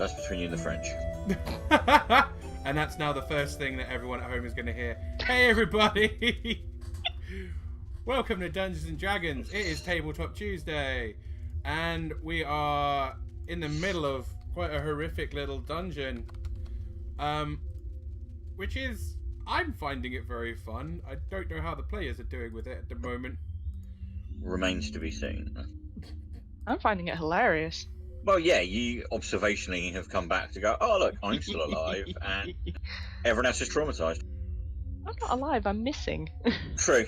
That's between you and the French. And that's now the first thing that everyone at home is going to hear. Hey, everybody! Welcome to Dungeons and Dragons. It is Tabletop Tuesday, and we are in the middle of quite a horrific little dungeon. Which is, I'm finding it very fun. I don't know how the players are doing with it at the moment. Remains to be seen. I'm finding it hilarious. Well, yeah, you observationally have come back to go, oh, look, I'm still alive, and everyone else is traumatised. I'm not alive, I'm missing. True.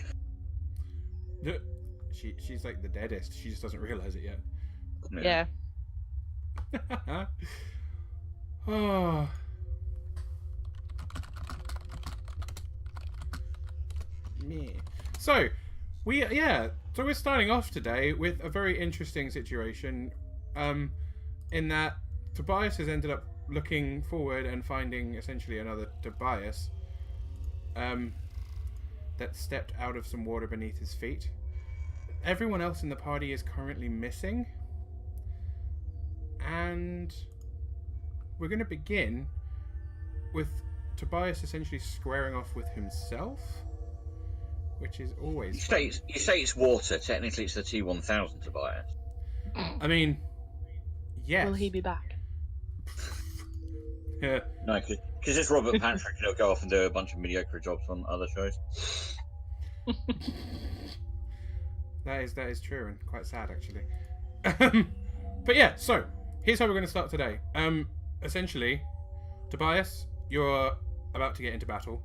She's like the deadest. She just doesn't realise it yet. Yeah. Oh. Me. So we're starting off today with a very interesting situation, in that Tobias has ended up looking forward and finding essentially another Tobias, that stepped out of some water beneath his feet. Everyone else in the party is currently missing, and we're going to begin with Tobias essentially squaring off with himself, which is always You say it's water. Technically, it's the T1000, Tobias. I mean, yes. Will he be back? Yeah. No, because it's Robert Patrick, and he'll go off and do a bunch of mediocre jobs on other shows. That is true and quite sad, actually. But yeah, so here's how we're going to start today. Essentially, Tobias, you're about to get into battle.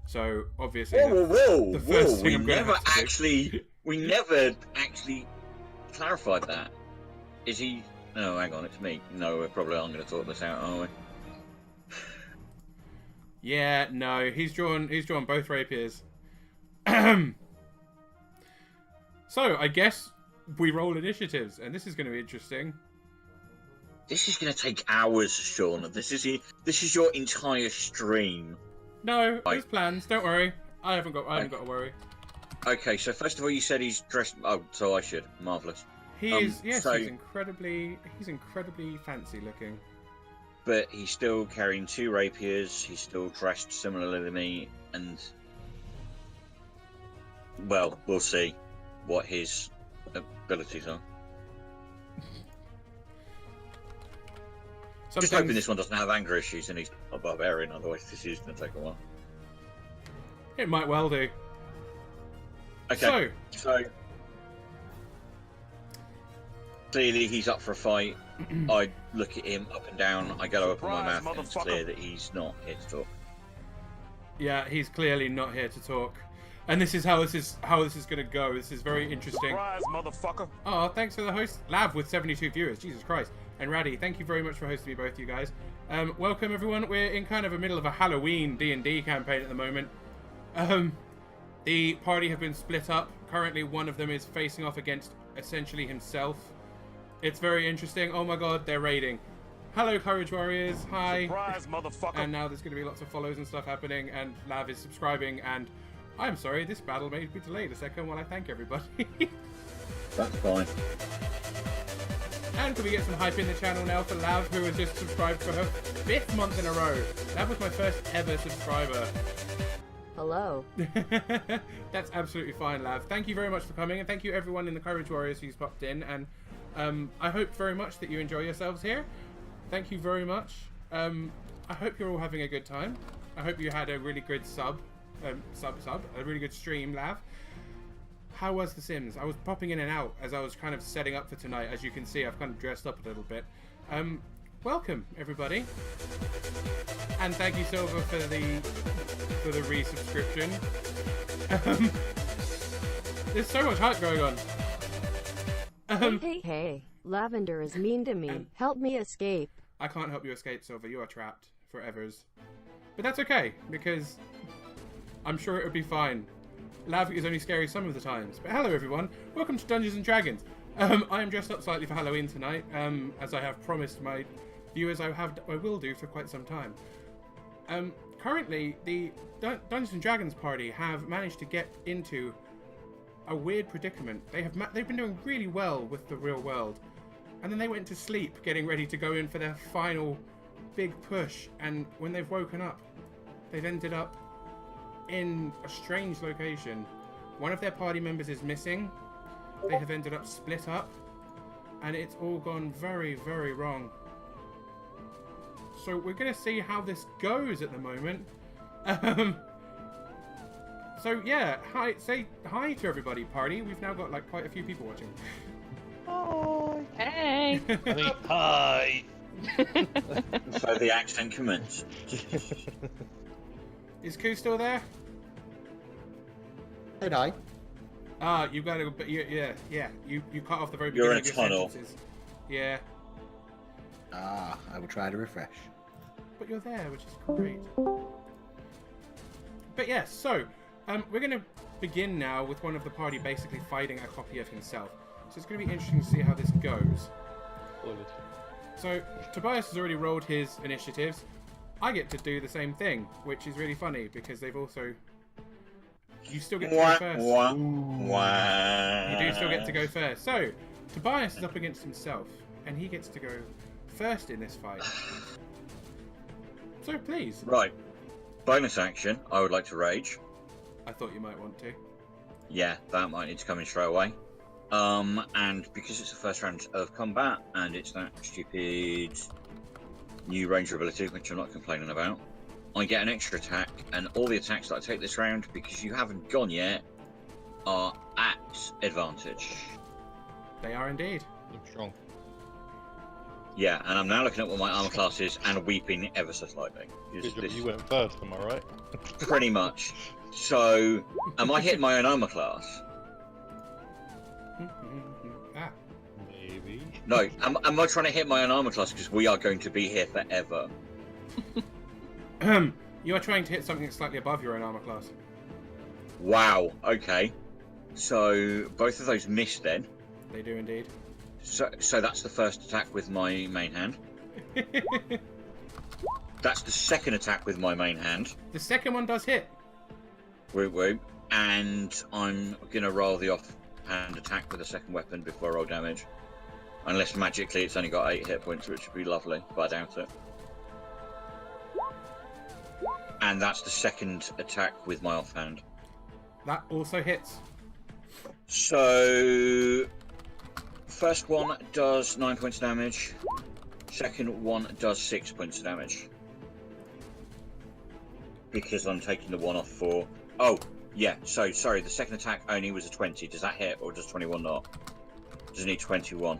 So obviously, Whoa! the first thing We I'm gonna never have to do- actually clarified that. Is he? Oh, hang on, it's me. No, we probably aren't going to talk this out, are we? Yeah, no, he's drawn both rapiers. So I guess we roll initiatives, and this is going to be interesting. This is going to take hours, Sean. This is your entire stream. No, Right. there's plans. Don't worry. I haven't got to worry. Okay, so first of all, you said he's dressed. Oh, so I should. Marvelous. He is. Yes, so- he's incredibly fancy looking. But he's still carrying 2 rapiers. He's still dressed similarly to me, and well, we'll see what his abilities are. Just hoping this one doesn't have anger issues and he's a barbarian, otherwise this is going to take a while. It might well do. Okay, so clearly he's up for a fight. I look at him up and down, I go open my mouth, and it's clear that he's not here to talk. Yeah, he's clearly not here to talk. And this is how this is going to go. This is very interesting. Surprise, motherfucker. Oh, thanks for the host. Lav with 72 viewers. Jesus Christ. And Raddy, thank you very much for hosting me, both you guys. Welcome, everyone. We're in kind of the middle of a Halloween D&D campaign at the moment. The party have been split up. Currently, one of them is facing off against essentially himself. It's very interesting. Oh my god, they're raiding. Hello, Courage Warriors. Hi. Surprise, motherfucker. And now there's going to be lots of follows and stuff happening, and Lav is subscribing, and I'm sorry, this battle may be delayed a second while I thank everybody. That's fine. And can we get some hype in the channel now for Lav, who has just subscribed for her 5th month in a row. Lav was my first ever subscriber. Hello. That's absolutely fine, Lav. Thank you very much for coming, and thank you everyone in the Courage Warriors who's popped in, and I hope very much that you enjoy yourselves here. Thank you very much. I hope you're all having a good time. I hope you had a really good a really good stream, Lav. How was The Sims? I was popping in and out as I was kind of setting up for tonight. As you can see, I've kind of dressed up a little bit. Welcome, everybody. And thank you, Silver, for the resubscription. There's so much hype going on. Hey, Lavender is mean to me. Help me escape. I can't help you escape, Silver. You are trapped forevers. But that's okay, because I'm sure it would be fine. Lav is only scary some of the times. But hello, everyone. Welcome to Dungeons and Dragons. I am dressed up slightly for Halloween tonight, as I have promised my viewers I will do for quite some time. Currently, the Dungeons and Dragons party have managed to get into a weird predicament. They've been doing really well with the real world, and then they went to sleep, getting ready to go in for their final big push, and when they've woken up, they've ended up in a strange location. One of their party members is missing. They have ended up split up, and it's all gone very, very wrong. So we're going to see how this goes at the moment. So yeah, say hi to everybody, party. We've now got like quite a few people watching. Hey. I mean, hi. So the accent commenced. Is Koo still there? Did I? Ah, you got to. Yeah. You cut off the very You're beginning in a of your tunnel. sentences. Yeah, Ah, I will try to refresh. but you're there, which is great. But yeah, so we're going to begin now with one of the party basically fighting a copy of himself. So it's going to be interesting to see how this goes. So Tobias has already rolled his initiatives. I get to do the same thing, which is really funny because they've also. You still get to go first. You do still get to go first. So Tobias is up against himself, and he gets to go first in this fight. So please. Right. Bonus action. I would like to rage. I thought you might want to. Yeah, that might need to come in straight away. And because it's the first round of combat, and it's that stupid new ranger ability, which I'm not complaining about, I get an extra attack, and all the attacks that I take this round, because you haven't gone yet, are at advantage. They are indeed. I'm strong. Yeah, and I'm now looking at what my armor class is and weeping ever so slightly. You went first, am I right? Pretty much. So, am I hitting my own armor class? Ah. Maybe. No, am I trying to hit my own armor class because we are going to be here forever? You are trying to hit something slightly above your own armor class. Wow, okay. So, both of those miss then. They do indeed. So that's the first attack with my main hand. That's the second attack with my main hand. The second one does hit. Whoop whoop. And I'm gonna roll the offhand attack with the second weapon before I roll damage. Unless magically it's only got 8 hit points, which would be lovely, but I doubt it. And that's the second attack with my offhand. That also hits. So, first one does 9 points of damage. Second one does 6 points of damage. Because I'm taking the one off for... Oh, yeah, so, sorry, the second attack only was a 20. Does that hit, or does 21 not? Does it need 21?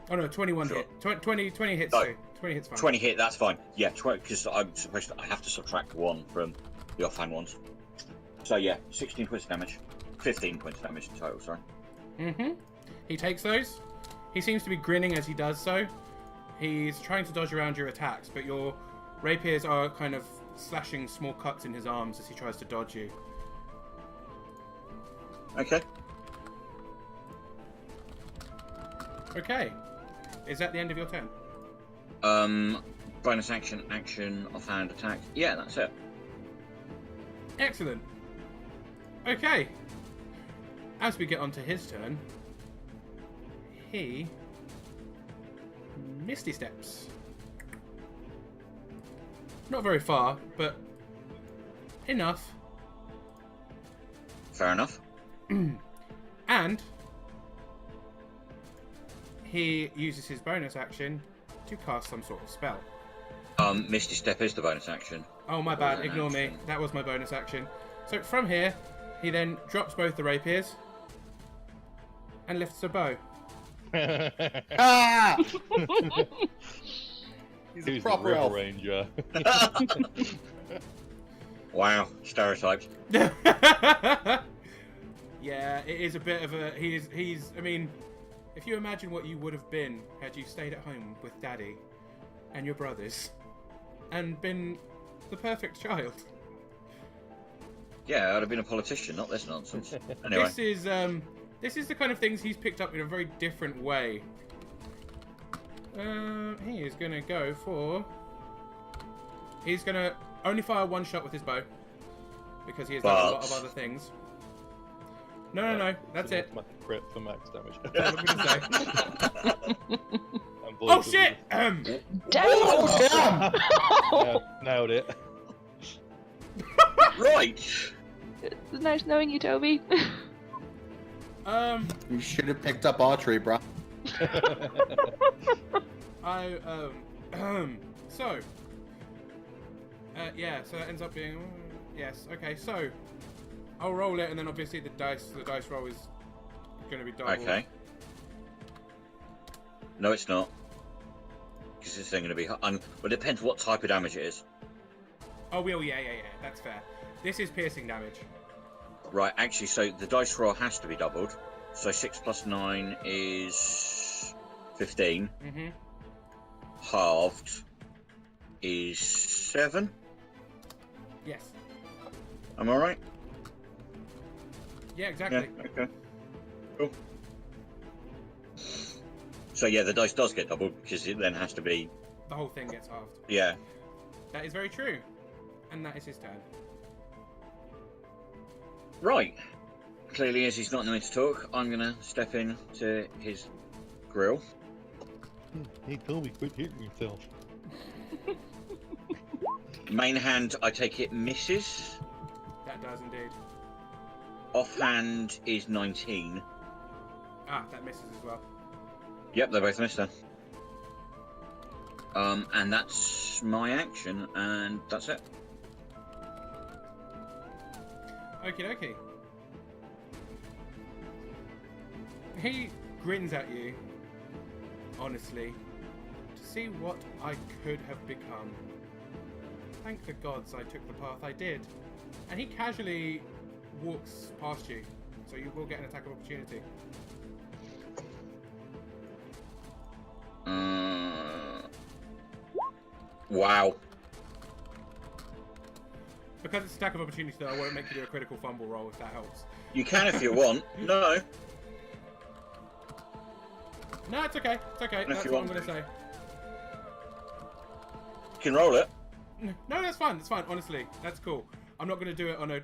Oh no, 21 Sure. hit. 20 hits No. too. 20 hits fine. 20 hit, that's fine. Yeah, because I have to subtract 1 from the offhand ones. So yeah, 16 points of damage. 15 points of damage in total, sorry. Mm-hmm. He takes those. He seems to be grinning as he does so. He's trying to dodge around your attacks, but your rapiers are kind of slashing small cuts in his arms as he tries to dodge you. Okay. Okay. Is that the end of your turn? Bonus action, offhand attack. Yeah, that's it. Excellent. Okay. As we get onto his turn, he Misty Steps. Not very far, but enough. Fair enough. And he uses his bonus action to cast some sort of spell. Misty Step is the bonus action. Oh, my bad. Bonus Ignore me. action. That was my bonus action. So from here, he then drops both the rapiers and lifts a bow. Ah! He's a Who's the proper River elf. Ranger? Wow, stereotypes. Yeah, it is a bit of a... He's... I mean, if you imagine what you would have been had you stayed at home with Daddy and your brothers and been the perfect child. Yeah, I'd have been a politician, not this nonsense. Anyway, This is the kind of things he's picked up in a very different way. He is gonna go for... He's gonna only fire one shot with his bow because he has done a lot of other things. No, that's it. Automatic crit for max damage. That's what I'm gonna say. boys. Oh shit! Damn! Yeah, nailed it. Right. It's nice knowing you, Toby. You should have picked up archery, bro. So. Yeah, so that ends up being yes. Okay, so I'll roll it, and then obviously the dice roll is going to be doubled. Okay. No, it's not. Because this thing going to be. Well, it depends what type of damage it is. Oh, well, yeah. That's fair. This is piercing damage. Right. Actually, so the dice roll has to be doubled. So 6 plus 9 is 15. Mm-hmm. Halved is 7. Yes. Am I right? Yeah, exactly. Yeah. Okay. Cool. So yeah, the dice does get doubled because it then has to be. The whole thing gets halved. Yeah. That is very true. And that is his turn. Right. Clearly, as he's not knowing to talk, I'm gonna step in to his grill. He told me quit hitting yourself. Main hand, I take it misses. That does indeed. Offhand is 19. Ah, that misses as well. Yep, they both missed then. And that's my action, and that's it. Okie dokie. He grins at you, honestly, to see what I could have become. Thank the gods I took the path I did. And he casually walks past you, so you will get an attack of opportunity. Wow. Because it's attack of opportunity, though, I won't make you do a critical fumble roll if that helps. You can if you want. No. No, it's okay. It's okay. If That's you what I'm want going to say. You can roll it. No, that's fine. That's fine. Honestly, that's cool. I'm not going to do it on a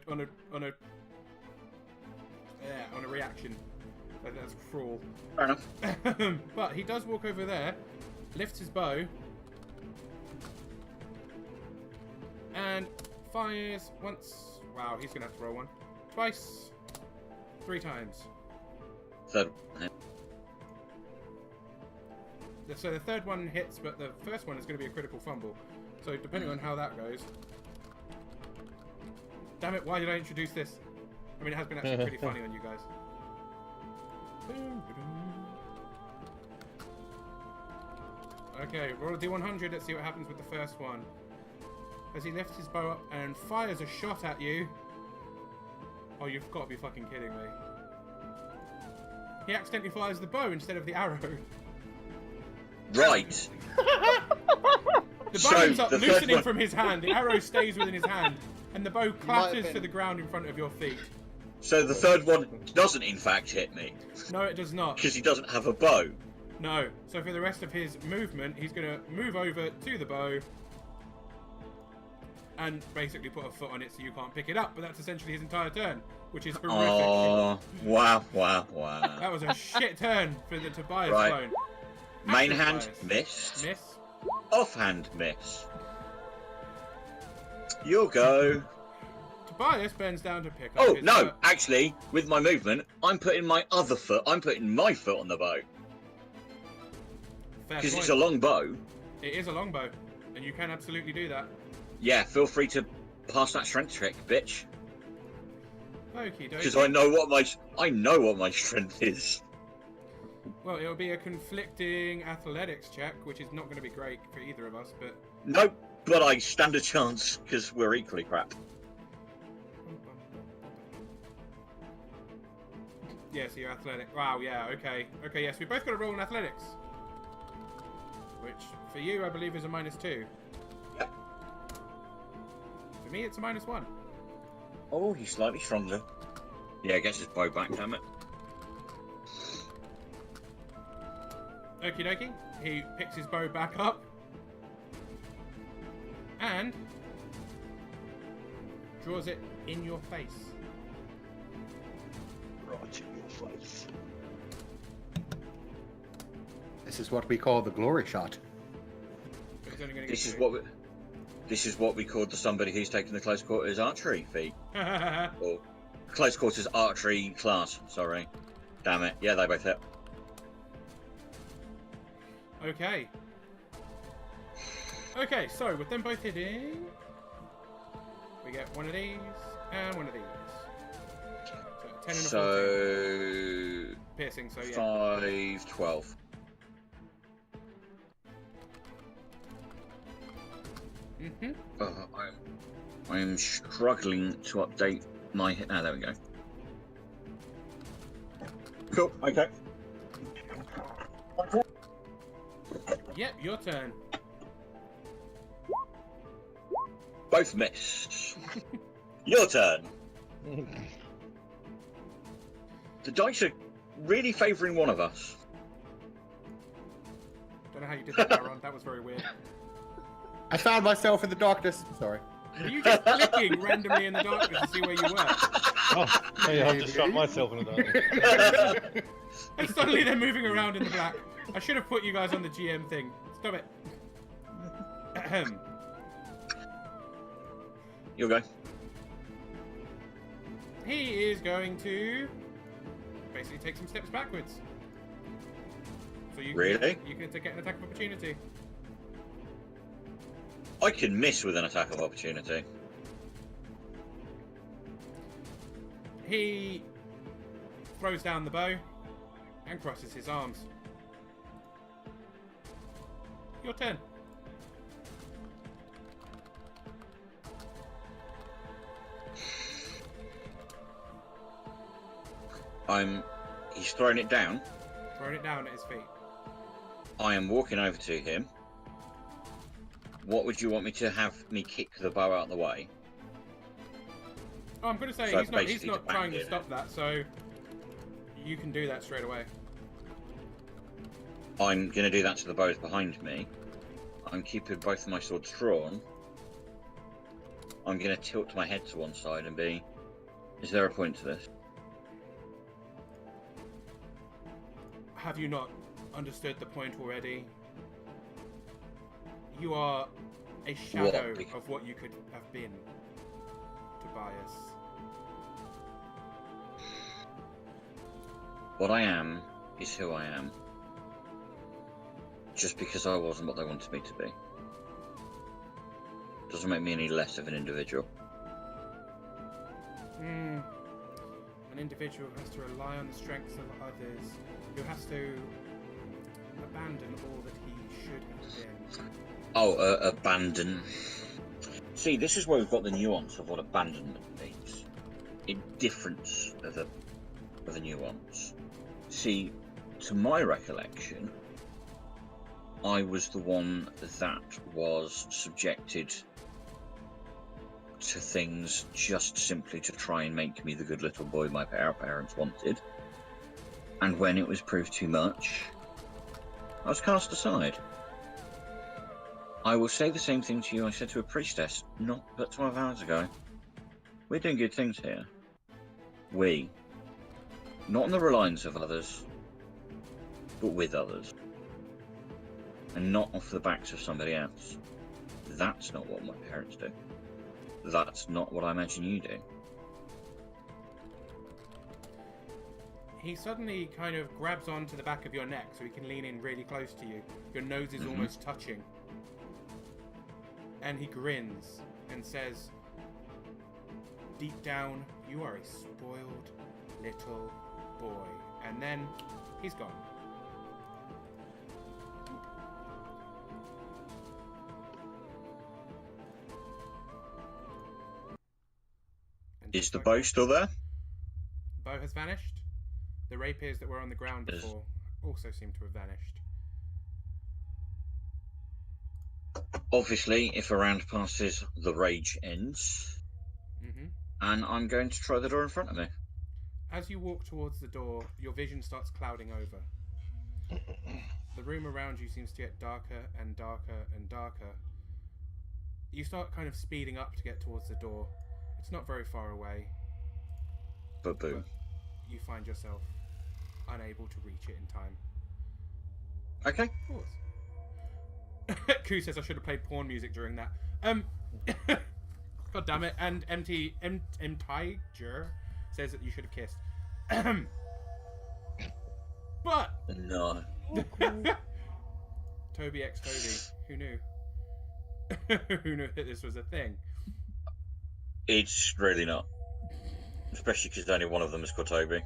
reaction. That's cruel. Fair enough. But he does walk over there, lifts his bow, and fires once. Wow, he's going to have to roll one. Twice. 3 times. Third. So the third one hits, but the first one is going to be a critical fumble. So depending on how that goes. Damn it, why did I introduce this? I mean, it has been actually pretty funny on you guys. Okay, roll a d100. Let's see what happens with the first one. As he lifts his bow up and fires a shot at you. Oh, you've got to be fucking kidding me. He accidentally fires the bow instead of the arrow. Right. The bow ends up loosening from his hand. The arrow stays within his hand. And the bow clatters to the ground in front of your feet. So the third one doesn't in fact hit me. No, it does not. Because he doesn't have a bow. No. So for the rest of his movement, he's going to move over to the bow and basically put a foot on it so you can't pick it up. But that's essentially his entire turn, which is horrific. Oh, wow. That was a shit turn for the Tobias Right. clone. Main Action hand Tobias. missed. Miss. Offhand miss. You'll go. Tobias bends down to pick up Oh his no! foot. Actually, with my movement, I'm putting my other foot. I'm putting my foot on the bow Fair because point. it's a long bow. It is a longbow, and you can absolutely do that. Yeah, feel free to pass that strength check, bitch. Okie Because dokie. I know what my strength is. Well, it'll be a conflicting athletics check, which is not going to be great for either of us, but... Nope, but I stand a chance because we're equally crap. Yeah, so you're athletic. Wow, yeah, okay. Okay, yes, we both got to roll in athletics. Which, for you, I believe is a -2. Yeah. For me, it's a -1. Oh, he's slightly stronger. Yeah, gets his bow back, damn it. Okie dokie. He picks his bow back up. And draws it in your face. Right in your face. This is what we call the glory shot. But he's only gonna get This is two. what we, this is what we called the somebody who's taking the close quarters archery feat. Or close quarters archery class, sorry. Damn it. Yeah, they both hit. Okay. Okay, so with them both hitting, we get one of these and one of these. So 10 and a 14. So Piercing, so yeah. 5, 12. Mm-hmm. I'm struggling to update my hit. Ah, there we go. Cool. Okay. Yep, your turn. Both missed. Your turn. The dice are really favouring one of us. Don't know how you did that, Aaron. That was very weird. I found myself in the darkness. Sorry. Were you just clicking randomly in the darkness to see where you were? Oh, yeah, I just shot myself in the darkness. And suddenly they're moving around in the black. I should have put you guys on the GM thing. Stop it. Ahem. You'll go. He is going to basically take some steps backwards. So you Really? you can get an attack of opportunity. I can miss with an attack of opportunity. He throws down the bow and crosses his arms. Your turn. He's throwing it down. Throwing it down at his feet. I am walking over to him. What would you want me to have me kick the bow out of the way? Oh, I'm going to say So he's not basically to trying to bang it. stop that, so you can do that straight away. I'm going to do that to the bows behind me. I'm keeping both of my swords drawn. I'm going to tilt my head to one side and be... Is there a point to this? Have you not understood the point already? You are a shadow What? of what you could have been, Tobias. What I am is who I am. Just because I wasn't what they wanted me to be. Doesn't make me any less of an individual. An individual has to rely on the strengths of others, who has to abandon all that he should have been. Oh, abandon. See, this is where we've got the nuance of what abandonment means. Indifference of a nuance. See, to my recollection, I was the one that was subjected to things just simply to try and make me the good little boy my parents wanted. And when it was proved too much, I was cast aside. I will say the same thing to you I said to a priestess not but 12 hours ago. We're doing good things here. We. Not on the reliance of others, but with others. And not off the backs of somebody else. That's not what my parents do. That's not what I imagine you do. He suddenly kind of grabs onto the back of your neck so he can lean in really close to you. Your nose is almost touching. And he grins and says, deep down, you are a spoiled little boy. And then he's gone. And Is just the like bow that, still there? the bow has vanished. The rapiers that were on the ground before also seem to have vanished. Obviously, if a round passes, the rage ends. And I'm going to try the door in front of me. As you walk towards the door, your vision starts clouding over. The room around you seems to get darker and darker and darker. You start kind of speeding up to get towards the door. It's not very far away, But boo. but you find yourself unable to reach it in time. Okay. Of course. Koo says I should have played porn music during that. God damn it. And Tiger says that you should have kissed. But No. Toby x Toby. Who knew? Who knew that this was a thing? It's really not. Especially because only one of them is called Toby.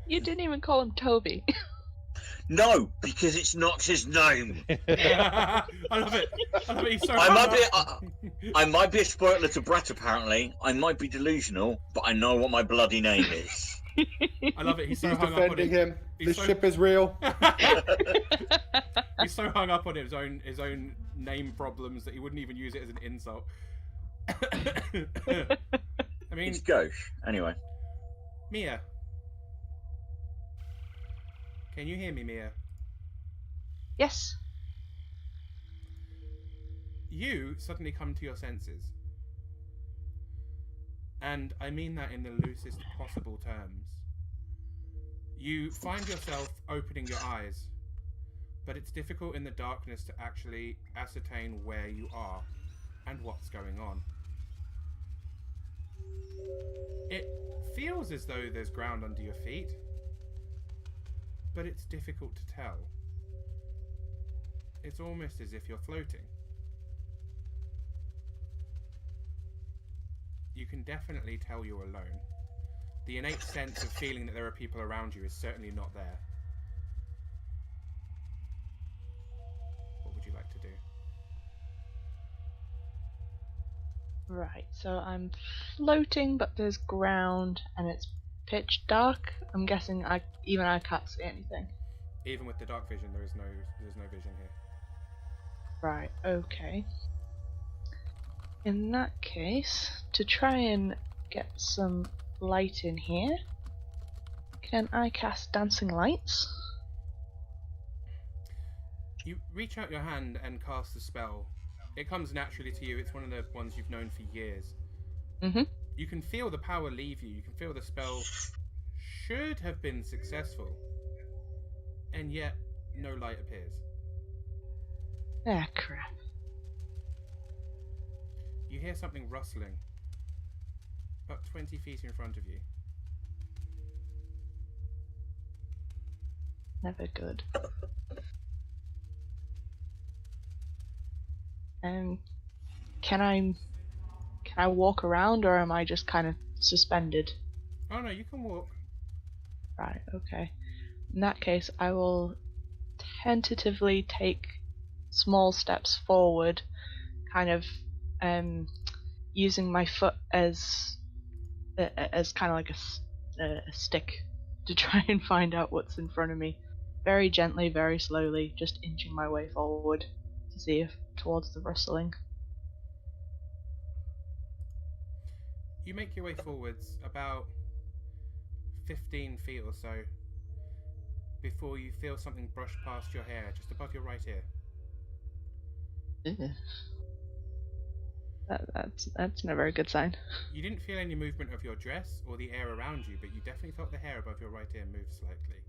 You didn't even call him Toby. No, because it's not his name. I love it. I love it. He's so I might be. hung I might be a spoiled little brat. Apparently, I might be delusional, but I know what my bloody name is. I love it. He's so He's hung up on defending it. him. He's This so- ship is real. He's so hung up on his own name problems that he wouldn't even use it as an insult. I mean, It's gauche. Anyway, Mia. Can you hear me, Mia? Yes. You suddenly come to your senses. And I mean that in the loosest possible terms. You find yourself opening your eyes, but it's difficult in the darkness to actually ascertain where you are and what's going on. It feels as though there's ground under your feet, but it's difficult to tell. It's almost as if you're floating. You can definitely tell you're alone. The innate sense of feeling that there are people around you is certainly not there. What would you like to do? Right, so I'm floating, but there's ground, and it's pitch dark. I'm guessing I can't see anything. Even with the dark vision, there's no vision here. Right, okay. In that case, to try and get some light in here, can I cast Dancing Lights? You reach out your hand and cast the spell. It comes naturally to you. It's one of the ones you've known for years. Mm-hmm. You can feel the power leave you. You can feel the spell should have been successful. And yet, no light appears. Ah, crap. You hear something rustling. About 20 feet in front of you. Never good. Can I walk around, or am I just kind of suspended? Oh no, you can walk. Right, okay. In that case, I will tentatively take small steps forward, kind of using my foot as kind of like a stick to try and find out what's in front of me. Very gently, very slowly, just inching my way forward to see if towards the rustling. You make your way forwards about 15 feet or so before you feel something brush past your hair, just above your right ear. Ugh. That's not a very good sign. You didn't feel any movement of your dress or the air around you, but you definitely felt the hair above your right ear move slightly.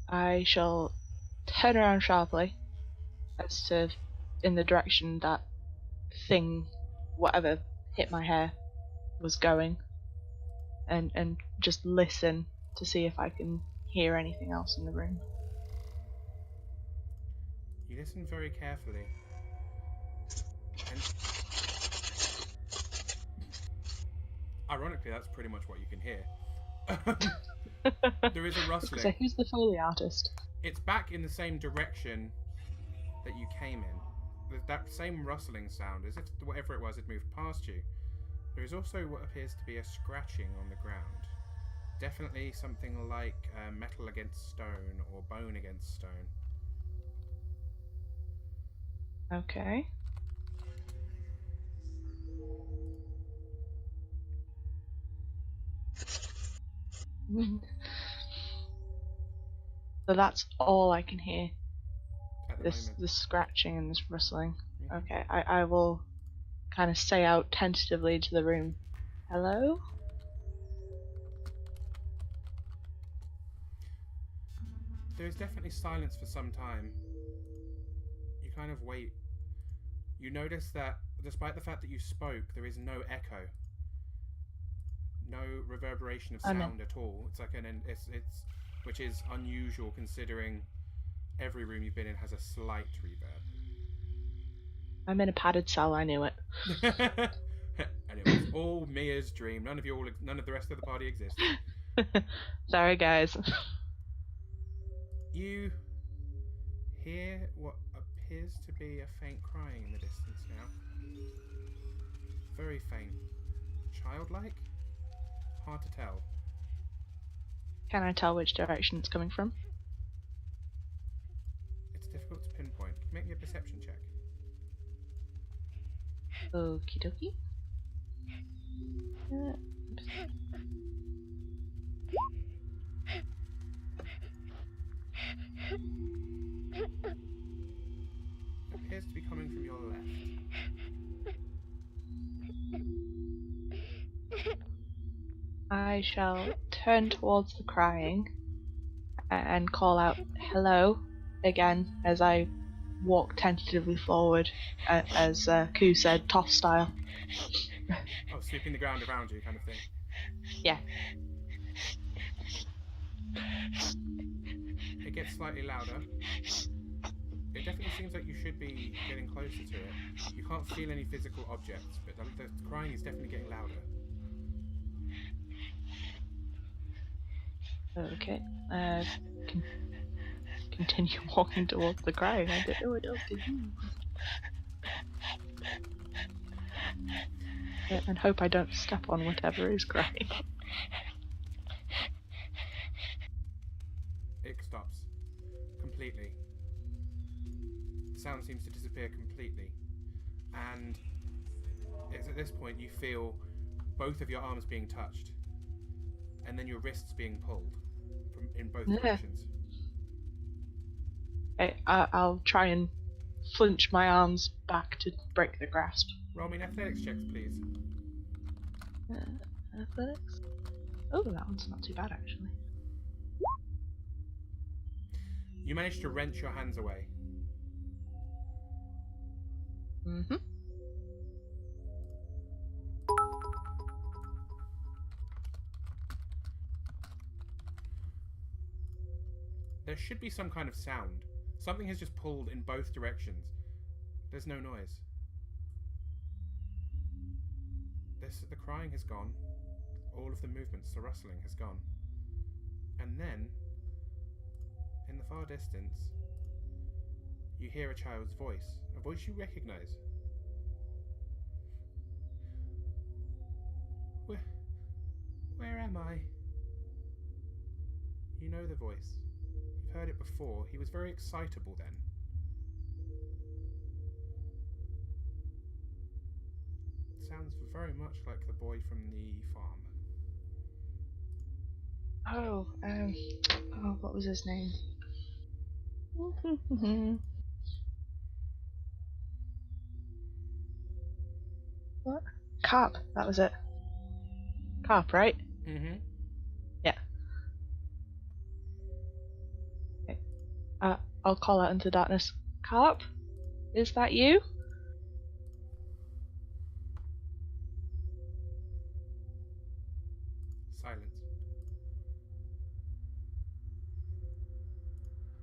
I shall turn around sharply as to in the direction that thing, whatever hit my hair, was going, and just listen to see if I can hear anything else in the room. You listen very carefully. And ironically, that's pretty much what you can hear. There is a So rustling. who's the Foley artist? It's back in the same direction that you came in. There's that same rustling sound, as if whatever it was had moved past you. There is also what appears to be a scratching on the ground. Definitely something like metal against stone or bone against stone. Okay. So that's all I can hear. At the This moment. scratching and this rustling. Mhm. Okay, I will kind of say out tentatively to the room, "Hello?" There's definitely silence for some time. You kind of wait. You notice that, despite the fact that you spoke, there is no echo. No reverberation of sound at all. It's like it's which is unusual considering every room you've been in has a slight reverb. I'm in a padded cell, I knew it. And it was all Mia's dream. None of the rest of the party existed. Sorry, guys. You hear what appears to be a faint crying in the distance now. Very faint. Childlike? Hard to tell. Can I tell which direction it's coming from? It's difficult to pinpoint. Make me a perception check. Okie dokie. It appears to be coming from your left. I shall turn towards the crying and call out hello again as I walk tentatively forward, as Ku said, tough style. Oh, sweeping the ground around you kind of thing. Yeah. It gets slightly louder. It definitely seems like you should be getting closer to it. You can't feel any physical objects, but the crying is definitely getting louder. Okay. Continue walking towards the crying. I don't know what else to do. And hope I don't step on whatever is crying. It stops. Completely. The sound seems to disappear completely. And it's at this point you feel both of your arms being touched. And then your wrists being pulled from in both directions. Okay, I'll try and flinch my arms back to break the grasp. Roll me an athletics checks, please. Athletics? Oh, that one's not too bad, actually. You manage to wrench your hands away. Mm-hmm. There should be some kind of sound. Something has just pulled in both directions. There's no noise. The crying has gone. All of the movements, the rustling has gone. And then, in the far distance, you hear a child's voice. A voice you recognize. Where am I? You know the voice. You've heard it before. He was very excitable then. It sounds very much like the boy from the farm. Oh, what was his name? What? Carp, that was it. Carp, right? Mm-hmm. Yeah. Okay. I'll call out into the darkness. Carp? Is that you? Silence.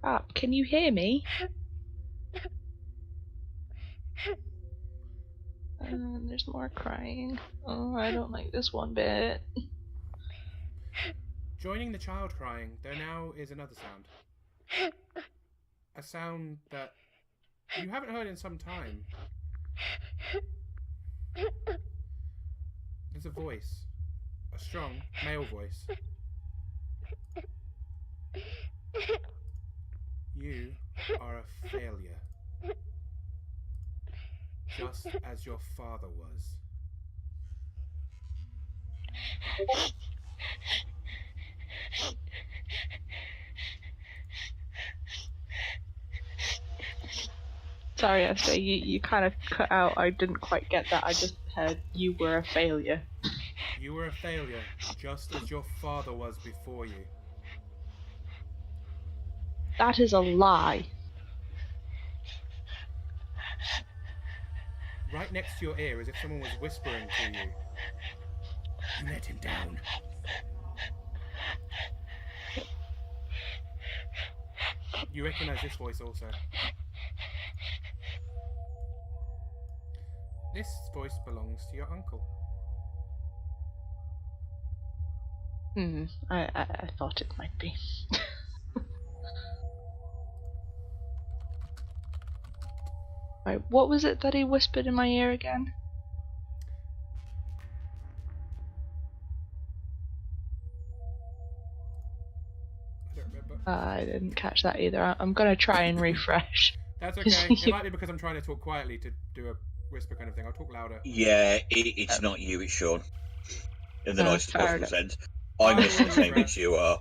Carp, can you hear me? There's more crying. Oh, I don't like this one bit. Joining the child crying, there now is another sound. A sound that you haven't heard in some time. There's a voice. A strong male voice. You are a failure. Just as your father was. Sorry, Esther, you kind of cut out. I didn't quite get that. I just heard you were a failure. You were a failure, just as your father was before you. That is a lie. Right next to your ear, as if someone was whispering to you. You let him down. You recognize this voice also. This voice belongs to your uncle. I thought it might be. Right, what was it that he whispered in my ear again? I don't remember. I didn't catch that either. I'm gonna try and refresh. That's okay. It might be because I'm trying to talk quietly to do a whisper kind of thing. I'll talk louder. Yeah, it's not you, it's Sean. In the nicest fair possible enough. sense. I'm listening saying it's you are.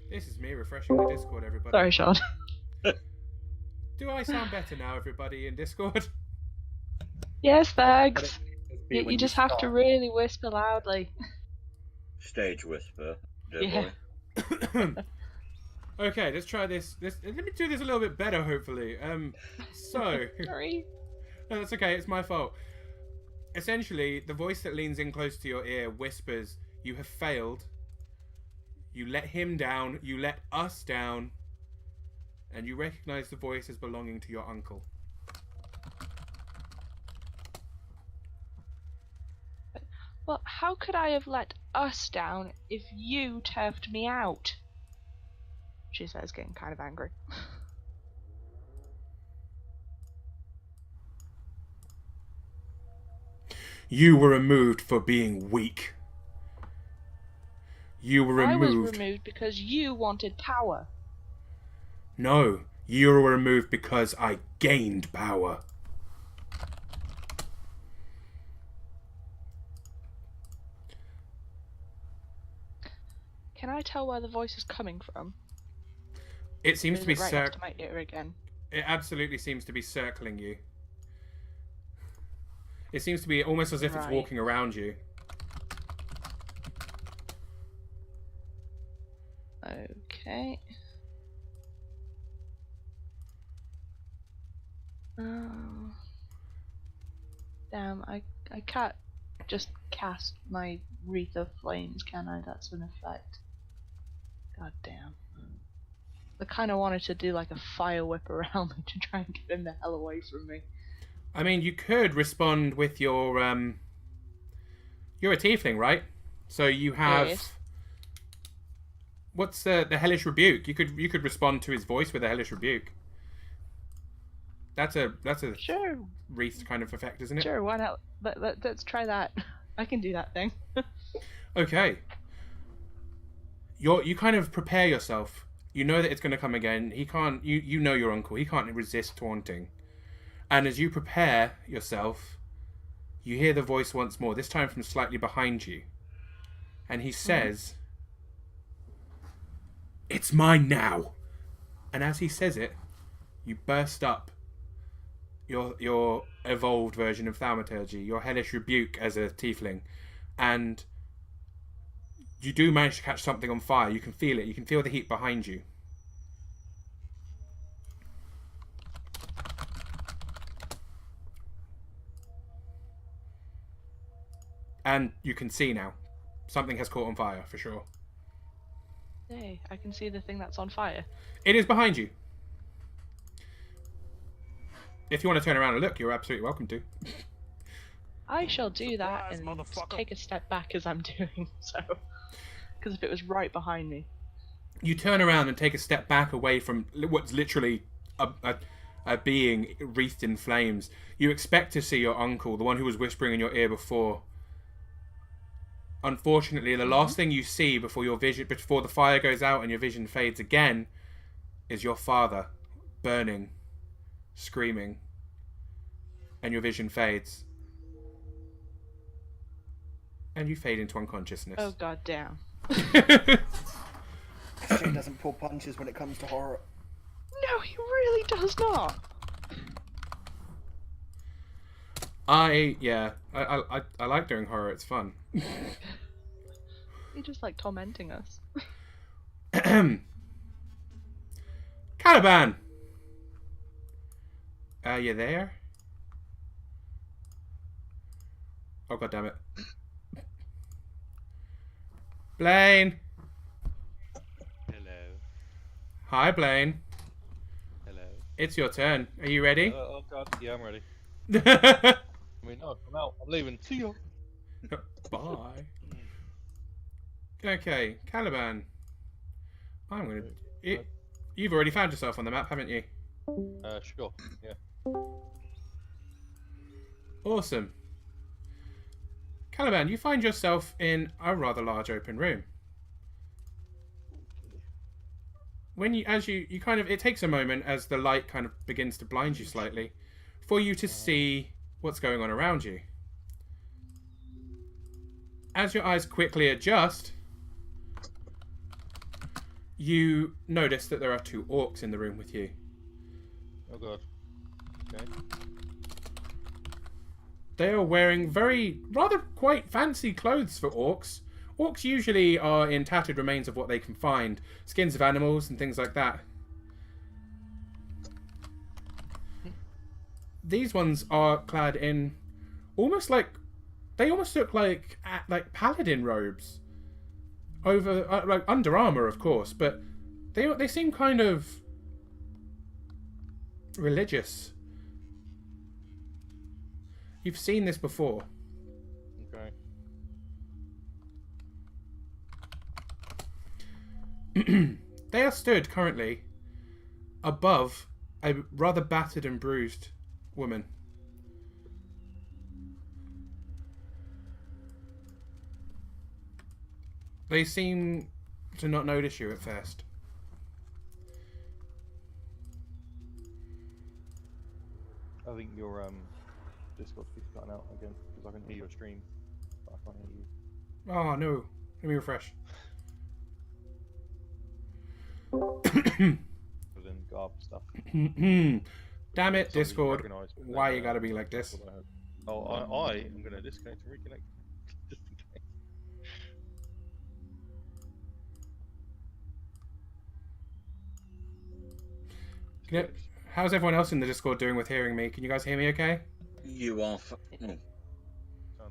This is me refreshing the Discord, everybody. Sorry, Sean. Do I sound better now, everybody in Discord? Yes, thanks. It'd be You when just have to start. really whisper loudly. Stage whisper. Dear Yeah. boy. Okay, let's try this. Let me do this a little bit better, hopefully. So, Sorry. no, that's okay. It's my fault. Essentially, the voice that leans in close to your ear whispers, "You have failed. You let him down. You let us down." And you recognize the voice as belonging to your uncle. Well, how could I have let us down if you turfed me out? She says, getting kind of angry. You were removed for being weak. You were I was removed. removed because you wanted power. No, you were removed because I gained power. Can I tell where the voice is coming from? It seems Or to is be it right next to my ear again? It absolutely seems to be circling you. It seems to be almost as if it's Right. walking around you. Okay. Oh. Damn, I can't just cast my Wreath of Flames, can I? That's an effect. God damn. I kind of wanted to do like a fire whip around me to try and get him the hell away from me. I mean, you could respond with your you're a tiefling, right? So you have Yes. what's the hellish rebuke? You could respond to his voice with a hellish rebuke. That's a Sure, wreath kind of effect, isn't it? sure, why not? Let's try that. I can do that thing. Okay. You kind of prepare yourself. You know that it's going to come again. He can't. You know your uncle. He can't resist taunting. And as you prepare yourself, you hear the voice once more. This time from slightly behind you, and he says, "It's mine now." And as he says it, you burst up your evolved version of thaumaturgy, your hellish rebuke as a tiefling, and you do manage to catch something on fire. You can feel it. You can feel the heat behind you. And you can see now. Something has caught on fire, for sure. Hey, I can see the thing that's on fire. It is behind you. If you want to turn around and look, you're absolutely welcome to. I shall do that Surprise, and motherfucker. take a step back as I'm doing so. Because if it was right behind me. You turn around and take a step back away from what's literally a being wreathed in flames. You expect to see your uncle, the one who was whispering in your ear before. Unfortunately, the last thing you see before the fire goes out and your vision fades again, is your father burning, screaming, and your vision fades. And you fade into unconsciousness. Oh god damn. SJ doesn't pull punches when it comes to horror. No, he really does not. I like doing horror. It's fun. He just like tormenting us. Caliban! Are you there? Oh, god damn it. Blaine! Hello. Hi, Blaine. Hello. It's your turn. Are you ready? Oh god, yeah, I'm ready. I mean, no, I'm out. I'm leaving. See you. Bye. Okay, Caliban. I'm gonna... You've already found yourself on the map, haven't you? Sure. Yeah. Awesome. Caliban, you find yourself in a rather large open room. When you kind of, it takes a moment as the light kind of begins to blind you slightly for you to see what's going on around you. As your eyes quickly adjust, you notice that there are 2 orcs in the room with you. Oh god. Okay. They are wearing rather quite fancy clothes for orcs. Orcs usually are in tattered remains of what they can find. Skins of animals and things like that. These ones are clad in almost like... They almost look like paladin robes. Over, like under armor, of course, but they seem kind of religious. You've seen this before. Okay. They are stood currently above a rather battered and bruised woman. They seem to not notice you at first. I think your Discord keeps cutting out again because I can hear your stream, but I can't hear you. Oh no, let me refresh. Within garb stuff. Damn it, Something Discord. recognised, but Why then, you gotta be like this? that's what I heard. Oh, I am going to disconnect and reconnect. Just in case. How's everyone else in the Discord doing with hearing me? Can you guys hear me okay? You are. Yeah,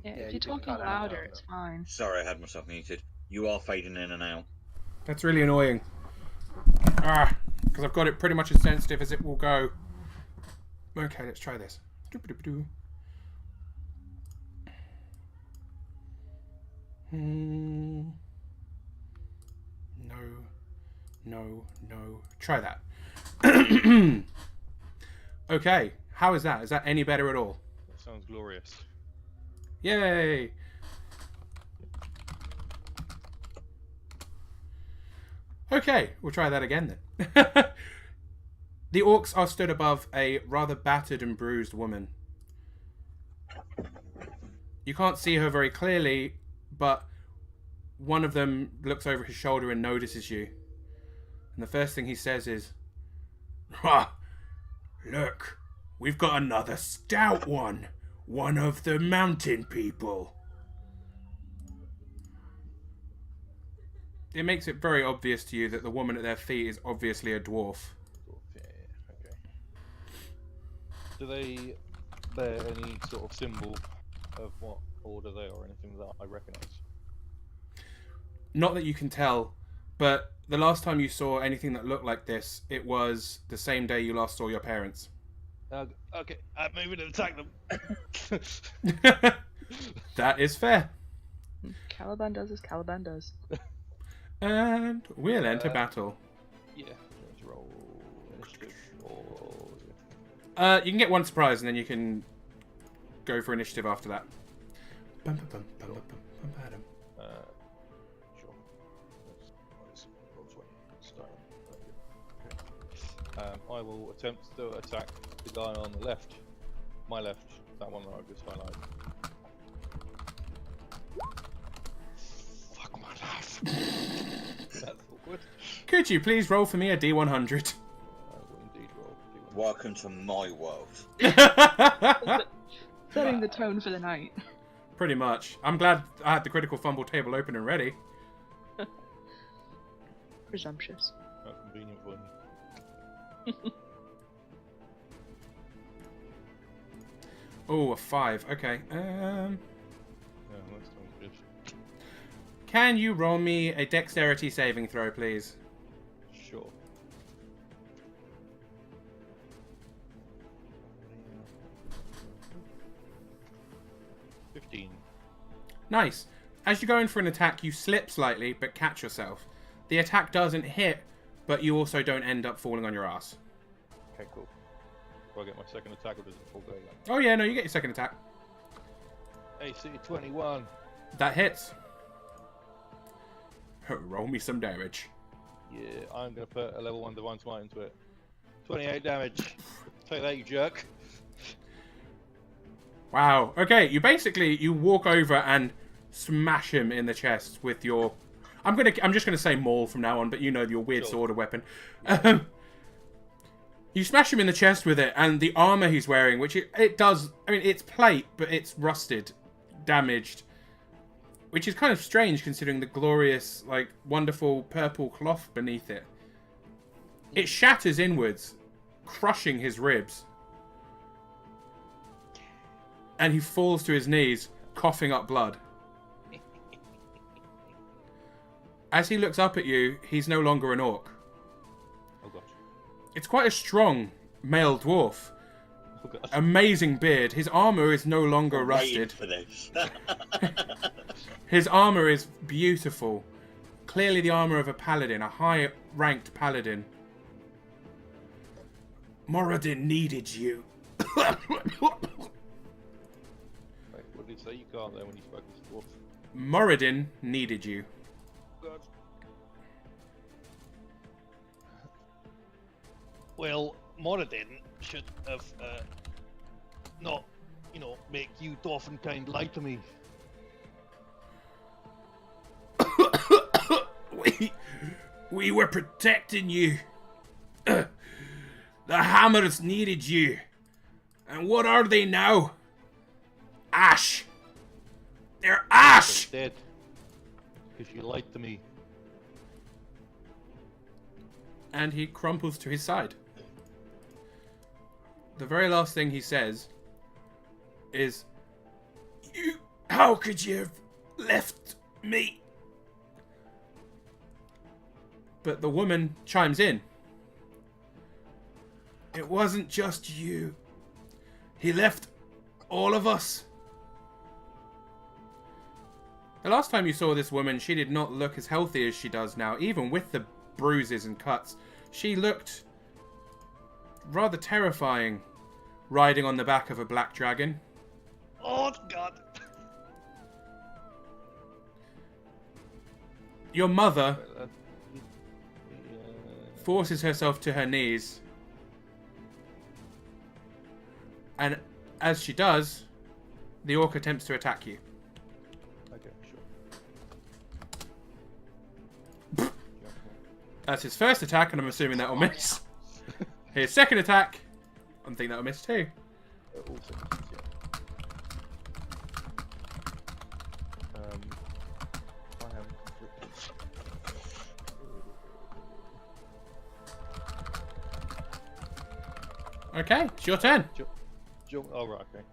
Yeah, if you you're can talking cut it out louder, now. it's fine. Sorry, I had myself muted. You are fading in and out. That's really annoying. Because I've got it pretty much as sensitive as it will go. Okay, let's try this. No. Try that. Okay, how is that? Is that any better at all? That sounds glorious. Yay! Okay, we'll try that again then. The orcs are stood above a rather battered and bruised woman. You can't see her very clearly, but one of them looks over his shoulder and notices you. And the first thing he says is, "Ha! Look, we've got another stout one. One of the mountain people." It makes it very obvious to you that the woman at their feet is obviously a dwarf. Yeah, okay. Do they bear any sort of symbol of what order they are or anything that I recognise? Not that you can tell, but the last time you saw anything that looked like this, it was the same day you last saw your parents. Okay, I'm moving to attack them. That is fair. Caliban does as Caliban does. And we'll enter battle. Yeah, let's roll initiative. You can get one surprise and then you can go for initiative after that. Sure. Let's start. Okay. I will attempt to attack the guy on the left. My left. That one that I just highlighted. Fuck my life. That's awkward. Could you please roll for me a D100? I will indeed roll. Welcome to my world. Setting the tone for the night. Pretty much. I'm glad I had the critical fumble table open and ready. Presumptuous. How convenient for me. Oh, a 5. Okay. Yeah, that sounds good. Can you roll me a dexterity saving throw, please? Sure. Yeah. 15. Nice. As you go in for an attack, you slip slightly, but catch yourself. The attack doesn't hit, but you also don't end up falling on your ass. Okay, cool. Do I get my second attack or does it full go again? Oh yeah, no, you get your second attack. AC 21. That hits. Roll me some damage. Yeah, I'm going to put a level 1 Divine Smite into it. 28 damage. Take that, you jerk. Wow. Okay, you walk over and smash him in the chest with your... I'm just gonna say maul from now on, but you know your weird Sure. sword or weapon. You smash him in the chest with it, and the armor he's wearing, which it does... I mean, it's plate, but it's rusted, damaged. Which is kind of strange considering the glorious, like, wonderful purple cloth beneath it. It shatters inwards, crushing his ribs. And he falls to his knees, coughing up blood. As he looks up at you, he's no longer an orc. Oh gosh. It's quite a strong male dwarf. Oh gosh. Amazing beard. His armor is no longer rusted. Waited for this. His armor is beautiful. Clearly the armor of a paladin, a high-ranked paladin. Moradin needed you. Wait, what did he say? You can't there when you spoke to dwarf. Moradin needed you. God. Well, Moradin should have not, make you dwarfen kind lie to me. We were protecting you. The hammers needed you. And what are they now? Ash. They're ash. They're dead. Because you lied to me. And he crumples to his side. The very last thing he says is, how could you have left me? But the woman chimes in. It wasn't just you. He left all of us. The last time you saw this woman, she did not look as healthy as she does now, even with the bruises and cuts. She looked rather terrifying, riding on the back of a black dragon. Oh God! Your mother Yeah. forces herself to her knees, and as she does, the orc attempts to attack you. Okay, sure. That's his first attack, and I'm assuming that will miss. His second attack, I'm thinking that will miss too. Also, yeah. I am conflicted. Okay, it's your turn. Oh right, okay.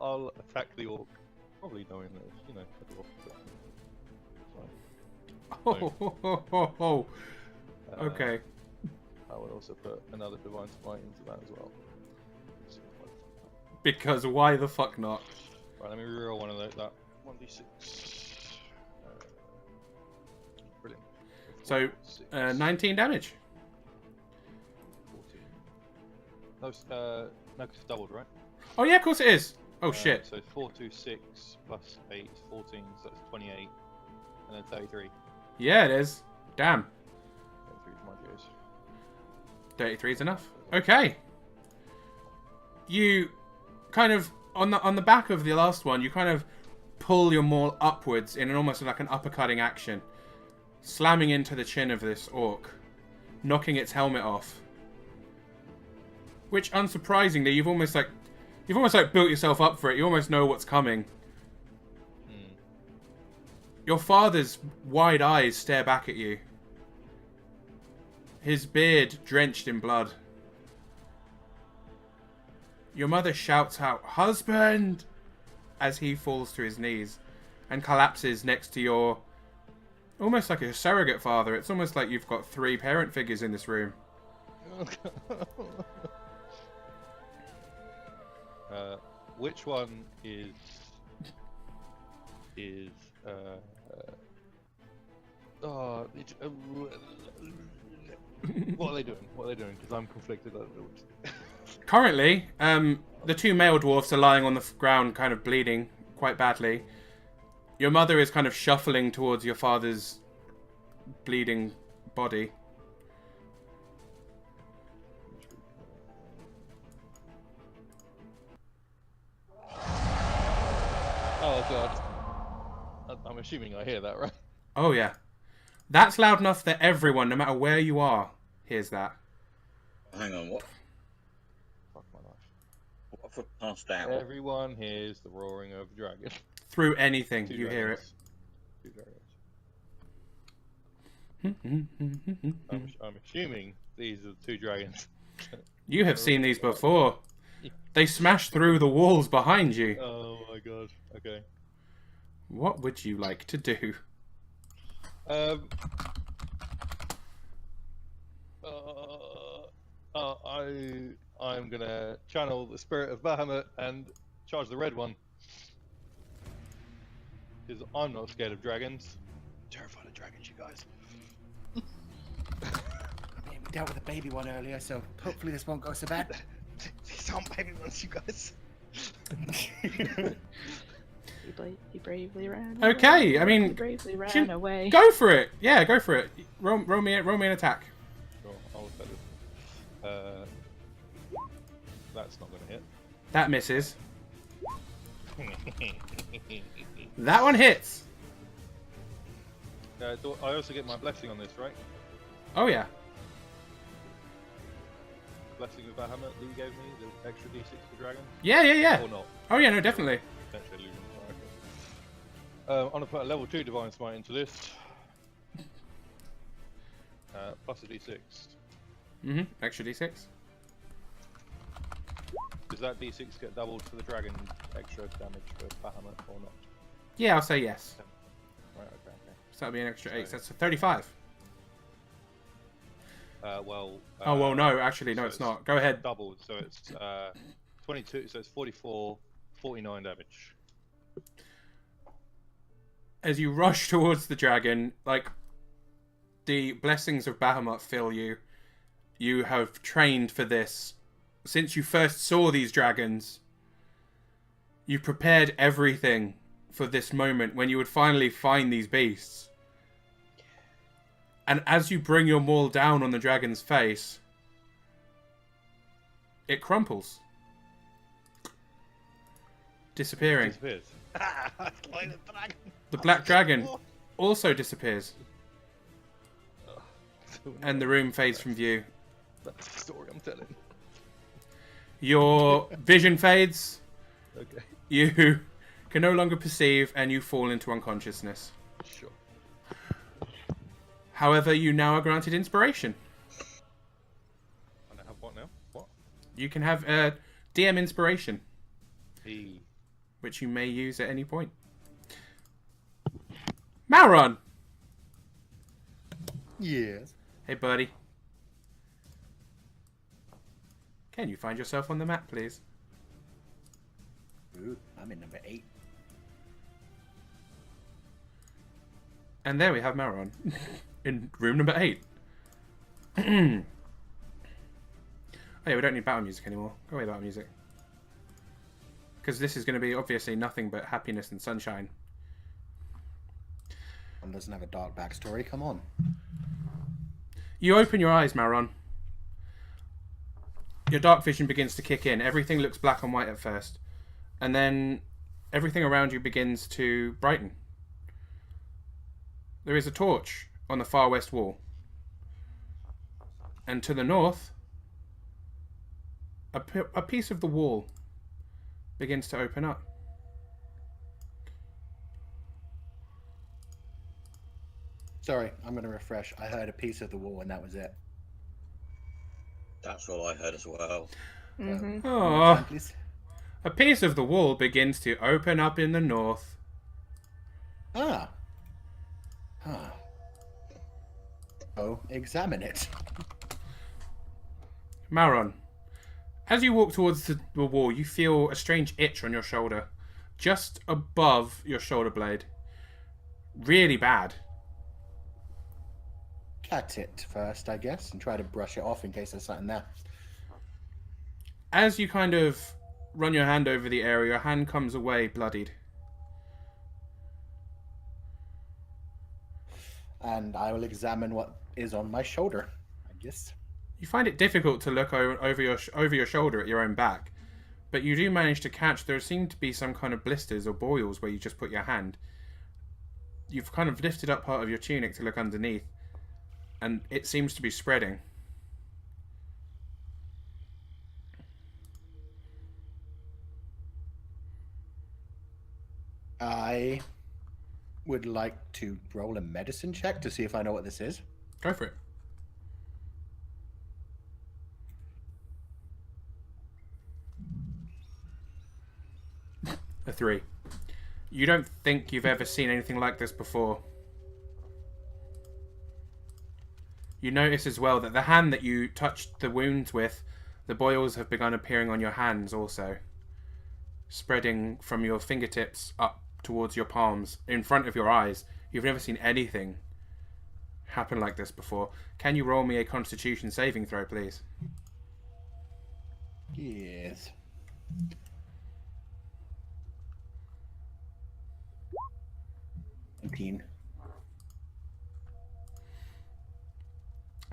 I'll attack the orc, probably knowing that it's, a dwarf. Fine. Oh. Okay. I will also put another divine smite into that as well. Because why the fuck not? Right, let me reroll one of those. That 1d6. Brilliant. So, 19 damage. 14. No, no, 'cause it's doubled, right? Oh yeah, of course it is. Oh shit. So 4, 2, 6 plus 8 is 14, so that's 28, and then 33. Yeah, it is. Damn. 33 is my goes. 33 is enough. Okay. You kind of on the back of the last one, you kind of pull your maul upwards in an almost like an uppercutting action, slamming into the chin of this orc, knocking its helmet off. Which, unsurprisingly, you've almost like built yourself up for it. You almost know what's coming. Your father's wide eyes stare back at you. his beard drenched in blood. Your mother shouts out, "Husband!" as he falls to his knees and collapses next to your... almost like a surrogate father. It's almost like you've got 3 parent figures in this room. Which one is what are they doing? What are they doing? Because I'm conflicted. Currently, the 2 male dwarfs are lying on the ground, kind of bleeding quite badly. Your mother is kind of shuffling towards your father's bleeding body. Oh god. I'm assuming I hear that, right? Oh yeah. That's loud enough that everyone, no matter where you are, hears that. Hang on, what? Fuck my life. What if I passed out? Everyone hears the roaring of a dragon. Through anything, 2 you hear it. dragons. 2 dragons. I'm assuming these are the 2 dragons. You have seen these before. They smash through the walls behind you. Oh my god. Okay. What would you like to do? I'm gonna channel the spirit of Bahamut and charge the red one. Because I'm not scared of dragons. I'm terrified of dragons, you guys. We dealt with a baby one earlier, so hopefully this won't go so bad. These aren't baby ones, you guys. He bravely ran. Okay, away. I mean, He bravely ran away. Go for it. Yeah, go for it. Roll me an attack. Sure, I'll look at it. That's not gonna hit. That misses. That one hits. I also get my blessing on this, right? Oh yeah. Blessing of Bahamut that you gave me, the extra d6 for dragon? Yeah. Or not? Oh yeah, no, definitely. Potentially losing. I'm gonna put a level 2 Divine Smite into this. Plus a d6. Extra d6. Does that d6 get doubled for the dragon extra damage for Bahamut or not? Yeah, I'll say yes. Right, okay. So that'll be an extra 8. So that's a 35. Well. Oh well, no, actually, no, so it's not. Go ahead. Doubled, so it's 22. So it's 44, 49 damage. As you rush towards the dragon, like the blessings of Bahamut fill you. You have trained for this since you first saw these dragons. You prepared everything for this moment when you would finally find these beasts. And as you bring your maul down on the dragon's face, it crumples. Disappearing. Disappears. The black dragon also disappears. And the room fades from view. That's the story I'm telling. Your vision fades. Okay. You can no longer perceive and you fall into unconsciousness. Sure. However, you now are granted inspiration. And I have what now? What? You can have a DM inspiration, E. which you may use at any point. Mauron! Yes. Hey, buddy. Can you find yourself on the map, please? Ooh, I'm in number 8. And there we have Mauron. In room number 8. Oh yeah, we don't need battle music anymore. Go away, battle music. Because this is going to be obviously nothing but happiness and sunshine. One doesn't have a dark backstory, come on. You open your eyes, Mauron. Your dark vision begins to kick in. Everything looks black and white at first. And then everything around you begins to brighten. There is a torch on the far west wall. And to the north, a piece of the wall begins to open up. Sorry, I'm going to refresh. I heard a piece of the wall and that was it. That's what I heard as well. Mm-hmm. Oh, Please. a piece of the wall begins to open up in the north. Ah. Huh. Oh, examine it. Mauron, as you walk towards the wall, you feel a strange itch on your shoulder, just above your shoulder blade. Really bad. Cat it first, I guess, and try to brush it off in case there's something there. As you kind of run your hand over the area, your hand comes away bloodied. And I will examine what is on my shoulder, I guess. You find it difficult to look over your shoulder at your own back, but you do manage to catch there seem to be some kind of blisters or boils where you just put your hand. You've kind of lifted up part of your tunic to look underneath, and it seems to be spreading. I would like to roll a medicine check to see if I know what this is. Go for it. A 3. You don't think you've ever seen anything like this before. You notice as well that the hand that you touched the wounds with, the boils have begun appearing on your hands also, spreading from your fingertips up towards your palms, in front of your eyes. You've never seen anything happen like this before. Can you roll me a Constitution saving throw, please? Yes.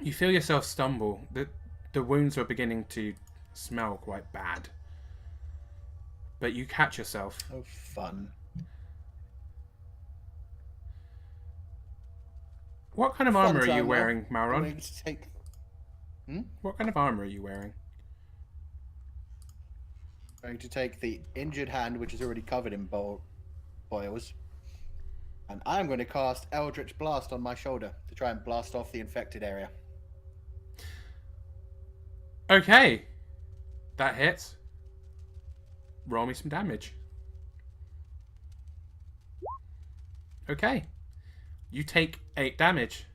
You feel yourself stumble. The wounds are beginning to smell quite bad. But you catch yourself. Oh, fun. What kind of Fun armor are you time, wearing, I'm Mauron? going to take... What kind of armor are you wearing? Going to take the injured hand, which is already covered in boils, and I'm going to cast Eldritch Blast on my shoulder to try and blast off the infected area. Okay. That hits. Roll me some damage. Okay. You take 8 damage.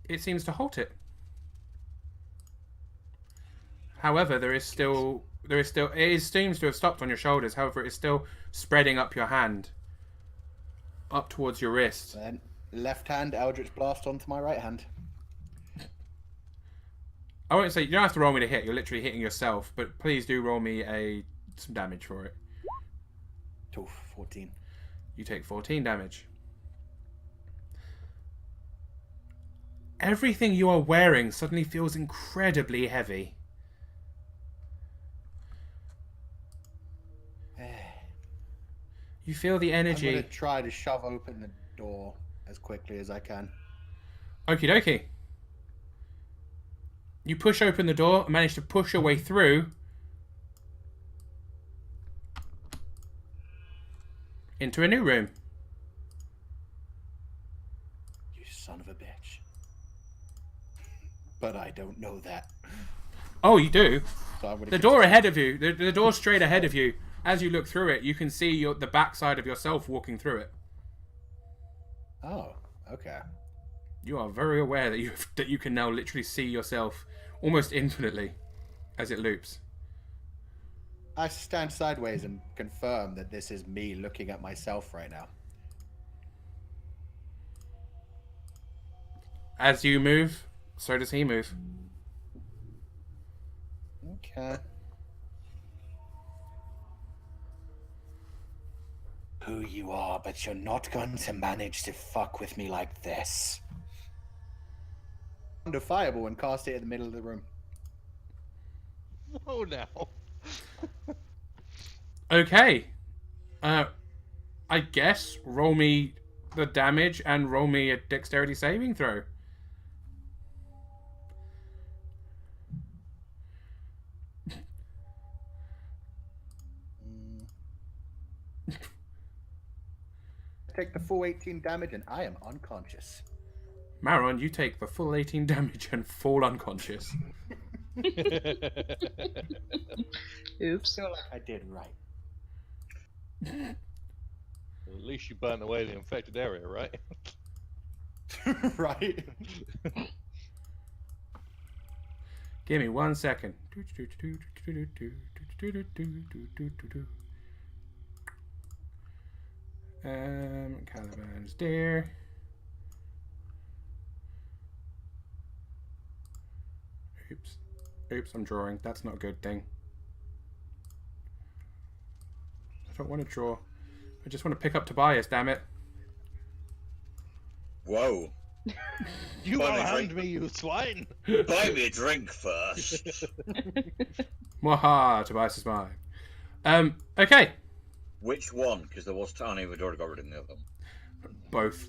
It seems to halt it. However, it seems to have stopped on your shoulders. However, it is still spreading up your hand, up towards your wrist. Then left hand Eldritch Blast onto my right hand. I won't say you don't have to roll me to hit. You're literally hitting yourself, but please do roll me some damage for it. 14. You take 14 damage. Everything you are wearing suddenly feels incredibly heavy. You feel the energy. I'm going to try to shove open the door as quickly as I can. Okie dokie. You push open the door and manage to push your way through. Into a new room. You son of a bitch. But I don't know that. Oh, you do? So I'm gonna The door ahead of you, the door straight ahead of you, as you look through it, you can see the backside of yourself walking through it. Oh, okay. You are very aware that you can now literally see yourself almost infinitely as it loops. I stand sideways and confirm that this is me looking at myself right now. As you move, so does he move. Okay. Who you are, but you're not going to manage to fuck with me like this. Under fireball and cast it in the middle of the room. Oh, now. Okay. I guess roll me the damage and roll me a dexterity saving throw. Take the full 18 damage and I am unconscious. Maron, you take the full 18 damage and fall unconscious. Oops. feel like I did right. Well, at least you burnt away the infected area, right? Right? Give me 1 second. Caliban's there. Oops. Oops, I'm drawing. That's not a good thing. I don't want to draw. I just want to pick up Tobias, damn it. Whoa. You Buy me a hand drink. me, you swine! Buy me a drink first. Mwaha, Tobias is mine. Okay. Which one? Because there was Tani, we'd already got rid of the other one. Both.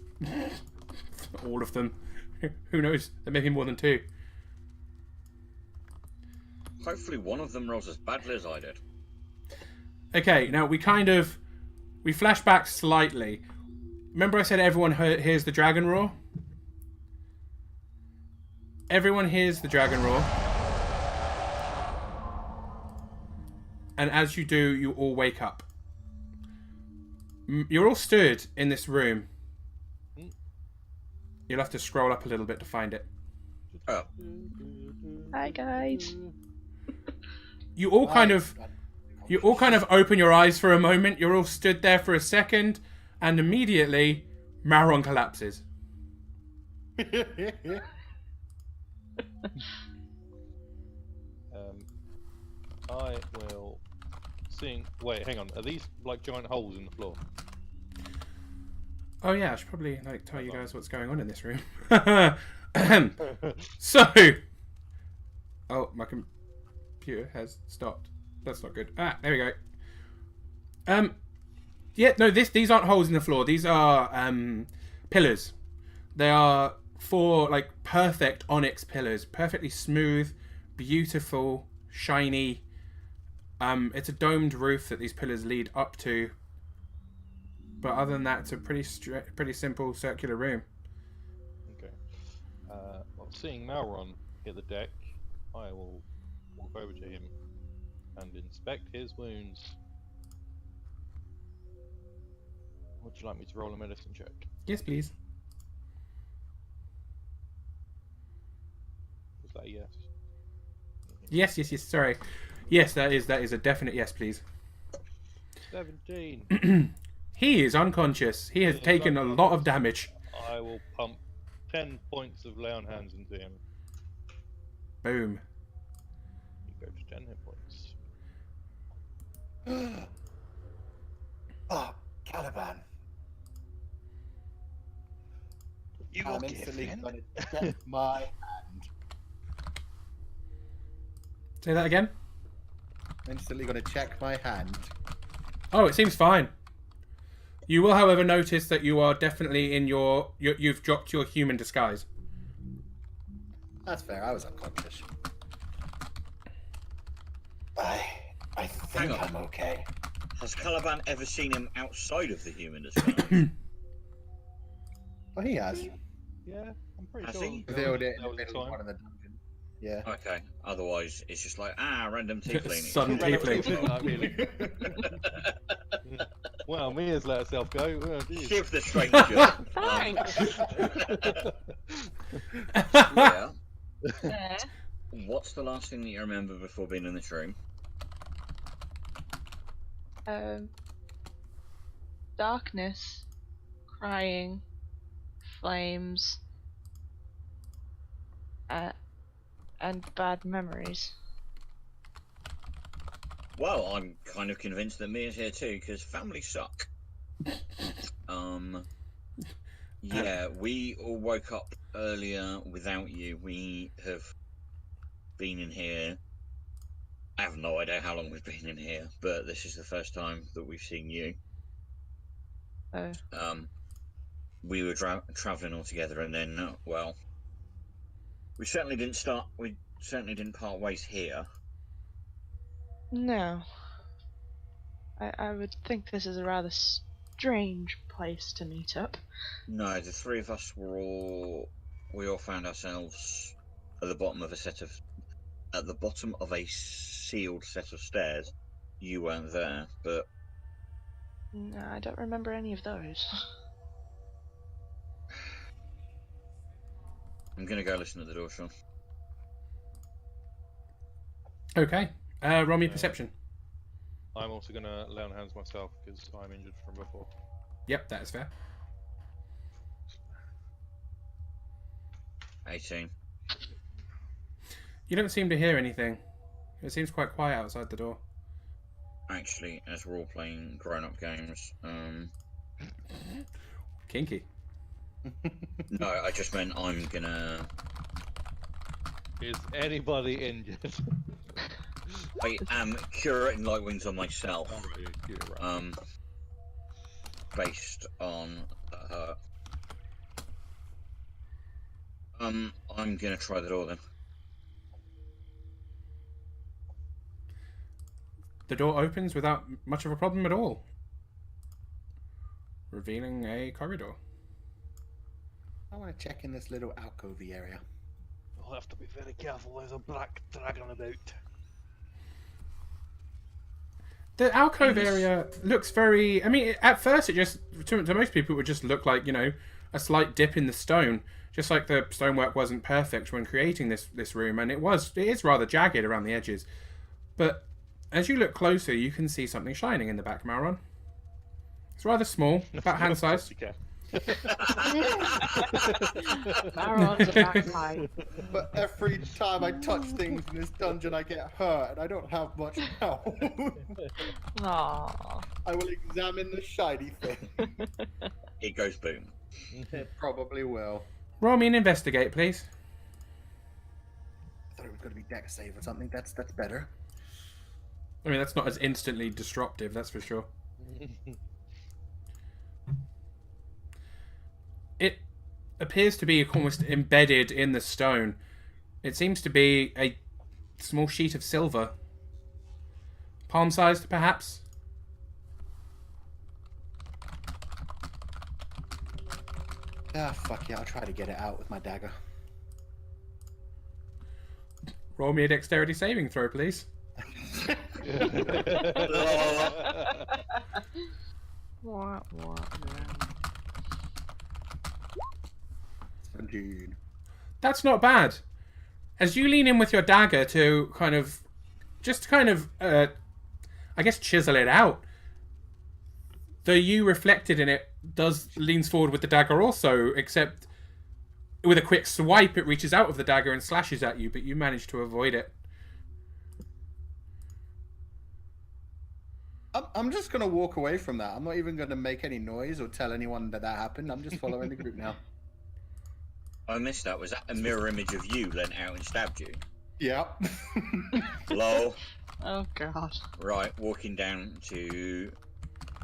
All of them. Who knows? There may be more than 2. Hopefully one of them rolls as badly as I did. Okay, now we flash back slightly. Remember I said everyone hears the dragon roar? Everyone hears the dragon roar. And as you do, you all wake up. You're all stood in this room. You'll have to scroll up a little bit to find it. Oh. Hi guys. You all kind of open your eyes for a moment. You're all stood there for a second, and immediately, Maron collapses. I will sing. Wait, hang on. Are these like giant holes in the floor? Oh yeah, I should probably tell you guys what's going on in this room. So, oh, my computer has stopped. That's not good. Ah, there we go. Yeah, no, these aren't holes in the floor. These are pillars. They are 4 like perfect onyx pillars, perfectly smooth, beautiful, shiny. It's a domed roof that these pillars lead up to. But other than that, it's a pretty simple circular room. Okay. Well, seeing Malron hit the deck, I will walk over to him and inspect his wounds. Would you like me to roll a medicine check? Yes, please. Was that a yes? Yes. Sorry. Yes, that is a definite yes, please. 17. He is unconscious. He has He is taken a lot of damage. I will pump 10 points of lay on hands into him. Boom. He goes to 10 hit points. Oh, Caliban. You I'm okay, instantly friend? going to check my hand. Say that again. I'm instantly going to check my hand. Oh, it seems fine. You will, however, notice that you are definitely in you've dropped your human disguise. That's fair. I was unconscious. I Hang think on. I'm okay. Has Caliban ever seen him outside of the human disguise? Oh, he has. Yeah, I'm pretty Has sure. he? Revealed it in that the was middle of time. one of the dungeon. Yeah. Okay. Otherwise, it's just like, random tiefling. Sudden tiefling. Well, Mia's let herself go. Oh, geez. Shiv the stranger. Thanks. Yeah. Yeah. What's the last thing that you remember before being in this room? Darkness, crying, flames, and bad memories. Well, I'm kind of convinced that Mia's here too, because family suck. Yeah, we all woke up earlier without you. We have been in here. I have no idea how long we've been in here, but this is the first time that we've seen you. Oh. We were traveling all together, and then, well, we certainly didn't part ways here. No. I would think this is a rather strange place to meet up. No, the 3 of us were all we all found ourselves at the bottom of a sealed set of stairs. You weren't there, but No, I don't remember any of those. I'm gonna go listen at the door, Sean. Okay. Roll me perception. I'm also going to lay on hands myself because I'm injured from before. Yep, that is fair. 18. You don't seem to hear anything. It seems quite quiet outside the door. Actually, as we're all playing grown-up games, Kinky. no, I just meant I'm gonna. Is anybody injured? I am curating light wings on myself. Right. Based on her. I'm gonna try the door then. The door opens without much of a problem at all, revealing a corridor. I want to check in this little alcovey area. We'll have to be very careful. There's a black dragon about. The alcove area looks very... I mean, at first it just... To most people it would just look like, you know, a slight dip in the stone. Just like the stonework wasn't perfect when creating this room. And it is rather jagged around the edges. But as you look closer, you can see something shining in the back, Mauron. It's rather small, about hand size. Mauron's a backbite. But every time I touch things in this dungeon, I get hurt, and I don't have much help. Aww. I will examine the shiny thing. It goes boom. It probably will. Roll me an investigate, please. I thought it was going to be deck save or something. That's better. I mean, that's not as instantly disruptive, that's for sure. It appears to be almost embedded in the stone. It seems to be a small sheet of silver. Palm-sized, perhaps? Ah, fuck yeah, I'll try to get it out with my dagger. Roll me a dexterity saving throw, please. What? 17. That's not bad. As you lean in with your dagger to kind of, I guess, chisel it out, the you reflected in it leans forward with the dagger also, except with a quick swipe it reaches out of the dagger and slashes at you, but you manage to avoid it. I'm just going to walk away from that. I'm not even going to make any noise or tell anyone that happened. I'm just following the group now. I missed that. Was that a mirror image of you leant out and stabbed you? Yeah. Lol. Oh god. Right, walking down to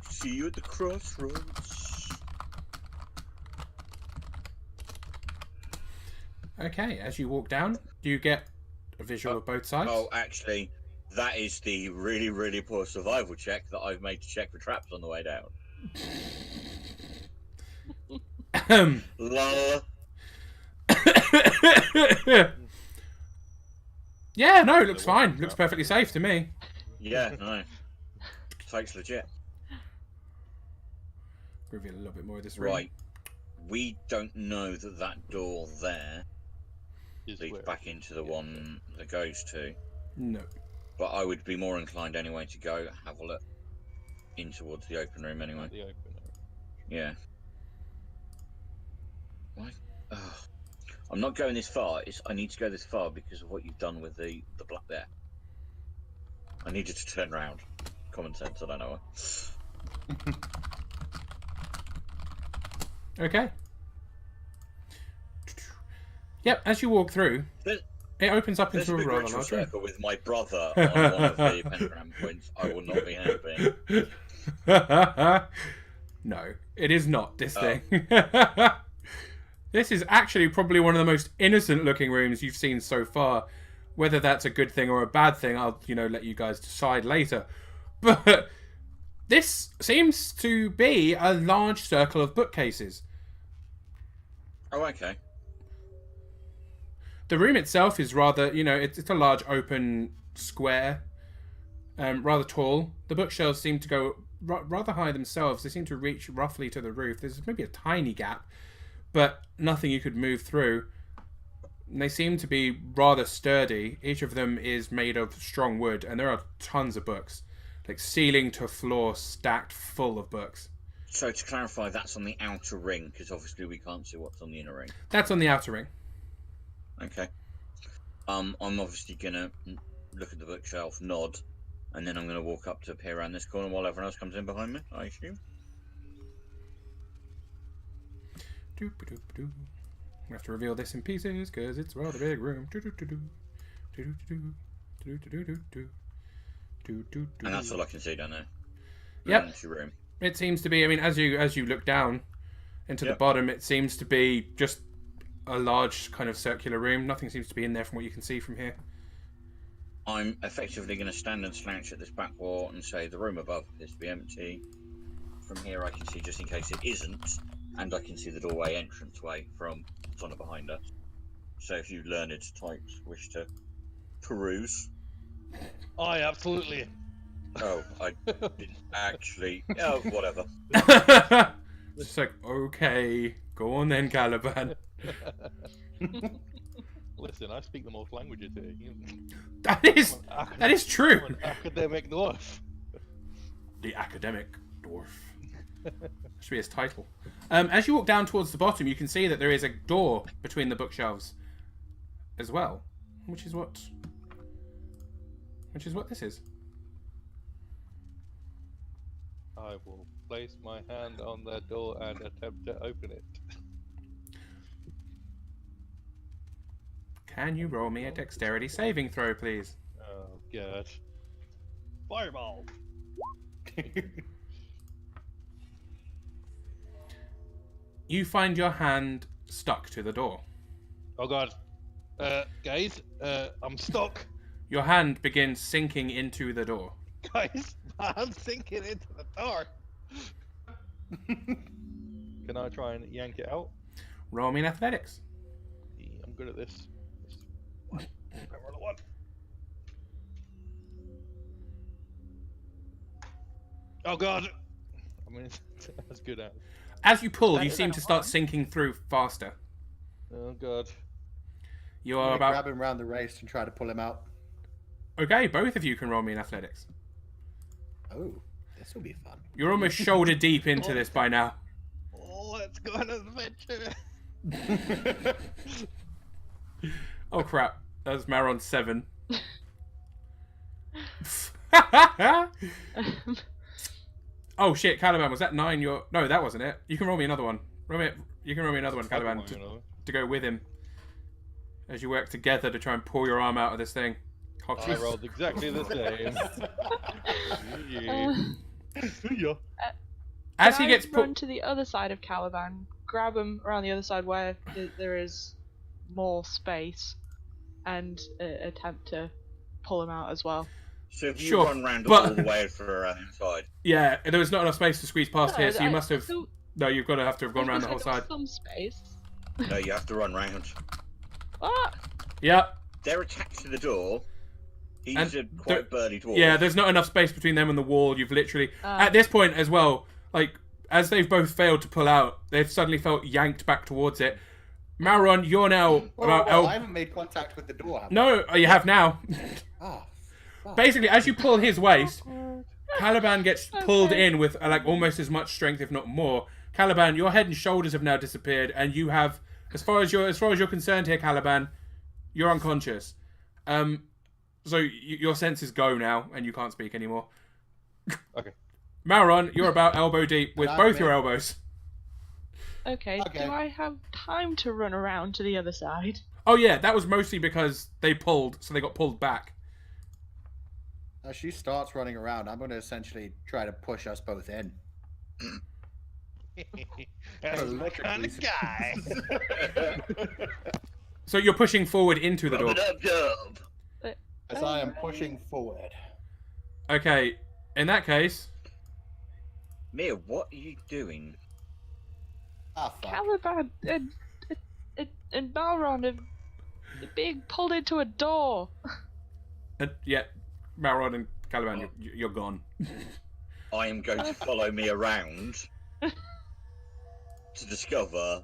see you at the crossroads. Okay, as you walk down, do you get a visual of both sides? Oh, actually, that is the really, really poor survival check that I've made to check for traps on the way down. Lol. Yeah, no, it looks fine. Looks perfectly safe to me. Yeah, no. Fake's legit. Reveal a little bit more of this room. Right. We don't know that door there Is leads where- back into the one that goes to. No. But I would be more inclined anyway to go have a look in towards the open room anyway. The open Yeah. Why? Ugh. I'm not going this far. I need to go this far because of what you've done with the black there. I needed to turn around. Common sense, I don't know. Okay. Yep, as you walk through, There's it opens up There's into a a big rather ritual large room. circle with my brother on one of the pentagram points. I will not be happy. No, it is not this Oh. thing. This is actually probably one of the most innocent looking rooms you've seen so far. Whether that's a good thing or a bad thing, I'll, let you guys decide later. But this seems to be a large circle of bookcases. Oh, okay. The room itself is rather, it's a large open square, rather tall. The bookshelves seem to go rather high themselves. They seem to reach roughly to the roof. There's maybe a tiny gap, but nothing you could move through. And they seem to be rather sturdy. Each of them is made of strong wood, and there are tons of books, like ceiling to floor, stacked full of books. So to clarify, that's on the outer ring, because obviously we can't see what's on the inner ring. That's on the outer ring. Okay. I'm obviously gonna look at the bookshelf, nod, and then I'm gonna walk up to peer around this corner while everyone else comes in behind me, I assume. Doop-a-doop-a-doo. We have to reveal this in pieces because it's a rather big room. And that's all I can see down there. Yep. Room. It seems to be. I mean, as you look down into the bottom, it seems to be just a large kind of circular room. Nothing seems to be in there from what you can see from here. I'm effectively going to stand and slouch at this back wall and say the room above appears to be empty. From here, I can see just in case it isn't, and I can see the doorway entranceway from what's on behind us. So if you learned types wish to peruse. I absolutely. Oh, I didn't actually. Oh, whatever. It's like, okay, go on then, Caliban. Listen, I speak the most languages here. That is true. I'm an academic dwarf. The academic dwarf. Should be his title. As you walk down towards the bottom, you can see that there is a door between the bookshelves as well, which is what this is. I will place my hand on that door and attempt to open it. Can you roll me a dexterity saving throw, please? Oh god. Fireball! You find your hand stuck to the door. Oh god. Guys, I'm stuck. Your hand begins sinking into the door. Guys, I'm sinking into the door. Can I try and yank it out? Roll me in athletics. I'm good at this. One. Roll a 1. Oh god. I mean, that's good at. As you pull, you seem to start sinking through faster. Oh god. You are about. Grab him around the waist and try to pull him out. Okay, both of you can roll me in athletics. Oh, this will be fun. You're almost shoulder deep into this by now. Oh, let's go on an adventure. Oh crap, that was Maron 7. Oh shit, Caliban, was that 9 your... No, that wasn't it. You can roll me another one. You can roll me another one, Caliban, to go with him. As you work together to try and pull your arm out of this thing. Oh, I rolled exactly the same. As he gets run to the other side of Caliban, grab him around the other side where there is more space, and attempt to pull him out as well. So if you run round all the way for inside. Yeah, there was not enough space to squeeze past here, so you must have... No, you've got to have gone around the whole side. Some space. No, you have to run round. What? Yep. They're attached to the door. He's a quite burly dwarf. Yeah, there's not enough space between them and the wall. You've literally... At this point as well, like, as they've both failed to pull out, they've suddenly felt yanked back towards it. Mauron, you're now... I haven't made contact with the door, have I? No, you have now. Oh, fuck. Basically, as you pull his waist, Caliban gets pulled in with like almost as much strength, if not more. Caliban, your head and shoulders have now disappeared, and you have, as far as you're concerned here, Caliban, you're unconscious. So your senses go now, and you can't speak anymore. Okay. Mauron, you're about elbow deep with both your elbows. Okay, do I have time to run around to the other side? Oh yeah, that was mostly because they pulled, so they got pulled back. As she starts running around, I'm going to essentially try to push us both in. That's my kind of guy. So you're pushing forward into the door. As I am pushing forward. Okay, in that case... Mia, what are you doing? Ah, fuck. Caliban and Balron have You're being pulled into a door. Yeah, Malron and Caliban, you're gone. I am going to follow me around to discover.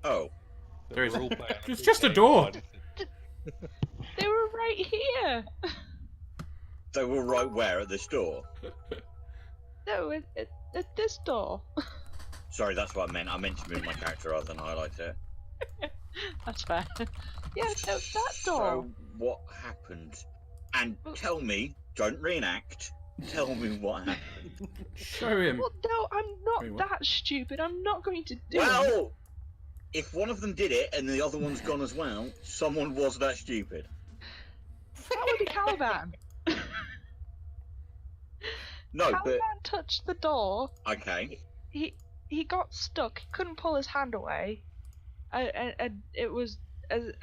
Oh, There is. We're all playing It's big just a game door. of Illithids. They were right here. they were right where at this door? No, at this door. Sorry, that's what I meant. I meant to move my character rather than highlight it. That's fair. Yeah, no, that door. So, what happened? And tell me, don't reenact, tell me what happened. Show him. Well, no, I'm not Wait, what? that stupid. I'm not going to do it. Well, if one of them did it and the other one's gone as well, someone was that stupid. That would be Caliban. No, Caliban touched the door. but okay. He got stuck. He couldn't pull his hand away, and it was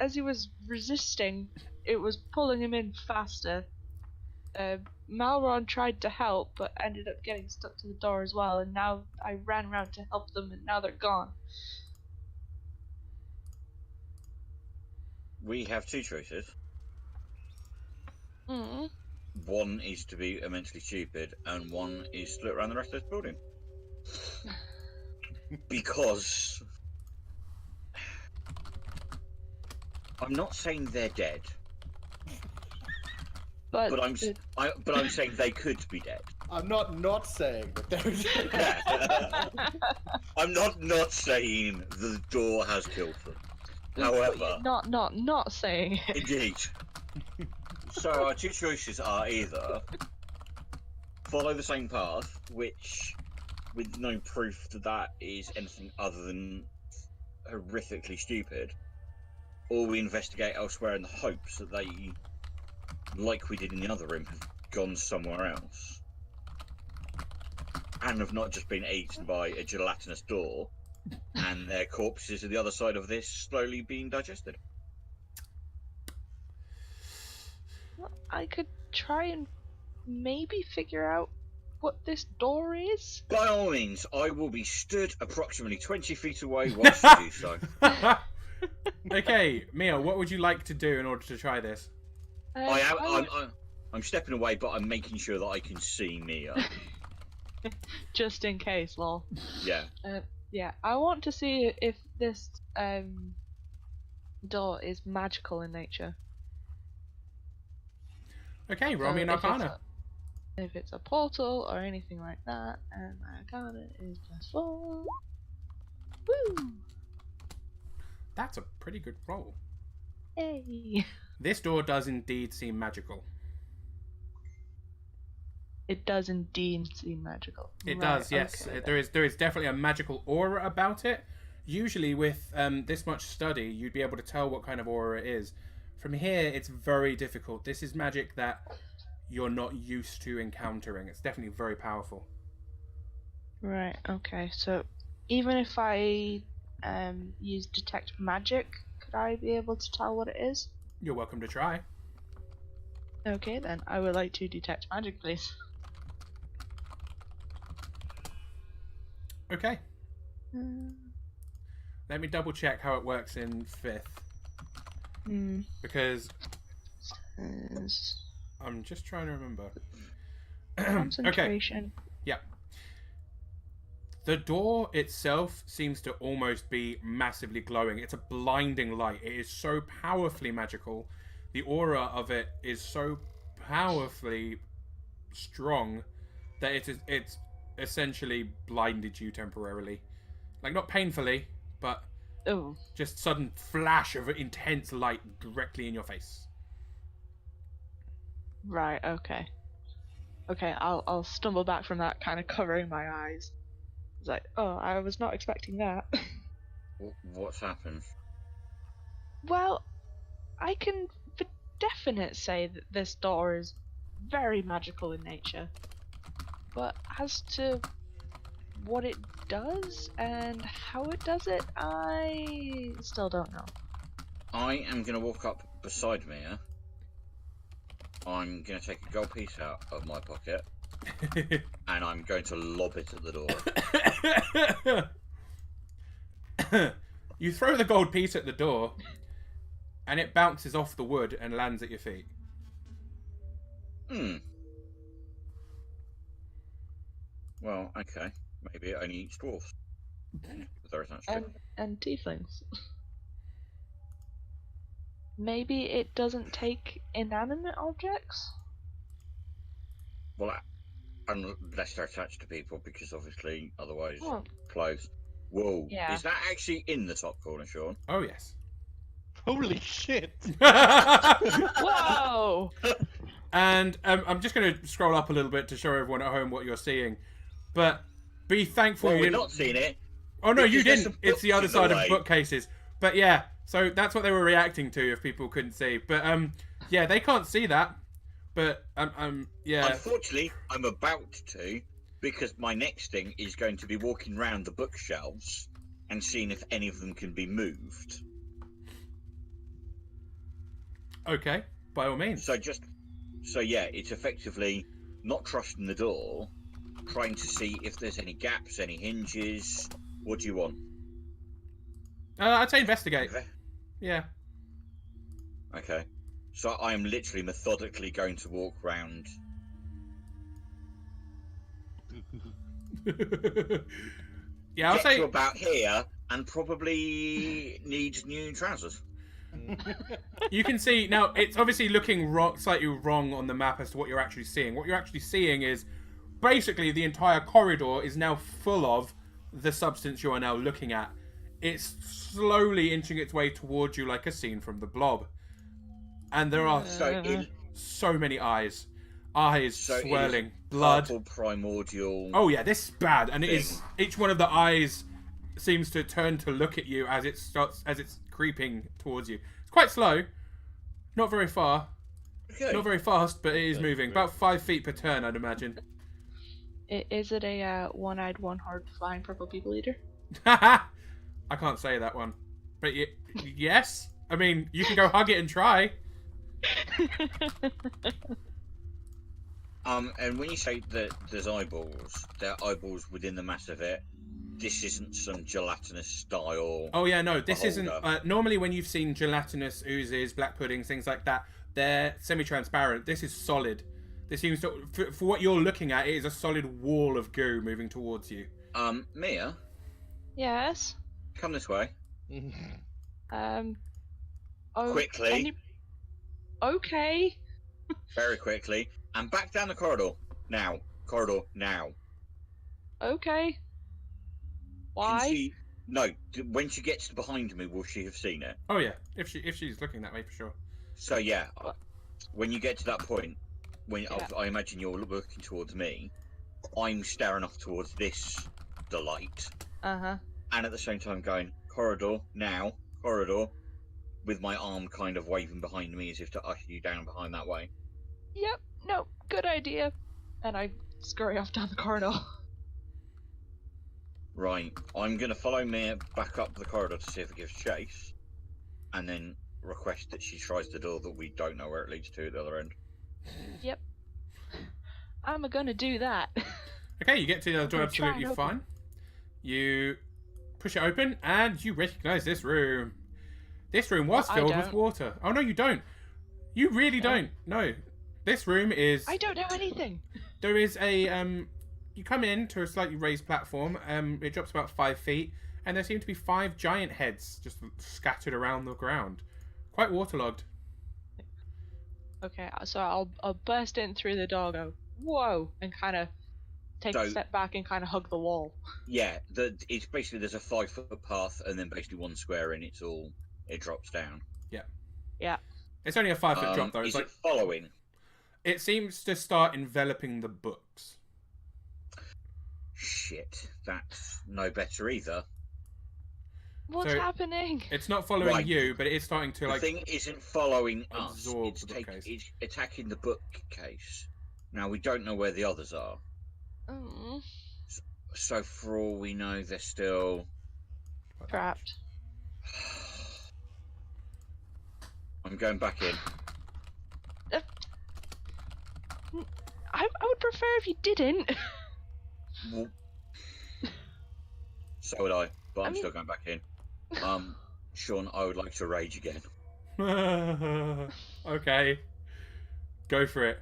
as he was resisting, it was pulling him in faster. Malron tried to help, but ended up getting stuck to the door as well. And now I ran around to help them, and now they're gone. We have two choices. Mm. One is to be immensely stupid, and one is split around the rest of this building. Because I'm not saying they're dead, but I'm saying they could be dead. I'm not saying that they're I'm not saying the door has killed them. However, not saying it. indeed. So our two choices are either follow the same path, which, with no proof that is anything other than horrifically stupid, or we investigate elsewhere in the hopes that they, like we did in the other room, have gone somewhere else and have not just been eaten by a gelatinous door and their corpses are the other side of this slowly being digested. Well, I could try and maybe figure out what this door is. By all means, I will be stood approximately 20 feet away whilst you do so. Okay, Mia, what would you like to do in order to try this? I'm stepping away, but I'm making sure that I can see Mia. Just in case, lol. Yeah. Yeah, I want to see if this door is magical in nature. Okay, roll me an Arcana. If it's a portal or anything like that, and my Arcana is +4. Woo! That's a pretty good roll. Hey! This door does indeed seem magical. It does indeed seem magical. It Right, does, yes. okay, There is definitely a magical aura about it. Usually with this much study, you'd be able to tell what kind of aura it is. From here, it's very difficult. This is magic that you're not used to encountering. It's definitely very powerful. Right, okay. So, even if I use detect magic, could I be able to tell what it is? You're welcome to try. Okay, then. I would like to detect magic, please. Okay. Let me double check how it works in 5th. Because I'm just trying to remember. Concentration. Okay. Yeah. The door itself seems to almost be massively glowing. It's a blinding light. It is so powerfully magical. The aura of it is so powerfully strong that it's essentially blinded you temporarily. Like, not painfully, but just sudden flash of intense light directly in your face. Right, okay. Okay, I'll stumble back from that, kind of covering my eyes. It's like, oh, I was not expecting that. What's happened? Well, I can for definite say that this door is very magical in nature. But as to what it does and how it does it, I still don't know. I am going to walk up beside Mia. I'm going to take a gold piece out of my pocket. And I'm going to lob it at the door. You throw the gold piece at the door, and it bounces off the wood and lands at your feet. Well, okay. Maybe it only eats dwarfs. There is actually. And tieflings. Maybe it doesn't take inanimate objects? Well, unless they're attached to people, because obviously otherwise Well, clothes. Whoa. yeah. Is that actually in the top corner, Sean? Oh, yes. Holy shit! Whoa! And I'm just going to scroll up a little bit to show everyone at home what you're seeing. But be thankful Well, you we're didn't... not seeing it. Oh, no, you because there's didn't. some It's the books other in the side of way. bookcases. But yeah, so that's what they were reacting to if people couldn't see. But yeah, they can't see that. But yeah. Unfortunately, I'm about to, because my next thing is going to be walking around the bookshelves and seeing if any of them can be moved. Okay, by all means. So yeah, it's effectively not trusting the door, trying to see if there's any gaps, any hinges. What do you want? I'd say investigate. Okay. Yeah. Okay. So I am literally methodically going to walk round. Yeah, I'll Get say to about here and probably needs new trousers. you can see now. It's obviously looking slightly wrong on the map as to what you're actually seeing. What you're actually seeing is basically the entire corridor is now full of the substance you are now looking at. It's slowly inching its way towards you like a scene from The Blob. And there are so many eyes. Swirling, blood. Purple primordial. Oh yeah, this is bad. And it is, each one of the eyes seems to turn to look at you as it's creeping towards you. It's quite slow. Not very far. Okay. Not very fast, but it is moving. About 5 feet per turn, I'd imagine. Is it a one-eyed, one-horned flying purple people eater? I can't say that one. But yes. I mean, you can go hug it and try. And when you say that there's eyeballs, there are eyeballs within the mass of it. This isn't some gelatinous style. Oh yeah, no, this isn't. beholder. Normally, when you've seen gelatinous oozes, black puddings, things like that, they're semi-transparent. This is solid. This seems to, for what you're looking at, it is a solid wall of goo moving towards you. Mia, Yes. come this way. Oh, Quickly. Okay. Very quickly. And back down the corridor. Now. Corridor, now. Okay. Why? Can she... No, when she gets behind me, will she have seen it? Oh yeah, if she's looking that way for sure. So yeah, when you get to that point, when Yeah. I imagine you're looking towards me, I'm staring off towards the light, Uh-huh. and at the same time going, corridor, now, corridor, with my arm kind of waving behind me as if to usher you down behind that way. Yep. No. Good idea. And I scurry off down the corridor. Right, I'm going to follow Mia back up the corridor to see if it gives chase, and then request that she tries the door that we don't know where it leads to at the other end. Yep. I'm gonna do that. Okay, you get to the other door I'm trying absolutely to open fine. You push it open, and you recognize this room. This room was Well, I filled with don't. water. Oh no, you don't. You really don't. No, this room is. I don't know anything. There is a You come in to a slightly raised platform. It drops about 5 feet, and there seem to be 5 giant heads just scattered around the ground, quite waterlogged. Okay, so I'll burst in through the door, go whoa, and kind of take a So- step back and kind of hug the wall. Yeah, it's basically there's a 5-foot path and then basically one square and it drops down. Yeah. It's only a 5-foot drop though. It's Is like it following? it seems to start enveloping the books. Shit, that's no better either. What's So- happening? It's not following Right. you, but it is starting to The like. thing isn't following us. absorb It's, the bookcase. it's attacking the bookcase. Now we don't know where the others are, Mm, so for all we know, they're still. trapped. I'm going back in. I would prefer if you didn't. Well, so would I, but I'm I mean- still going back in. Sean, I would like to rage again. Okay. Go for it.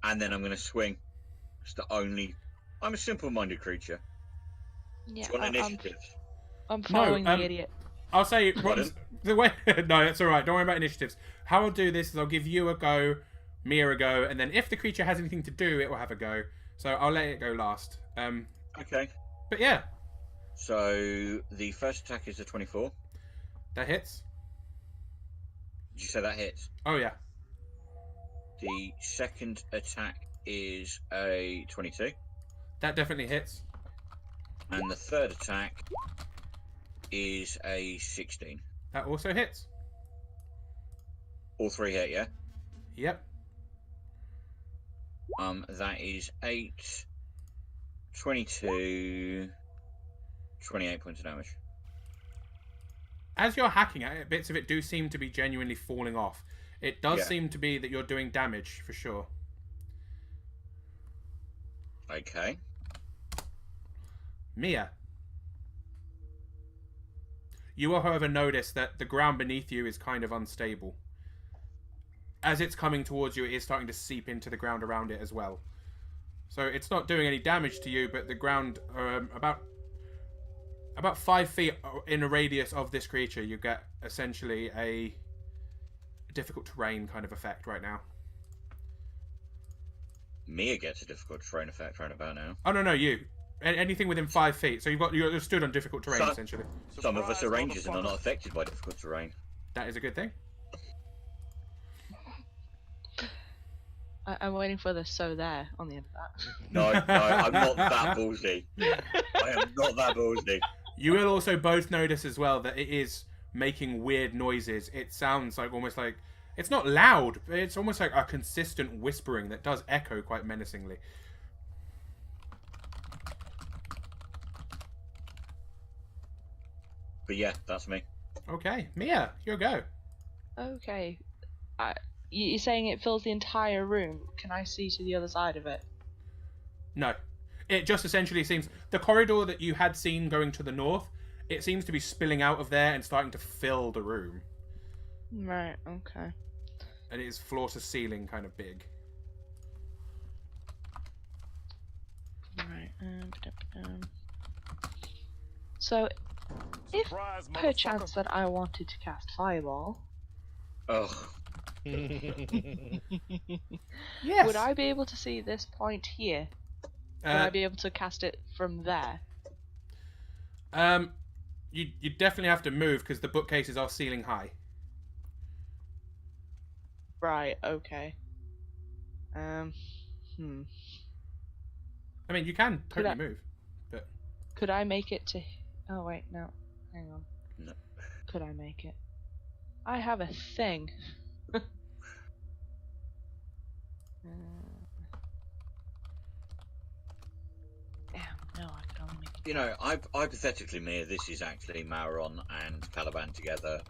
And then I'm going to swing. It's the only. I'm a simple-minded creature. Yeah, Do you want initiative? I'm following No, the idiot. I'll say Pardon? the way. No, that's all right. Don't worry about initiatives. How I'll do this is I'll give you a go, Mia a go, and then if the creature has anything to do, it will have a go. So I'll let it go last. Okay. But yeah, So the first attack is a 24. that hits. Did you say that hits? Oh yeah, The second attack is a 22. that definitely hits. And the third attack is a 16. That also hits. All three hit, yeah? Yep. That is 8, 22, 28 points of damage. As you're hacking at it, bits of it do seem to be genuinely falling off. It does Yeah. seem to be that you're doing damage for sure. Okay. Mia. You will, however, notice that the ground beneath you is kind of unstable. As it's coming towards you, it is starting to seep into the ground around it as well. So it's not doing any damage to you, but the ground, about 5 feet in a radius of this creature, you get essentially a difficult terrain kind of effect right now. Mia gets a difficult terrain effect right about now. Oh, no, you. Anything within 5 feet. So you're stood on difficult terrain, So- essentially. Some of us are rangers and are not affected by difficult terrain. That is a good thing. I'm waiting for the "so there" on the end of that. No, I'm not that ballsy. I am not that ballsy. You will also both notice as well that it is making weird noises. It sounds like almost like it's not loud, but it's almost like a consistent whispering that does echo quite menacingly. But yeah, that's me. Okay, Mia, your go. Okay. You're saying it fills the entire room. Can I see to the other side of it? No. It just essentially seems the corridor that you had seen going to the north, it seems to be spilling out of there and starting to fill the room. Right, okay. And it is floor to ceiling kind of big. Right, so, if perchance that I wanted to cast Fireball, Ugh. Yes. would I be able to see this point here? Would I be able to cast it from there? You definitely have to move because the bookcases are ceiling high. Right, okay. I mean, you can Could totally move, but Could I make it to... Oh, wait, no. Hang on. No. Could I make it? I have a thing. Damn, no, I can only make it. You know, hypothetically, Mia, this is actually Mauron and Caliban together,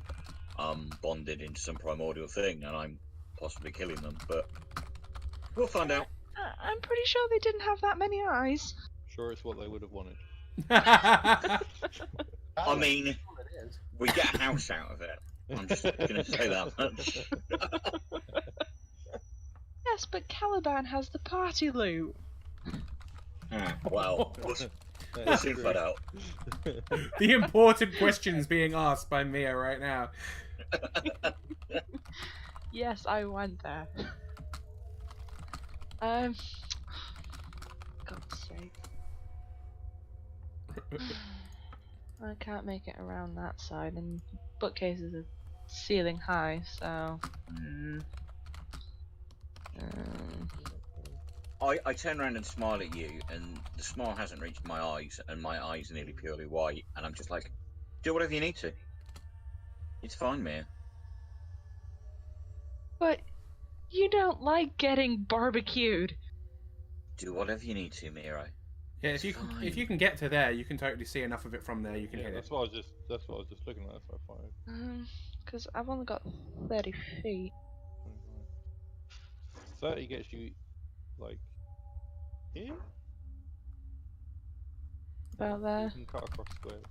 bonded into some primordial thing, and I'm possibly killing them, but we'll find out. I'm pretty sure they didn't have that many eyes. Sure, it's what they would have wanted. I mean, we get a house out of it. I'm just gonna say that much. Yes, but Caliban has the party loot. Well, we'll soon find out. the important questions being asked by Mia right now. Yes, I went there. God's sake. I can't make it around that side, and bookcases are ceiling high, so... I turn around and smile at you, and the smile hasn't reached my eyes, and my eyes are nearly purely white, and I'm just like, do whatever you need to. It's fine, Mia. But you don't like getting barbecued. Do whatever you need to, Mira. Yeah, if you can get to there, you can totally see enough of it from there. You can Yeah, hit that's it. what I was just looking at. So fine. Because I've only got 30 feet. 30 gets you like here. About there. You can cut across squares,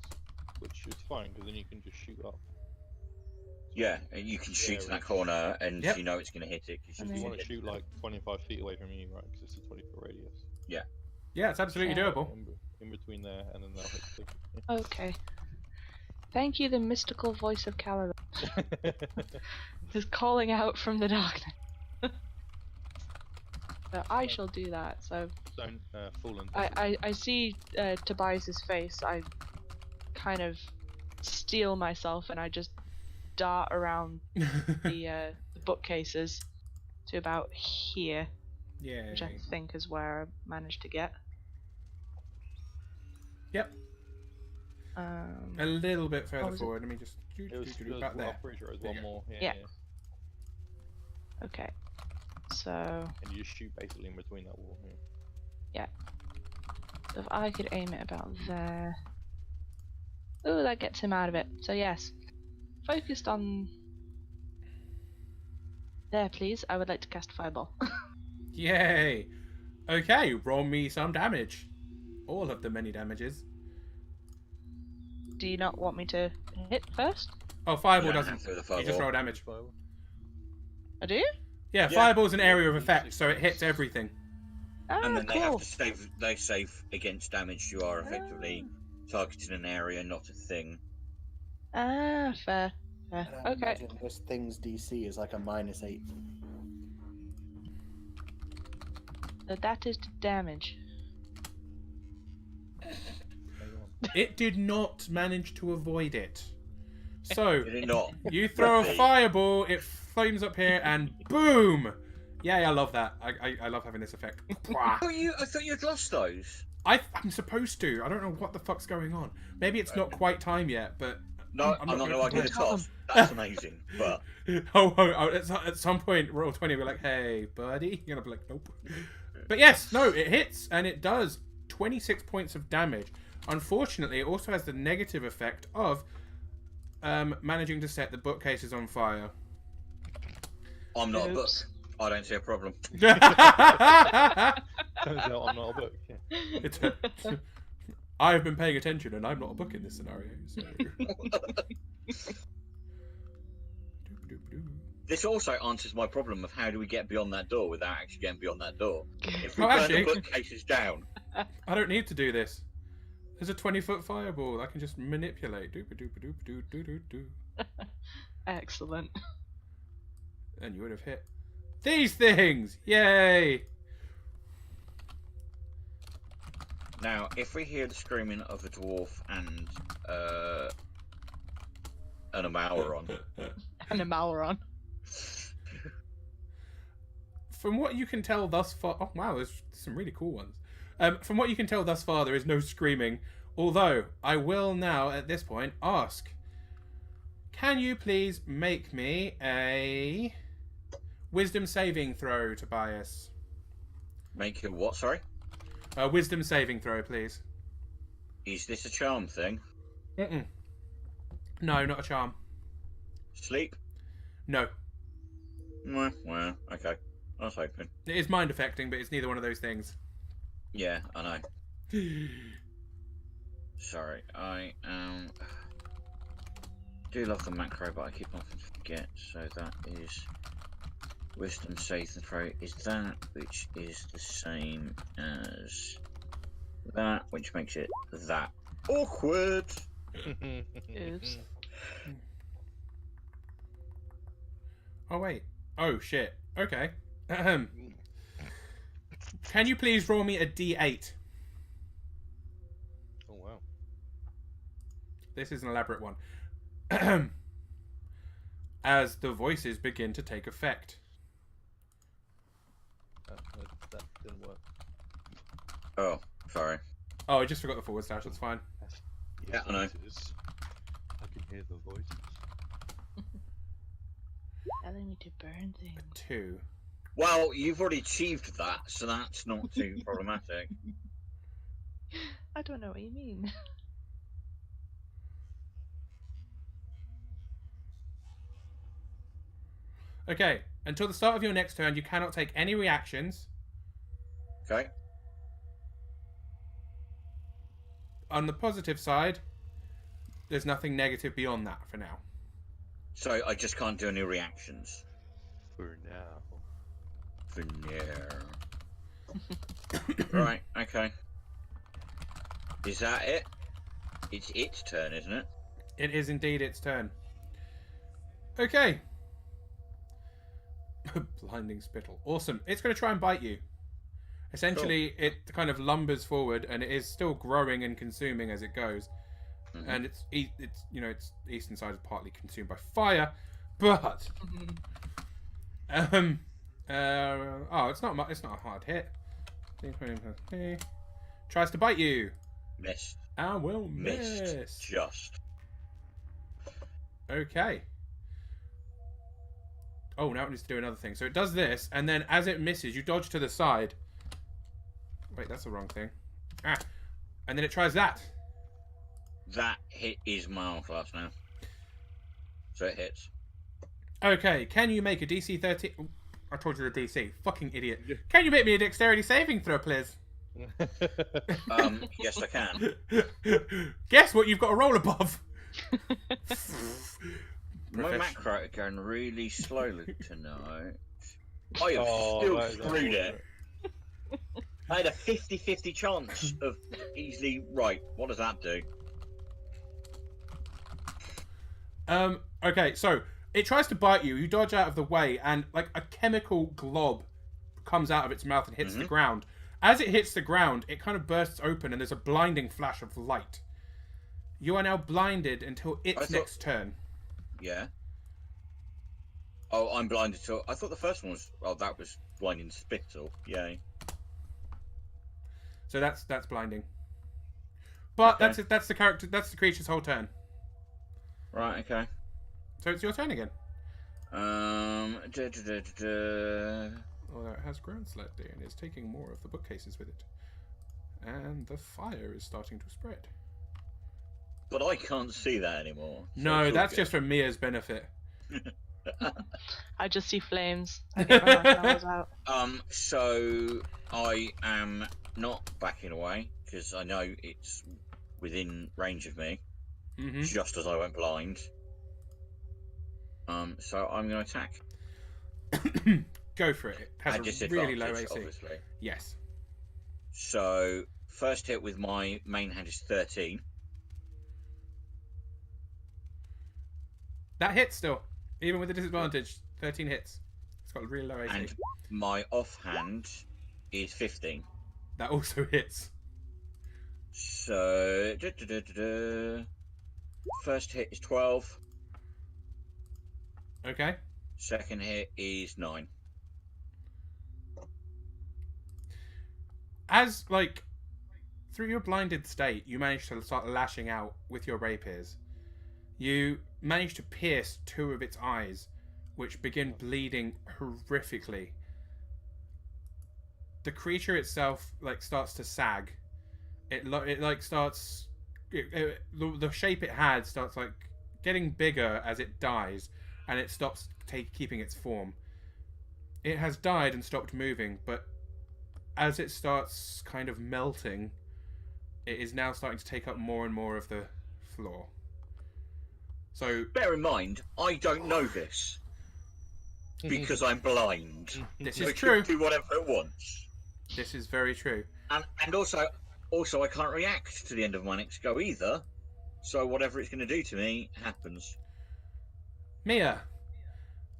which is fine because then you can just shoot up. Yeah, you can shoot in that which- corner, and Yep. you know it's going to hit it. 'Cause And you You then- want to shoot like 25 feet away from you, right? Because it's a 20-foot radius. Yeah, it's absolutely Okay. doable. In between there, and then they'll hit the Okay. Thank you, the mystical voice of Caliban is calling out from the darkness. So I shall do that. So Don't fallen. I see Tobias's face. I kind of steel myself and I just dart around the bookcases to about here, Yeah. which I think is where I managed to get. Yep. Um, A little bit Oh, further was it? forward. Let me just It was, back I'm there. pretty sure it was There one you go. more. Yeah. okay. So And you just shoot basically in between that wall. Yeah. if I could aim it about there. Ooh, that gets him out of it. So yes, focused on there, please. I would like to cast Fireball. Yay! Okay, roll me some damage. All of the many damages. Do you not want me to hit first? Oh, Fireball You don't doesn't. have to with a You just fireball. roll damage. I do? Yeah, Yeah. Fireball's an area of effect, so it hits everything. Ah, And then they have cool. to save. They save against damage. You are effectively targeting an area, not a thing. Ah, fair. Fair. And I Okay. imagine this thing's DC is like a -8. So that is the damage. It did not manage to avoid it. So, Did it not? you throw a Rugby. fireball, it flames up here, and boom! Yay, I love that. I love having this effect. I thought you'd lost those. I'm supposed to. I don't know what the fuck's going on. Maybe it's not quite time yet, but... No, I'm not going to argue the toss. That's amazing. But At some point, roll 20, we're like, hey, buddy. You're going to be like, nope. But yes, no, it hits, and it does 26 points of damage. Unfortunately, it also has the negative effect of managing to set the bookcases on fire. I'm not a book. Oops. I don't see a problem. Turns out I'm not a book. Yeah. I have been paying attention, and I'm not a book in this scenario. So. This also answers my problem of how do we get beyond that door without actually getting beyond that door. If we Oh, burn actually- the bookcases down, I don't need to do this. There's a 20-foot fireball I can just manipulate. Doop-a-doop-a-doop-a-doop-a-doop-a-doo. Excellent. And you would have hit these things! Yay! now if we hear the screaming of a dwarf and an Amauron, And a Malron. From what you can tell thus far... Oh, wow, there's some really cool ones. From what you can tell thus far, there is no screaming. Although, I will now, at this point, ask... Can you please make me a... Wisdom saving throw, Tobias? make your what? Sorry, A wisdom saving throw, please. is this a charm thing? Mm-mm. No, not a charm. Sleep? No. Well, okay. I was hoping. It is mind affecting, but it's neither one of those things. Yeah, I know. Sorry, I do love the macro, but I keep on forget. So that is wisdom saving throw is that, which is the same as that, which makes it that awkward. Oops. Oh, wait. Oh, shit. Okay. Ahem. Can you please roll me a d8? Oh wow. This is an elaborate one. As the voices begin to take effect. That didn't work. Oh, sorry. Oh, I just forgot the forward slash. That's fine. Yeah, I know. Voices. I can hear the voices. Telling me to burn things. 2. Well, you've already achieved that, so that's not too problematic. I don't know what you mean. Okay. Until the start of your next turn, you cannot take any reactions. Okay. On the positive side, there's nothing negative beyond that for now. So I just can't do any reactions. For now. For now. Right, okay. Is that it? It's its turn, isn't it? It is indeed its turn. Okay. Blinding spittle. Awesome. It's going to try and bite you. Essentially, it kind of lumbers forward, and it is still growing and consuming as it goes. Mhm. And its eastern side is partly consumed by fire, but it's not a hard hit. Tries to bite you. Miss. And will miss. Missed. Just. Okay. Oh, now it needs to do another thing. So it does this, and then as it misses, you dodge to the side. Wait, that's the wrong thing. And then it tries that. That hit is my arm class now. So it hits. Okay, can you make a DC 13... Ooh, I told you the DC. Fucking idiot. Can you make me a dexterity saving throw, please? Yes, I can. Guess what you've got to roll above? My macro are going really slowly tonight. I have Oh, still that is screwed it. unfortunate. I had a 50-50 chance of easily... Right, what does that do? Okay, so it tries to bite you. You dodge out of the way, and like a chemical glob comes out of its mouth and hits the ground. As it hits the ground, it kind of bursts open, and there's a blinding flash of light. You are now blinded until its next turn. Yeah. Oh, I'm blinded to... I thought the first one was... Oh, that was blinding spittle. Yay. So that's blinding. But Okay. that's the character. That's the creature's whole turn. Right, okay. So it's your turn again. Da. Although it has grown slightly and is taking more of the bookcases with it. And the fire is starting to spread. But I can't see that anymore. So No, it's all that's good. just for Mia's benefit. I just see flames. I get my marshmallows out. So I am not backing away because I know it's within range of me. Mm-hmm. Just as I went blind. So I'm going to attack. Go for it. It has At a disadvantage, really low AC. obviously. Yes. So first hit with my main hand is 13. That hits still. Even with the disadvantage. 13 hits. It's got a really low AC. And my offhand is 15. That also hits. So first hit is 12. Okay. Second hit is 9. As, like, through your blinded state, you manage to start lashing out with your rapiers. You manage to pierce 2 of its eyes, which begin bleeding horrifically. The creature itself, like, starts to sag. The shape it had starts, like, getting bigger as it dies, and it stops keeping its form. It has died and stopped moving, but as it starts kind of melting, it is now starting to take up more and more of the floor. So Bear in mind, I don't know this because I'm blind. this So is it true. can do whatever it wants. This is very true. And also I can't react to the end of my next go either. So whatever it's going to do to me happens. Mia,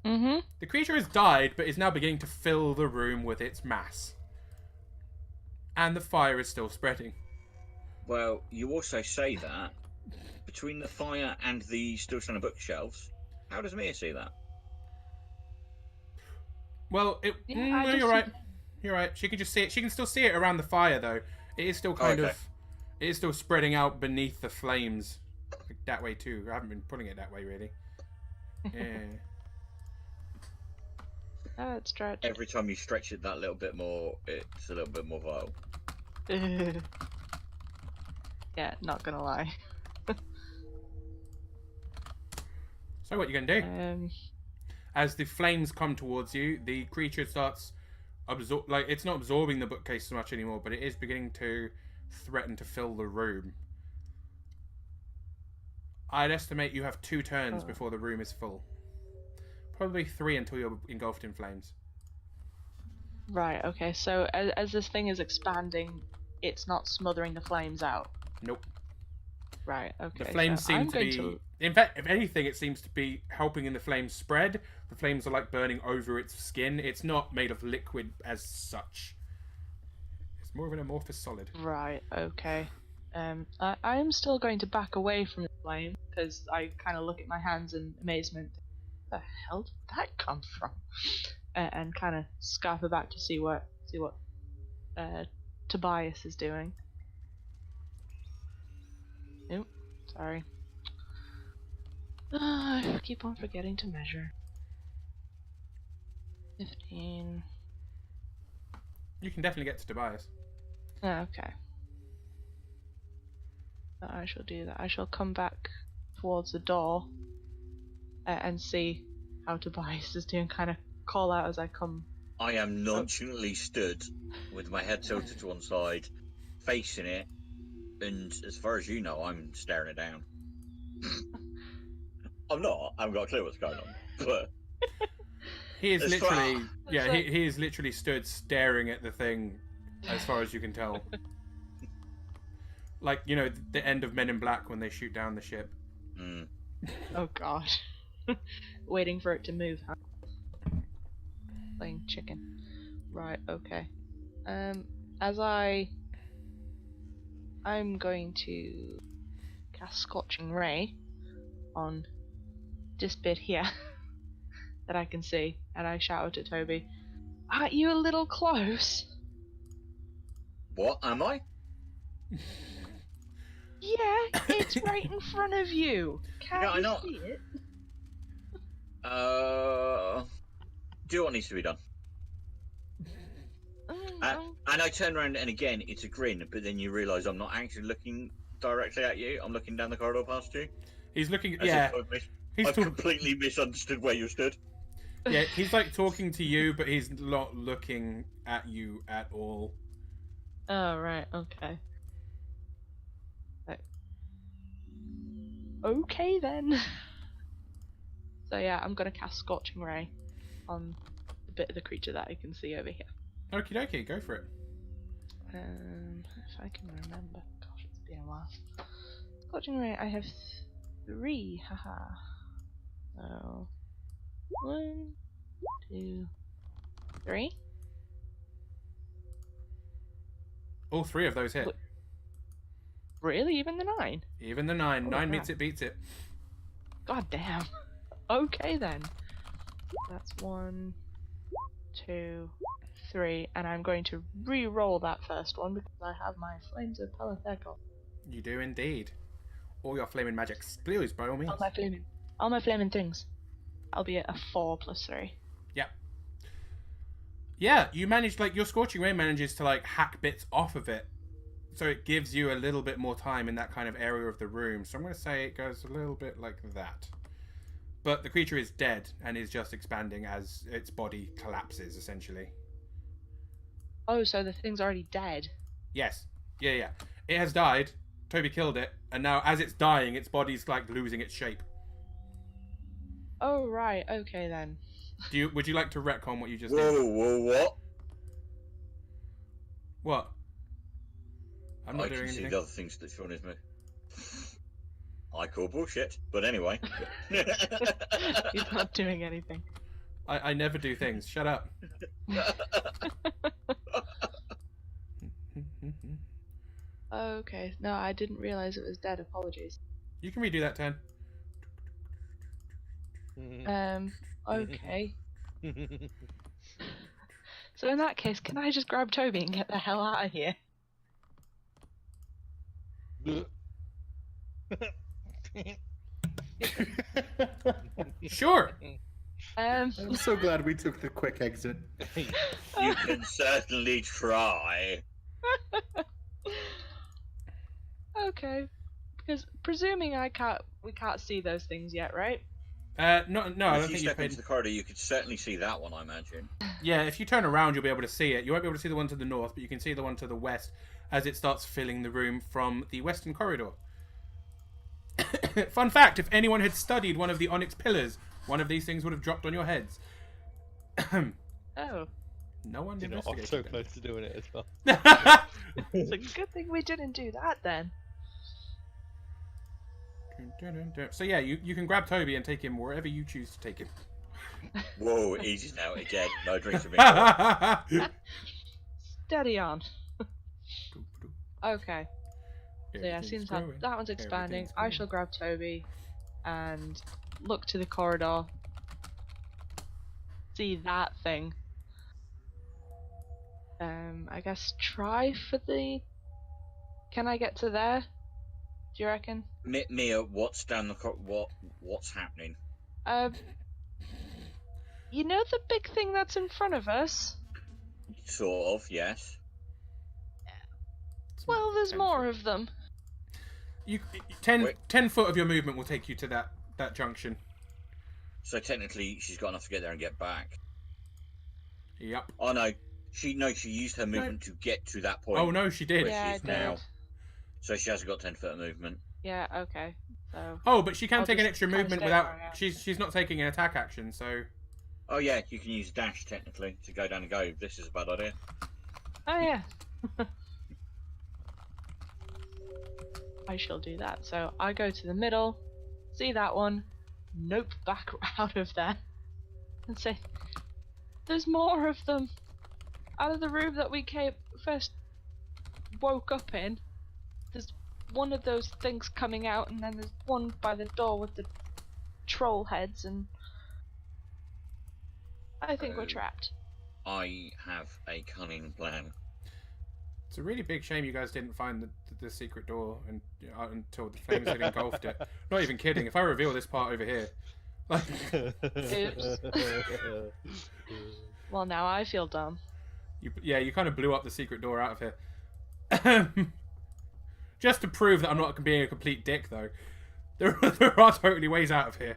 Mm-hmm. the creature has died, but is now beginning to fill the room with its mass. And the fire is still spreading. Well, you also say that between the fire and the still standing bookshelves. How does Mia see that? Well, Yeah, you're right. You're right. She can just see it. She can still see it around the fire, though. It is still kind Okay. of... It is still spreading out beneath the flames. Like, that way, too. I haven't been putting it that way, really. Yeah. Oh, it's stretched. Every time you stretch it that little bit more, it's a little bit more vital. Yeah, not gonna lie. So what you going to do? As the flames come towards you, the creature starts it's not absorbing the bookcase so much anymore, but it is beginning to threaten to fill the room. I'd estimate you have 2 turns before the room is full. Probably 3 until you're engulfed in flames. Right, okay, so as this thing is expanding, it's not smothering the flames out? Nope. Right, okay. The flames so seem I'm to going be... In fact, if anything, it seems to be helping in the flames spread. The flames are like burning over its skin. It's not made of liquid as such. It's more of an amorphous solid. Right, okay. I am still going to back away from the flame, because I kind of look at my hands in amazement. Where the hell did that come from? And kind of scamper back to see what Tobias is doing. Nope, sorry. I keep on forgetting to measure. 15. You can definitely get to Tobias. Oh, okay. I shall do that. I shall come back towards the door and see how Tobias is doing. Kind of call out as I come. I am nonchalantly stood with my head tilted to one side, facing it, and as far as you know, I'm staring it down. I'm not. I haven't got a clue what's going on, but He is As literally... far- Yeah, he is literally stood staring at the thing as far as you can tell. Like, you know, the end of Men in Black when they shoot down the ship. Oh god. Waiting for it to move. Huh? Playing chicken. Right, okay. I'm going to cast Scorching Ray on this bit here that I can see, and I shout out at Toby, "Aren't you a little close?" what am I? Yeah, it's right in front of you. Can't Yeah, I you know. see it? Do what needs to be done. And I turn around, and again, it's a grin, but then you realise I'm not actually looking directly at you. I'm looking down the corridor past you. He's looking... As Yeah. if He's I've completely misunderstood where you stood. Yeah, he's like talking to you, but he's not looking at you at all. Oh, right, okay. Okay then. So yeah, I'm gonna cast Scorching Ray on the bit of the creature that I can see over here. Okie dokie, go for it. If I can remember. Gosh, it's been a while. Scorching Ray, I have 3, haha. So 1, 2, 3. All 3 of those hit. What? Really? Even the 9? Even the 9. Oh, 9 crap. meets it, beats it. God damn. Okay then. That's 1, 2, 3, and I'm going to re-roll that first one because I have my Flames of Pelithecol. You do indeed. All your flaming magics. Please, by all means. All my flaming things. I'll be at a 4 plus 3. Yeah. Yeah, you managed, like, your Scorching Ray manages to, like, hack bits off of it. So it gives you a little bit more time in that kind of area of the room. So I'm going to say it goes a little bit like that. But the creature is dead and is just expanding as its body collapses, essentially. Oh, so the thing's already dead. Yes. Yeah. It has died. Toby killed it. And now, as it's dying, its body's, like, losing its shape. Oh, right. Okay, then. Would you like to retcon what you just Whoa, did? whoa, what? What? I'm not I doing can see anything. the other things that Sean is me. I call bullshit, but anyway. He's not doing anything. I never do things. Shut up. Okay. No, I didn't realize it was dead. Apologies. You can redo that 10. Okay. So in that case, can I just grab Toby and get the hell out of here? Sure. I'm so glad we took the quick exit. You can certainly try. Okay. Because presuming we can't see those things yet, right? No, I don't If you think you step paid. into the corridor, you could certainly see that one, I imagine. Yeah, if you turn around, you'll be able to see it. You won't be able to see the one to the north, but you can see the one to the west as it starts filling the room from the western corridor. Fun fact, if anyone had studied one of the onyx pillars, one of these things would have dropped on your heads. Oh. No one You know, I'm investigated so them. close to doing it as well. It's a good thing we didn't do that then. So yeah, you can grab Toby and take him wherever you choose to take him. Whoa, easy now again. No drinks for me. Steady on. Okay. So yeah, seems like that one's expanding. I shall grab Toby and look to the corridor. See that thing. I guess try for the... Can I get to there? Do you reckon? Mia, what's down the what's happening? You know the big thing that's in front of us? Sort of, yes. Well, there's 10 more foot. of them. 10 foot of your movement will take you to that junction. So technically, she's got enough to get there and get back. Yep. Oh no, she used her movement to get to that point. Oh no, she did. Where Yeah, she is I now. did. So she hasn't got 10 foot of movement. Yeah, okay. So Oh, but she can I'll take an just extra kinda movement stay without. where I am. She's not taking an attack action, so. Oh yeah, you can use dash technically to go down and go. This is a bad idea. Oh yeah. I shall do that. So I go to the middle, see that one, nope, back out of there, and say, "There's more of them. Out of the room that we first woke up in, there's one of those things coming out, and then there's one by the door with the troll heads, and I think we're trapped." I have a cunning plan. It's a really big shame you guys didn't find the secret door until the flames had engulfed it. Not even kidding. If I reveal this part over here, like, Oops. Well, now I feel dumb. you kind of blew up the secret door out of here. Just to prove that I'm not being a complete dick, though. There are totally ways out of here.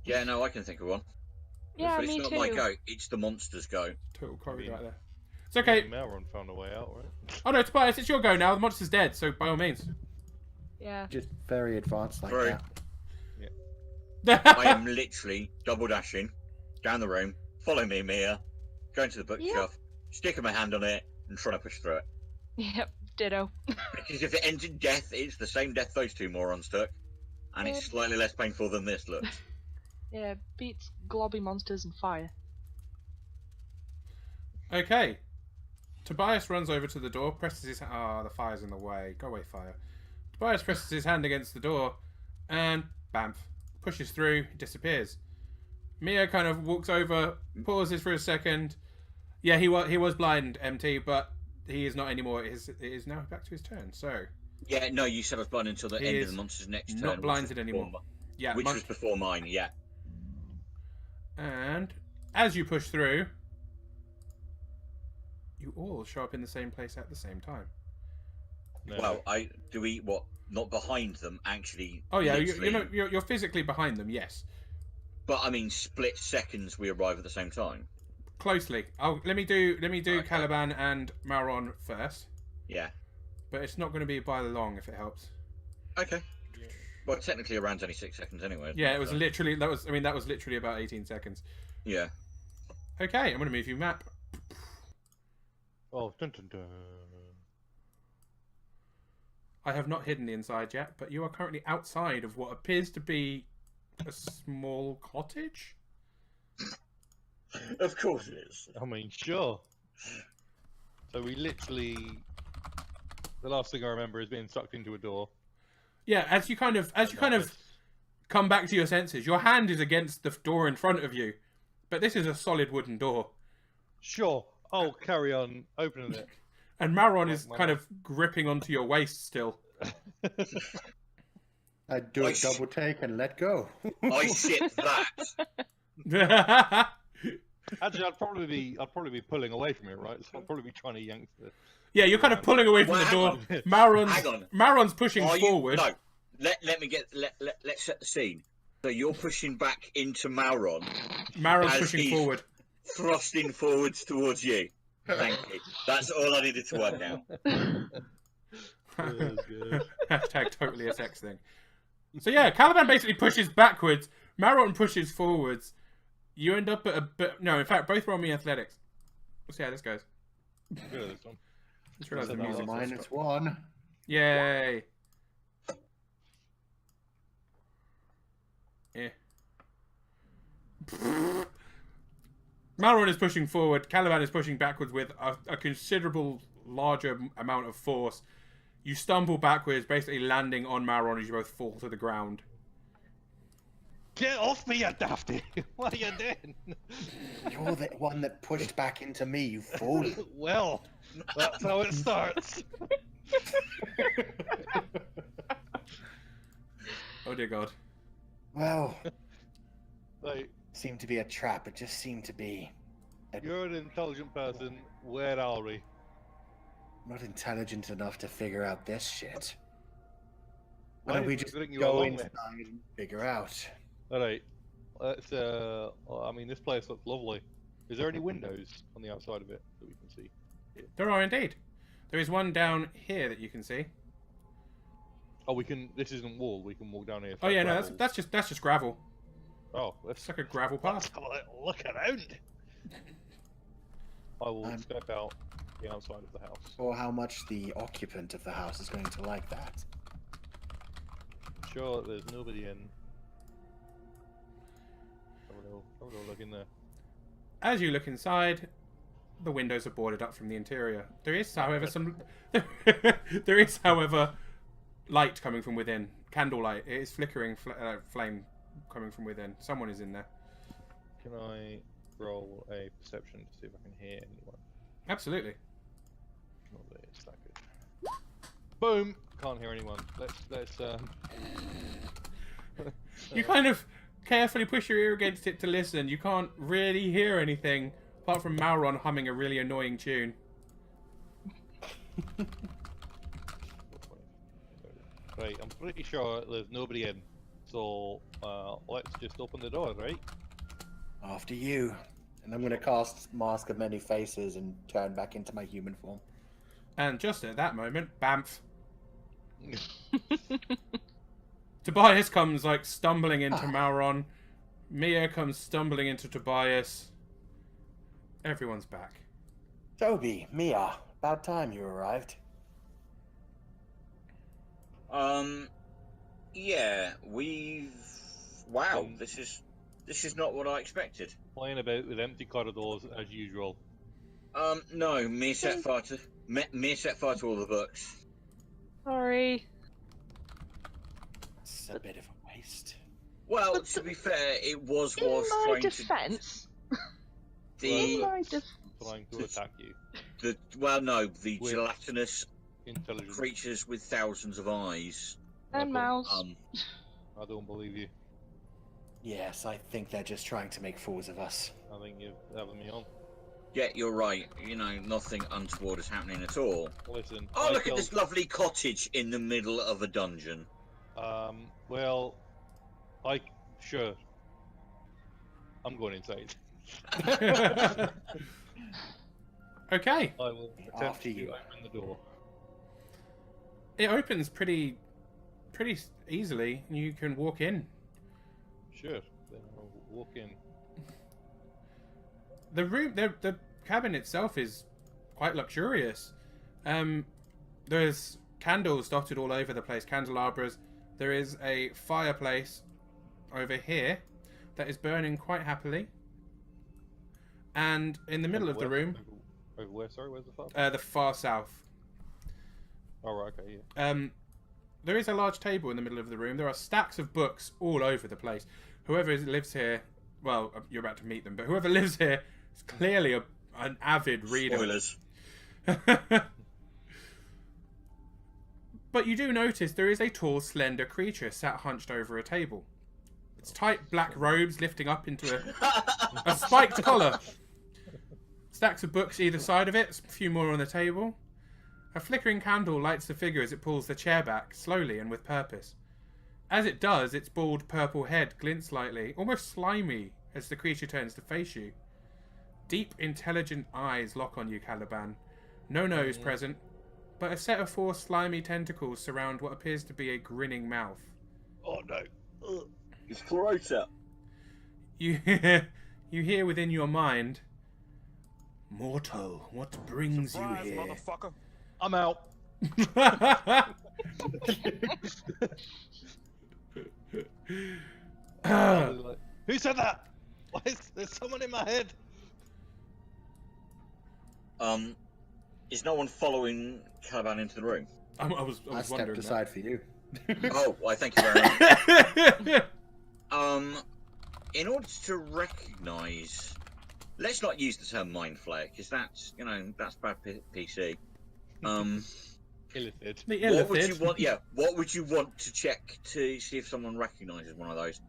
Yeah, no, I can think of one. Yeah, But it's me not too. my go, it's the monster's go. Total corridor mean- out there. It's okay. Melron found a way out, right? Oh no, Tobias, it's your go now. The monster's dead, so by all means. Yeah. Just very advanced like True. that. I am literally double dashing down the room. Follow me, Mia. Going to the bookshelf, sticking my hand on it, and trying to push through it. Yep. Ditto. Because if it ends in death, it's the same death those two morons took. And it's slightly less painful than this looks. Yeah, beats globby monsters and fire. Okay. Tobias runs over to the door, presses his hand. Ah, the fire's in the way. Go away, fire. Tobias presses his hand against the door, and bamf, pushes through, disappears. Mia kind of walks over, pauses for a second. Yeah, he was blind, MT, but he is not anymore. It is now back to his turn. So Yeah, no, you said I was blind until the He end is of the monster's next turn. not which was blinded before anymore. Yeah, Which was before mine, yeah. And as you push through, you all show up in the same place at the same time. No. Well, what? Not behind them, actually. Oh yeah, literally. you're physically behind them. Yes, But I mean, split seconds we arrive at the same time. closely. Let me do Okay. Caliban and Mauron first, Yeah. but it's not going to be by long if it helps. Okay. Well, technically, a round's only 6 seconds anyway. Yeah, it was so- literally that was literally about 18 seconds. Yeah. Okay, I'm going to move you map. Oh, dun dun dun. I have not hidden the inside yet, but you are currently outside of what appears to be a small cottage. Of course it is. I mean, sure. So we literally. The last thing I remember is being sucked into a door. Yeah, as you kind of come back to your senses, your hand is against the door in front of you, but this is a solid wooden door, Sure. Oh, carry on opening it. and Mauron is Why kind not? of gripping onto your waist still. I'd do I a double take and let go. I shit that. Actually, I'd probably be pulling away from it, right? So I'd probably be trying to yank the. Yeah, you're kind of pulling away from Well, the door. hang on. Mauron's pushing Are you- forward. No. Let's set the scene. So you're pushing back into Mauron, Mauron's as pushing he's- forward. thrusting forwards towards you. Thank you. That's all I needed to work out. Good. Hashtag totally a sex thing. So yeah, Caliban basically pushes backwards. Maron pushes forwards. You end up at a bit. No, in fact, both roll me athletics. Let's see how this goes. Good at this one. Just realised the So that music. was -1. Yay! Yeah. Malron is pushing forward. Caliban is pushing backwards with a considerable larger amount of force. You stumble backwards, basically landing on Malron as you both fall to the ground. Get off me, you dafty! What are you doing? You're the one that pushed back into me, you fool. Well, that's how it starts. Oh dear God. Well, Like, seemed to be a trap. It just seemed to be. you're an intelligent person. Where are we? Not intelligent enough to figure out this shit. Why Why don't we are we just bringing you go along inside and figure out? Alright. Let's, I mean, this place looks lovely. Is there any windows on the outside of it that we can see? There are indeed. There is one down here that you can see. Oh, we can. This isn't wall. We can walk down here. Oh yeah, no, that's just gravel. Oh, It's like a gravel let's path. have a little look around. I will step out the outside of the house. Or how much the occupant of the house is going to like that. Sure, there's nobody in. Have a little look in there. As you look inside, the windows are boarded up from the interior. There is, however, light coming from within. Candlelight. It is flickering flame coming from within. Someone is in there. Can I roll a perception to see if I can hear anyone? Absolutely. Not that it's that good. Boom! Can't hear anyone. Let's You kind of carefully push your ear against it to listen. You can't really hear anything apart from Malron humming a really annoying tune. Right, I'm pretty sure there's nobody in. So let's just open the door, right? After you. And I'm going to cast Mask of Many Faces and turn back into my human form. And just at that moment, Bamf. Tobias comes like stumbling into Malron. Mia comes stumbling into Tobias. Everyone's back. Toby, Mia, about time you arrived. Yeah, we've. Wow, this is not what I expected. Playing about with empty corridors as usual. No, me set fire to all the books. Sorry. It's a bit of a waste. Well, But to be fair, it was In my trying defense, to in the my defense, Trying to attack you. the With- gelatinous Intelligent. creatures with thousands of eyes. and mouse. I don't believe you. Yes, I think they're just trying to make fools of us. I think you're having me on. Yeah, you're right. You know, nothing untoward is happening at all. Listen. Oh, I look at killed- this lovely cottage in the middle of a dungeon. Well, sure. I'm going inside. Okay. I will attempt After to you. open the door. It opens pretty easily. You can walk in. Sure. Then I'll walk in. The room, the cabin itself is quite luxurious. There's candles dotted all over the place, candelabras. There is a fireplace over here that is burning quite happily. And in the middle of the room, Over where? Sorry, where's the fire? the far south, Oh, right, okay, yeah. there is a large table in the middle of the room. There are stacks of books all over the place. Whoever lives here, well, you're about to meet them, but whoever lives here is clearly an avid reader. Spoilers. But you do notice there is a tall, slender creature sat hunched over a table. Its tight black robes lifting up into a spiked collar. Stacks of books either side of it, a few more on the table. A flickering candle lights the figure as it pulls the chair back, slowly and with purpose. As it does, its bald purple head glints slightly, almost slimy, as the creature turns to face you. Deep, intelligent eyes lock on you, Caliban. No nose present, but a set of 4 slimy tentacles surround what appears to be a grinning mouth. Oh no. Ugh. His throat up. You you hear within your mind, mortal, what brings Surprise, you here? motherfucker. I'm out. Like, who said that? Why is there's someone in my head? Is no one following Caliban into the room? I was I stepped wondering. aside for you. Oh, why, thank you very much. That. In order to recognise, let's not use the term mind flare because that's that's bad PC. Illithid. The What would you Illithid. want? Yeah, what would you want to check to see if someone recognises one of those?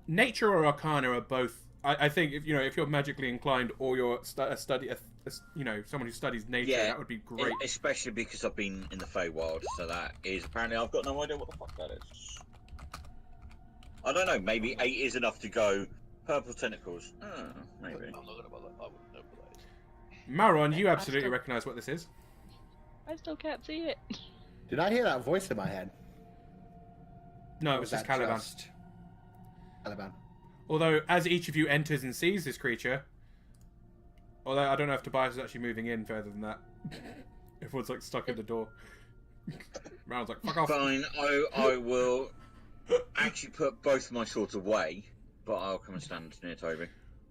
Nature or Arcana are both. I think if you're magically inclined or you're someone who studies nature, Yeah, that would be great. Especially because I've been in the Feywild, so that is apparently I've got no idea what the fuck that is. I don't know. Maybe 8 is enough to go. Purple tentacles. Maybe. I'm not gonna bother. I wouldn't know what that is. Maron, you I absolutely still- recognise what this is. I still can't see it. Did I hear that voice in my head? No, it Or was was just that Caliban. just Caliban. Although, as each of you enters and sees this creature, although I don't know if Tobias is actually moving in further than that. Everyone's like stuck in the door. Maron's like, fuck off. Fine. I will actually put both my swords away, but I'll come and stand near Toby.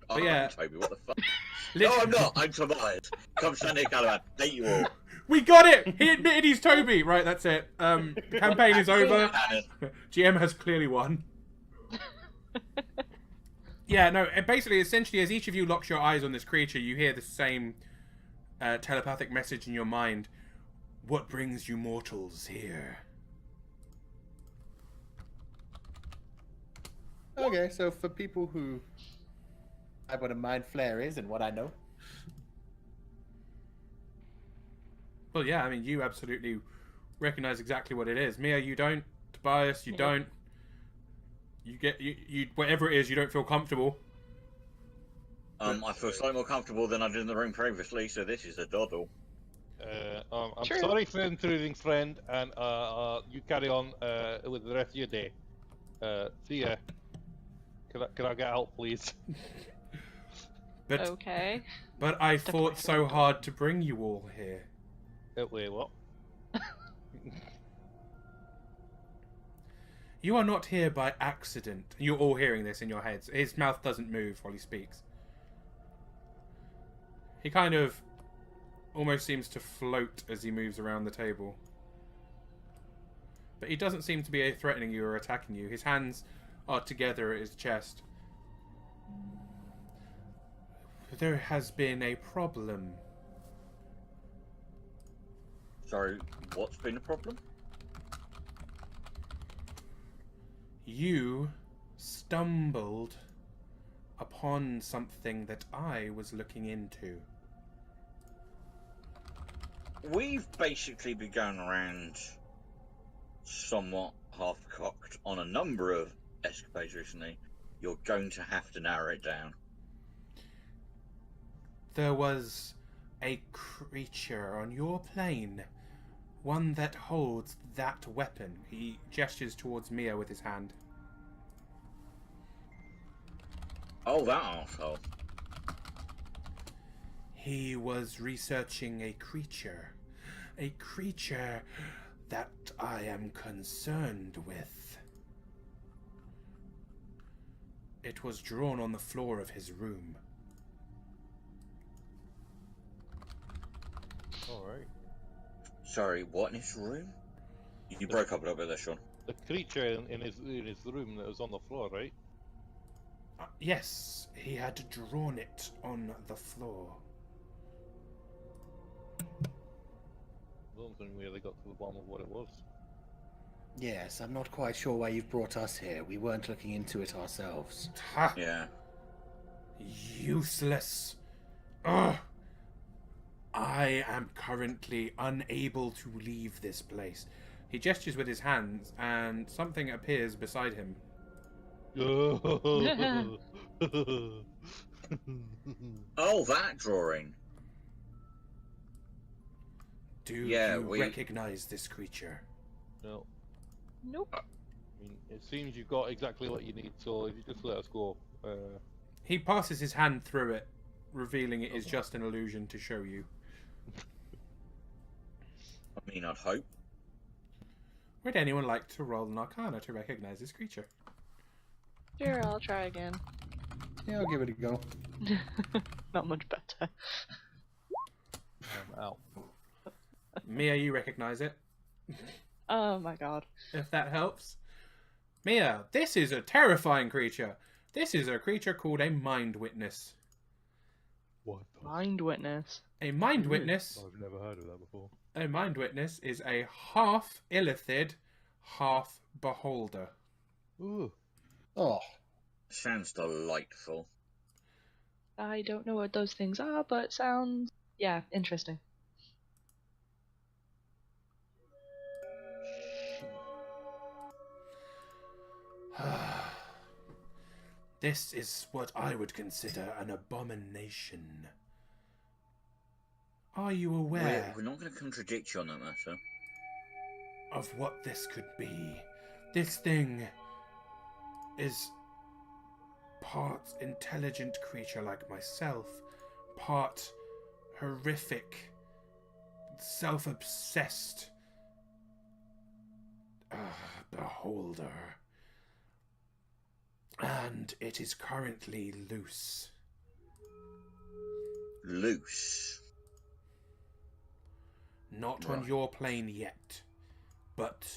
But yeah. I'm Toby. What the fuck? Lit- No, I'm not. I'm Tobias. Come stand near Caliban. Hate you all. We got it! He admitted he's Toby! Right, that's it. The campaign is over. Cannon. GM has clearly won. Yeah, no, basically, essentially, as each of you locks your eyes on this creature, you hear the same telepathic message in your mind. What brings you mortals here? Okay, so for people who have what a mind flare is and what I know, Well, yeah, I mean, you absolutely recognize exactly what it is. Mia, you don't. Tobias, you Yeah. don't. You get you whatever it is, you don't feel comfortable. I feel slightly more comfortable than I did in the room previously, so this is a doddle. I'm True. sorry for intruding, friend, and you carry on with the rest of your day. See ya. Can I get help, please? But Okay. but I Stuck fought my so foot. hard to bring you all here. Wait, what? You are not here by accident. You're all hearing this in your heads. His mouth doesn't move while he speaks. He kind of almost seems to float as he moves around the table. But he doesn't seem to be threatening you or attacking you. His hands are together at his chest. There has been a problem. Sorry, what's been the problem? You stumbled upon something that I was looking into. We've basically been going around somewhat half-cocked on a number of escapades recently. You're going to have to narrow it down. There was a creature on your plane. One that holds that weapon. He gestures towards Mia with his hand. Oh, that arsehole. He was researching a creature. A creature that I am concerned with. It was drawn on the floor of his room. Alright. Sorry, what in his room? You broke up a little bit there, Sean. The creature in his room that was on the floor, right? Yes, he had drawn it on the floor. I don't think we really got to the bottom of what it was. yes, I'm not quite sure why you've brought us here. We weren't looking into it ourselves. Ha! Yeah. Useless. Ugh. I am currently unable to leave this place. He gestures with his hands, and something appears beside him. Oh, that drawing. Do Yeah, you we- recognize this creature? No. Nope. I mean, it seems you've got exactly what you need, so if you just let us go. He passes his hand through it, revealing it is just an illusion to show you. I mean, I'd hope. Would anyone like to roll an Arcana to recognize this creature? Sure, I'll try again. Yeah, I'll give it a go. Not much better. I'm out. Mia, you recognize it. Oh my god. If that helps. Mia, this is a terrifying creature. This is a creature called a Mind Witness. What the? Mind Witness. A Mind Witness. I've never heard of that before. A Mind Witness is a half Illithid, half Beholder. Ooh. Oh, Sounds delightful. I don't know what those things are, but it sounds, yeah, interesting. This is what I would consider an abomination. Are you aware We're not going to contradict you on that matter. of what this could be? This thing is part intelligent creature like myself, part horrific, self-obsessed beholder. And it is currently loose. Loose. Not on your plane yet, but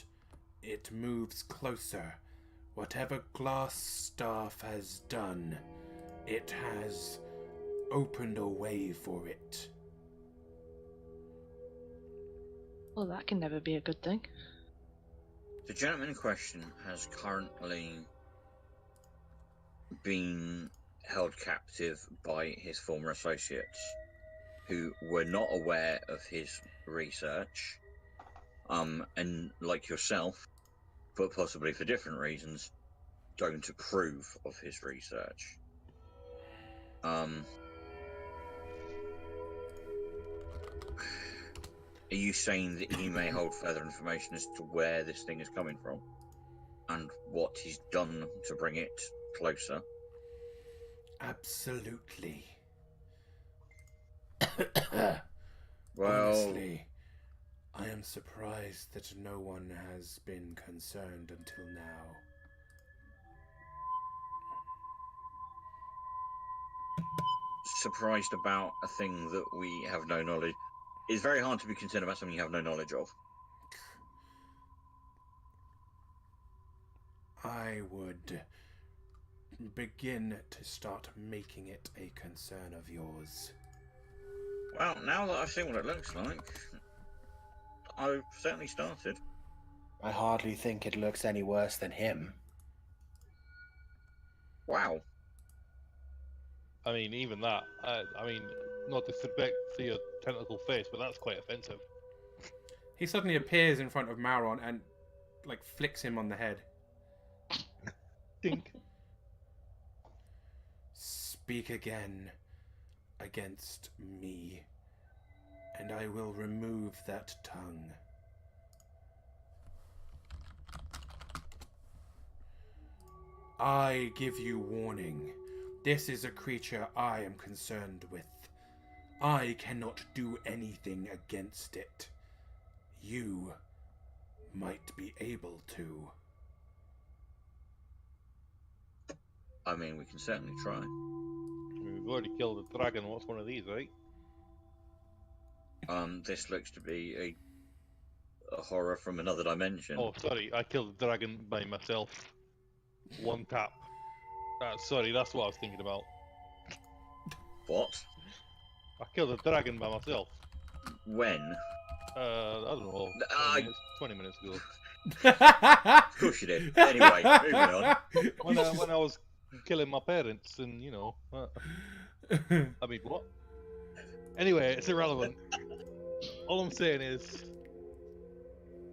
it moves closer. Whatever glass staff has done, it has opened a way for it. Well, that can never be a good thing. The gentleman in question has currently been held captive by his former associates, who were not aware of his research, and like yourself, but possibly for different reasons, don't approve of his research. Are you saying that he may hold further information as to where this thing is coming from and what he's done to bring it closer? Absolutely. Well, Honestly, I am surprised that no one has been concerned until now. surprised about a thing that we have no knowledge. It's very hard to be concerned about something you have no knowledge of. I would begin to start making it a concern of yours. Well, now that I've seen what it looks like, I've certainly started. I hardly think it looks any worse than him. Wow. I mean, even that. I mean, not disrespect to your tentacle face, but that's quite offensive. He suddenly appears in front of Mauron and, like, flicks him on the head. Dink. Speak again against me, and I will remove that tongue. I give you warning. This is a creature I am concerned with. I cannot do anything against it. You might be able to. I mean, we can certainly try. I mean, we've already killed a dragon. What's one of these, right? This looks to be a horror from another dimension. Oh, sorry, I killed a dragon by myself. One tap. Sorry, that's what I was thinking about. What? I killed a dragon by myself. When? I don't know. 20 minutes ago. Of course you did. Anyway, moving on. When I was killing my parents, and you know. I mean, what? Anyway, it's irrelevant. All I'm saying is,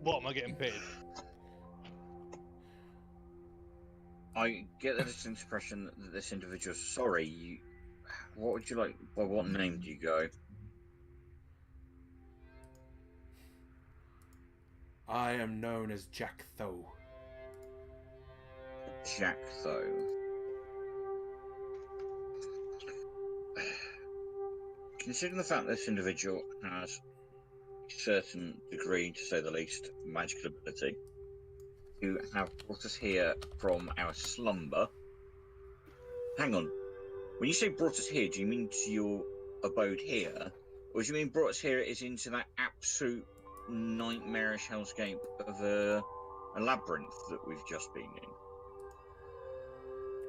what am I getting paid? I get the distinct impression that this individual. Sorry, what would you like? By what name do you go? I am known as Jack Tho. Jack, though. Considering the fact this individual has a certain degree, to say the least, magical ability, who have brought us here from our slumber. Hang on. When you say brought us here, do you mean to your abode here? Or do you mean brought us here is into that absolute nightmarish hellscape of a labyrinth that we've just been in?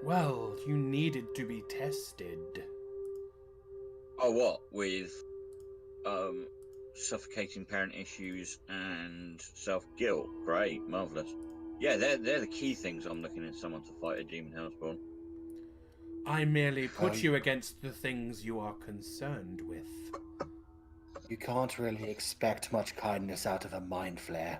Well, you needed to be tested. Oh, what? With suffocating parent issues and self-guilt. Great, marvellous. Yeah, they're the key things I'm looking at someone to fight a demon hellspawn. I merely put you against the things you are concerned with. You can't really expect much kindness out of a mind flare.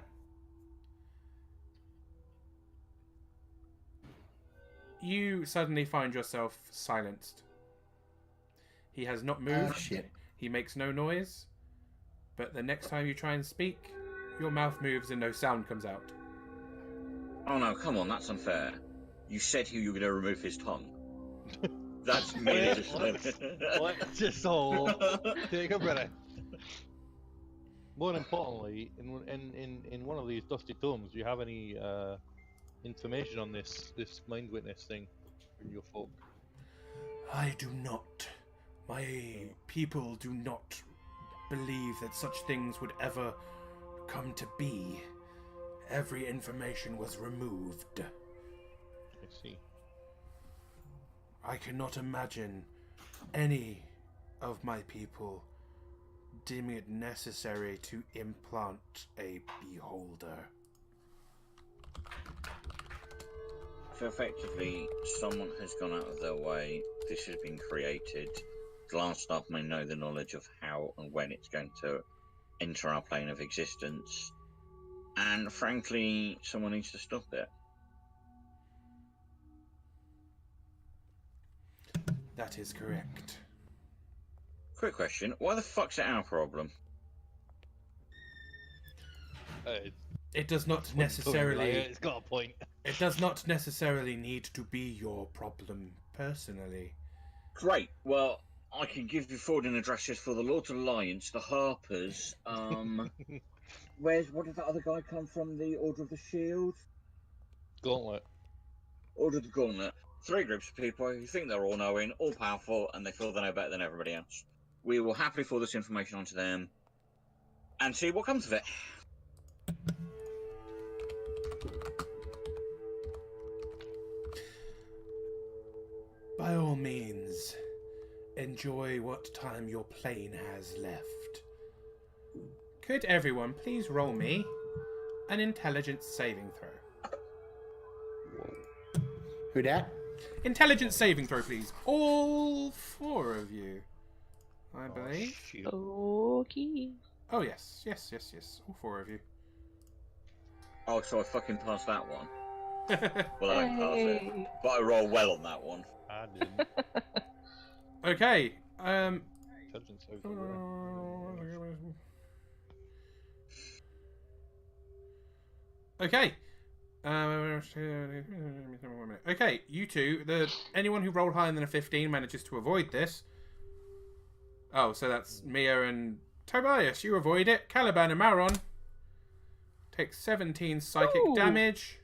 You suddenly find yourself silenced. He has not moved. Shit. He makes no noise. But the next time you try and speak, your mouth moves and no sound comes out. Oh no, come on, that's unfair. You said you were going to remove his tongue. That's merely just... Let's just all take a breath. More importantly, in one of these dusty tomes, do you have any information on this mind witness thing in your folk? I do not. My people do not believe that such things would ever come to be. Every information was removed. I see. I cannot imagine any of my people deeming it necessary to implant a beholder. So effectively, someone has gone out of their way, this has been created, Glassstaff may know the knowledge of how and when it's going to enter our plane of existence, and frankly, someone needs to stop it. That is correct. Quick question, why the fuck's it our problem? It does not necessarily... It's got a point. It does not necessarily need to be your problem, personally. Great, well, I can give you forwarding addresses for the Lord Alliance, the Harpers, what did that other guy come from, the Order of the Shield? Gauntlet. Order of the Gauntlet. 3 groups of people who think they're all knowing, all powerful, and they feel they know better than everybody else. We will happily forward this information onto them and see what comes of it. By all means, enjoy what time your plane has left. Could everyone please roll me an intelligence saving throw? Who dat? Intelligence saving throw, please. All 4 of you, I believe. Okay. Oh, yes. All 4 of you. Oh, so I fucking passed that one. Well, I don't pass it, but I roll well on that one. I didn't. Okay. Intelligence over. Okay. Okay, you two. Anyone who rolled higher than a 15 manages to avoid this. Oh, so that's Mia and Tobias. You avoid it. Caliban and Maron take 17 psychic damage.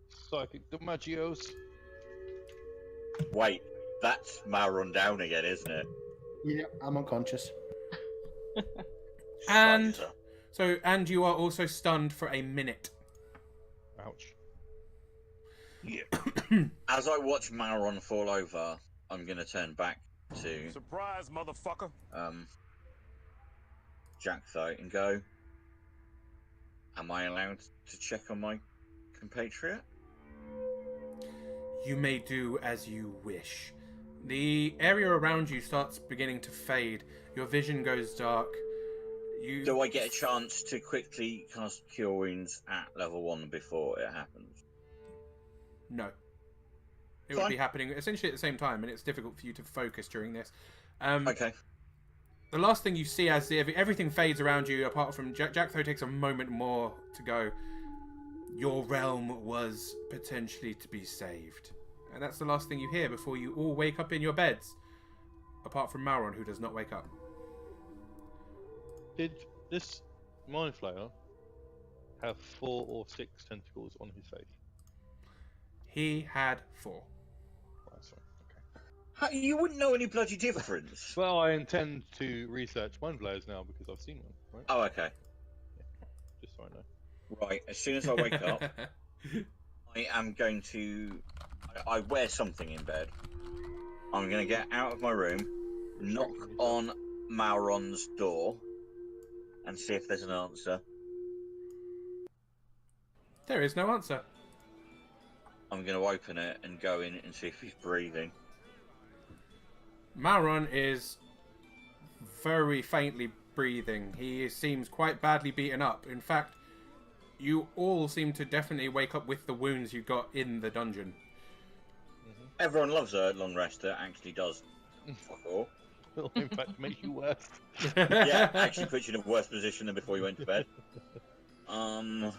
Psychic damagios. Wait, that's Maron down again, isn't it? Yeah, I'm unconscious. And Scheiße. and you are also stunned for a minute. Ouch. As I watch Maron fall over, I'm going to turn back to Surprise, motherfucker. Jack though and go, am I allowed to check on my compatriot? You may do as you wish. The area around you starts beginning to fade. Your vision goes dark. Do I get a chance to quickly cast Cure Wounds at level 1 before it happens? No. It would be happening essentially at the same time, and it's difficult for you to focus during this. Okay. The last thing you see as everything fades around you, apart from Jack, though, takes a moment more to go. your realm was potentially to be saved. And that's the last thing you hear before you all wake up in your beds. Apart from Mauron, who does not wake up. Did this mind flayer have 4 or 6 tentacles on his face? He had 4. Right, sorry. Okay. How, you wouldn't know any bloody difference. Well, I intend to research mind flayers now because I've seen one. Right? Oh, okay. Just so I know. Right, as soon as I wake up, I am going to... I wear something in bed. I'm going to get out of my room, knock on Mauron's door, and see if there's an answer. There is no answer. I'm going to open it and go in and see if he's breathing. Mauron is very faintly breathing. He seems quite badly beaten up. In fact, you all seem to definitely wake up with the wounds you got in the dungeon. Everyone loves a long rest that actually does fuck all. It'll in fact make you worse. Yeah, actually puts you in a worse position than before you went to bed. Well,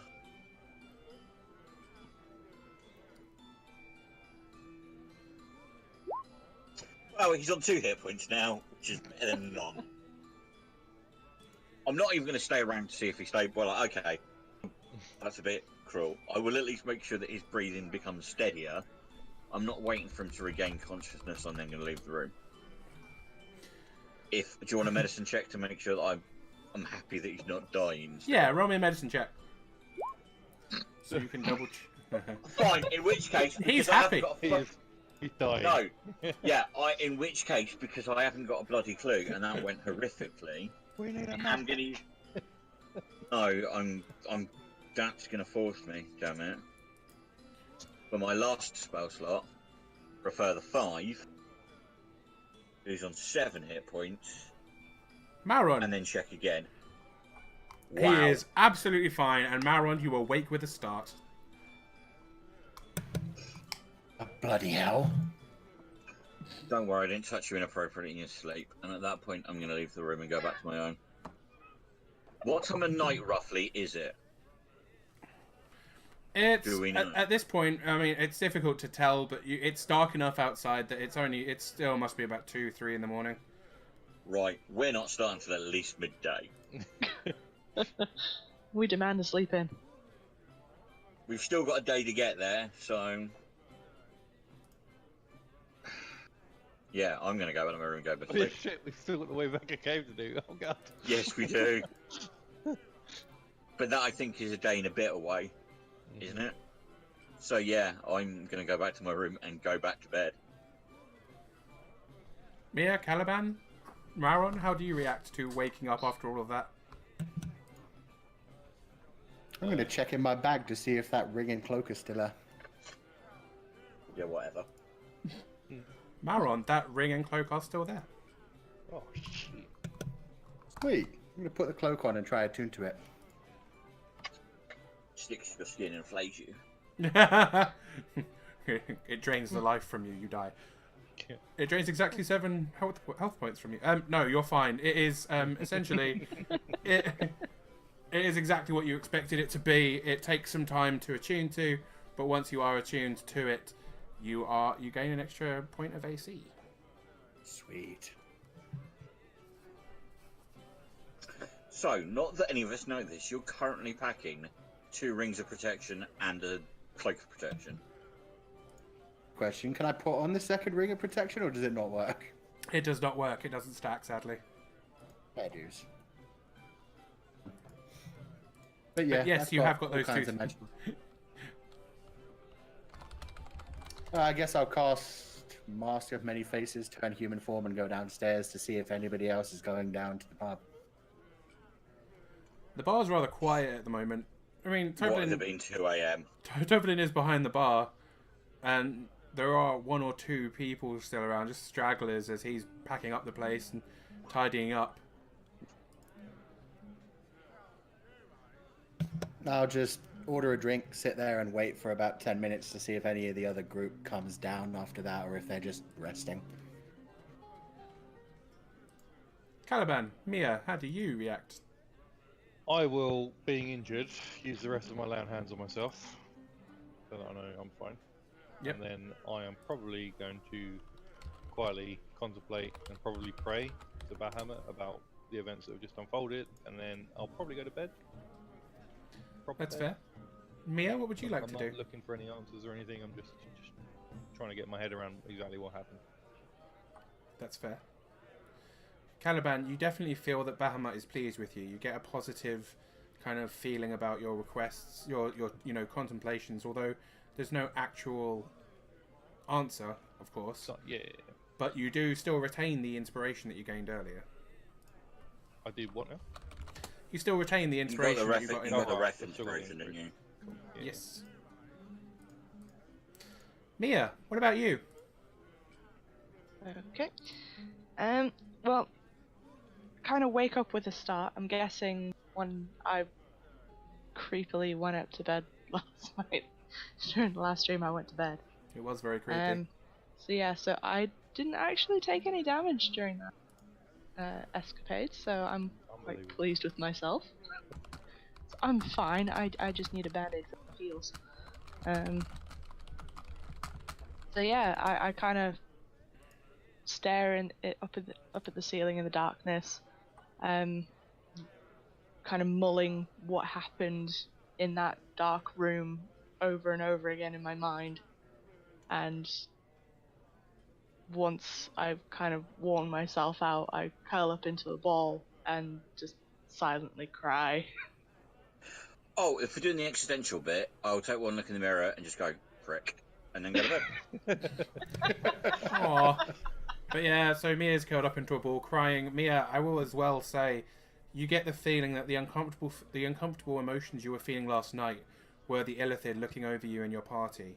he's on 2 hit points now, which is better than none. I'm not even going to stay around to see if he stays. Well, okay, that's a bit cruel. I will at least make sure that his breathing becomes steadier. I'm not waiting for him to regain consciousness. I'm then going to leave the room. Do you want a medicine check to make sure that I'm happy that he's not dying? Yeah, roll me a medicine check. So you can double Fine, in which case... He's because I haven't happy. got a He's dying. No. Yeah, in which case, because I haven't got a bloody clue, and that went horrifically, We need a I'm gonna... No, I'm... That's gonna force me, damn it. For my last spell slot, for a further 5, who's on 7 hit points, Mauron. and then check again. He Wow. is absolutely fine, and Mauron, you awake with a start. Oh, bloody hell. Don't worry, I didn't touch you inappropriately in your sleep, and at that point I'm going to leave the room and go back to my own. What time of night, roughly, is it? It's Do we know? at this point. I mean, it's difficult to tell, but it's dark enough outside that it still must be about 2, 3 in the morning. Right, we're not starting till at least midday. We demand to sleep in. We've still got a day to get there, so... Yeah, I'm going to go back to my room and go back to Oh, sleep. shit, we've still got the way back a cave to do. Oh god. Yes, we do. But that, I think, is a day and a bit away, isn't it? So yeah, I'm going to go back to my room and go back to bed. Mia, Caliban, Mauron, how do you react to waking up after all of that? I'm going to check in my bag to see if that ring and cloak is still there. Yeah, whatever. Mauron, that ring and cloak are still there. Oh shit. Sweet. I'm going to put the cloak on and try to attune to it. Sticks to your skin and flays you. It drains the life from you. You die. Yeah. It drains exactly 7 health points from you. No, you're fine. It is essentially it is exactly what you expected it to be. It takes some time to attune to, but once you are attuned to it, you gain an extra point of AC. Sweet. So, not that any of us know this, you're currently packing 2 rings of protection and a cloak of protection. Question, can I put on the second ring of protection or does it not work? It does not work. It doesn't stack, sadly. Fair dues. But yeah, But yes, that's you have got all those kinds two. of magic. I guess I'll cast Master of Many Faces, turn human form, and go downstairs to see if anybody else is going down to the pub. The bar's rather quiet at the moment. I mean, What has it been 2 AM? Toblin is behind the bar, and there are 1 or 2 people still around, just stragglers, as he's packing up the place and tidying up. I'll just order a drink, sit there, and wait for about 10 minutes to see if any of the other group comes down after that, or if they're just resting. Caliban, Mia, how do you react? I will, being injured, use the rest of my lay on hands on myself, so that I know I'm fine. Yep. And then I am probably going to quietly contemplate and probably pray to Bahamut about the events that have just unfolded, and then I'll probably go to bed. That's fair. Mia, what would you like I'm to not do? looking for any answers or anything. I'm just trying to get my head around exactly what happened. That's fair. Caliban, you definitely feel that Bahamut is pleased with you. You get a positive kind of feeling about your requests, your contemplations, although there's no actual answer, of course. So, yeah. But you do still retain the inspiration that you gained earlier. I did what now? You still retain the You got inspiration the that you got in the the heart. ref inspiration, didn't you? Cool. Yeah. Yes. Mia, what about you? Okay. Well, kind of wake up with a start. I'm guessing when I creepily went up to bed last night. During the last stream, I went to bed. It was very creepy. So I didn't actually take any damage during that escapade, so I'm quite pleased with myself. So I'm fine. I just need a band-aid for the heels. So yeah, I kind of stare up at the ceiling in the darkness, kind of mulling what happened in that dark room over and over again in my mind, and once I've kind of worn myself out, I curl up into a ball and just silently cry. Oh, if we're doing the existential bit, I'll take one look in the mirror and just go, prick, and then go to bed. Aww. But yeah, so Mia's curled up into a ball crying. Mia, I will as well say, you get the feeling that the uncomfortable emotions you were feeling last night were the Illithid looking over you and your party.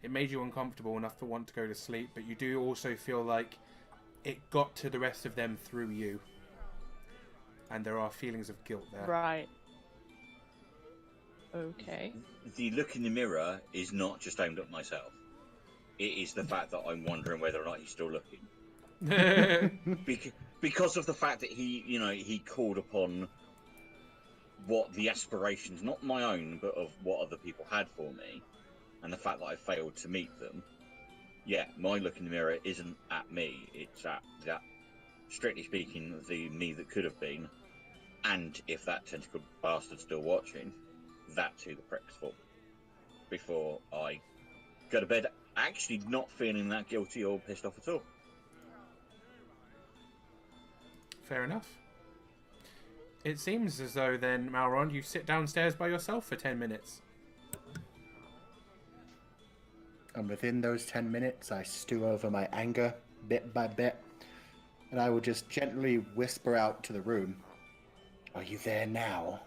It made you uncomfortable enough to want to go to sleep, but you do also feel like it got to the rest of them through you. And there are feelings of guilt there. Right. Okay. The look in the mirror is not just aimed at myself. It is the fact that I'm wondering whether or not he's still looking. Because of the fact that he called upon what the aspirations, not my own, but of what other people had for me, and the fact that I failed to meet them. Yeah, my look in the mirror isn't at me, it's at that, strictly speaking, the me that could have been, and if that tentacled bastard's still watching, that's who the prick's for. Before I go to bed, actually not feeling that guilty or pissed off at all. Fair enough. It seems as though then, Malron, you sit downstairs by yourself for 10 minutes. And within those 10 minutes, I stew over my anger bit by bit, and I will just gently whisper out to the room, "Are you there now?"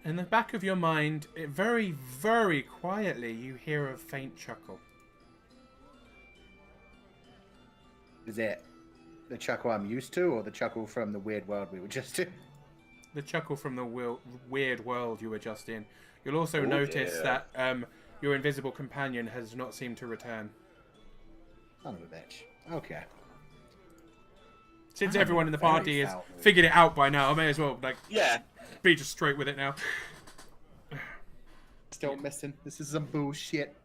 In the back of your mind, very, very quietly, you hear a faint chuckle. Is it the chuckle I'm used to, or the chuckle from the weird world we were just in? The chuckle from the weird world you were just in. You'll also Oh, notice dear. that your invisible companion has not seemed to return. Son of a bitch. Okay. Since I'm everyone in the very party has foul mood. figured it out by now, I may as well Yeah, be just straight with it now. Still missing. This is some bullshit.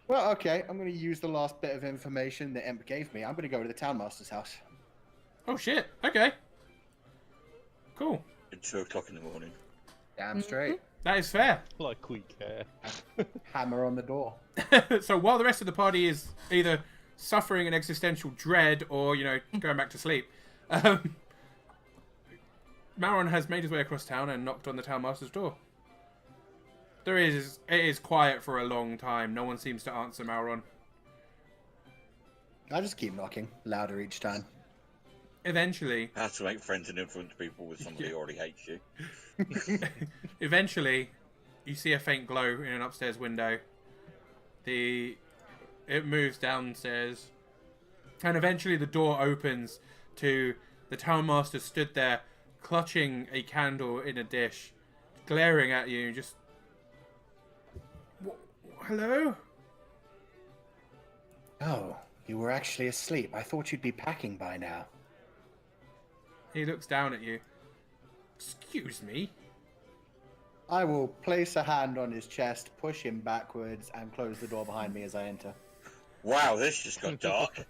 Well, okay. I'm going to use the last bit of information that Imp gave me. I'm going to go to the Townmaster's house. Oh shit, okay. Cool. at 2 o'clock in the morning. Damn straight. That is fair. Like we care. Hammer on the door. So while the rest of the party is either suffering an existential dread or, going back to sleep, Maron has made his way across town and knocked on the Townmaster's door. It is quiet for a long time. No one seems to answer Maron. I just keep knocking, louder each time. Eventually, How to make friends and influence people with somebody who already hates you. Eventually, you see a faint glow in an upstairs window. It moves downstairs, and eventually the door opens to the Townmaster stood there, clutching a candle in a dish, glaring at you. Just, hello? Oh, you were actually asleep. I thought you'd be packing by now. He looks down at you. Excuse me? I will place a hand on his chest, push him backwards, and close the door behind me as I enter. Wow, this just got dark.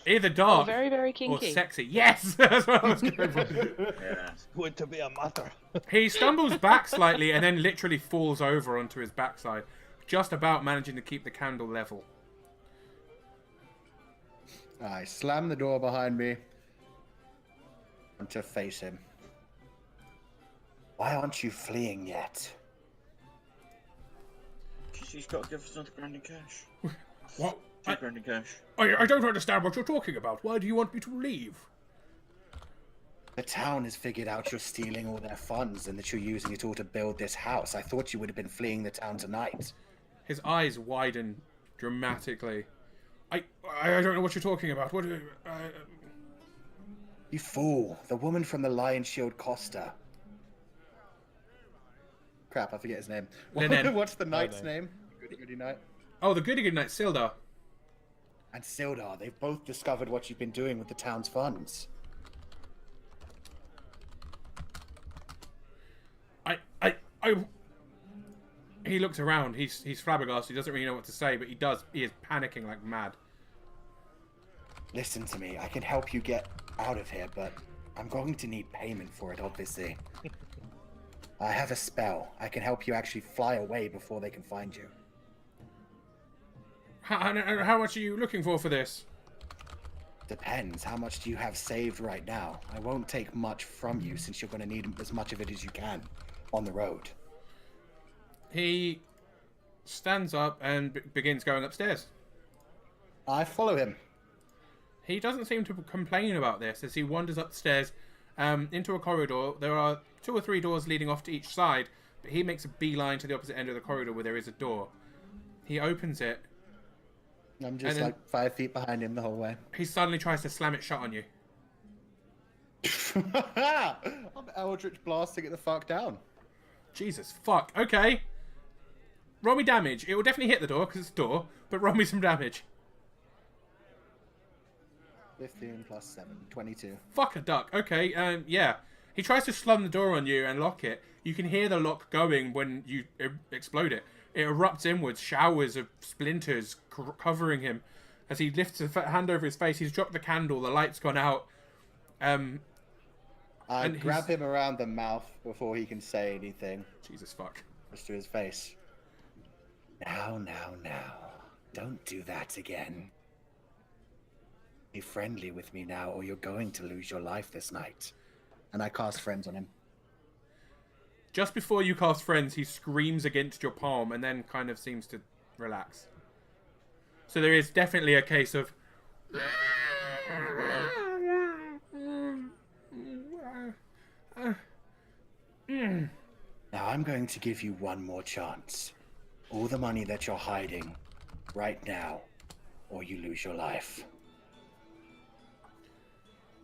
Either Oh, dark very, very or kinky. sexy. Yes! That's what I was going for. Yeah. Going to be a matter. He stumbles back slightly and then literally falls over onto his backside, just about managing to keep the candle level. I slam the door behind me and to face him. Why aren't you fleeing yet? He's got to give us another grand in cash. What? 2 grand in cash. I don't understand what you're talking about. Why do you want me to leave? The town has figured out you're stealing all their funds and that you're using it all to build this house. I thought you would have been fleeing the town tonight. His eyes widen dramatically. I don't know what you're talking about. What? You fool. The woman from the Lion Shield Costa. Crap, I forget his name. Linen. What's the knight's no. name? Goody knight. Oh, the goody good night, Sildar. And Sildar, they've both discovered what you've been doing with the town's funds. He looks around. He's flabbergasted. He doesn't really know what to say, but he is panicking like mad. Listen to me. I can help you get out of here, but I'm going to need payment for it, obviously. I have a spell. I can help you actually fly away before they can find you. How much are you looking for this? Depends. How much do you have saved right now? I won't take much from you since you're going to need as much of it as you can on the road. He stands up and begins going upstairs. I follow him. He doesn't seem to complain about this as he wanders upstairs into a corridor. There are 2 or 3 doors leading off to each side, but he makes a beeline to the opposite end of the corridor where there is a door. He opens it. I'm just And then- like 5 feet behind him the whole way. He suddenly tries to slam it shut on you. I'm Eldritch blasting it the fuck down. Jesus, fuck. Okay. Roll me damage. It will definitely hit the door because it's a door, but roll me some damage. 15 plus 7, 22. Fuck a duck. Okay, yeah. He tries to slam the door on you and lock it. You can hear the lock going when you explode it. It erupts inwards, showers of splinters covering him. As he lifts a hand over his face, he's dropped the candle, the light's gone out. I And grab him around the mouth before he can say anything. Jesus fuck. Just to his face. Now. Don't do that again. Be friendly with me now, or you're going to lose your life this night. And I cast friends on him. Just before you cast friends, he screams against your palm and then kind of seems to relax. So there is definitely a case of... Now I'm going to give you one more chance. All the money that you're hiding right now, or you lose your life.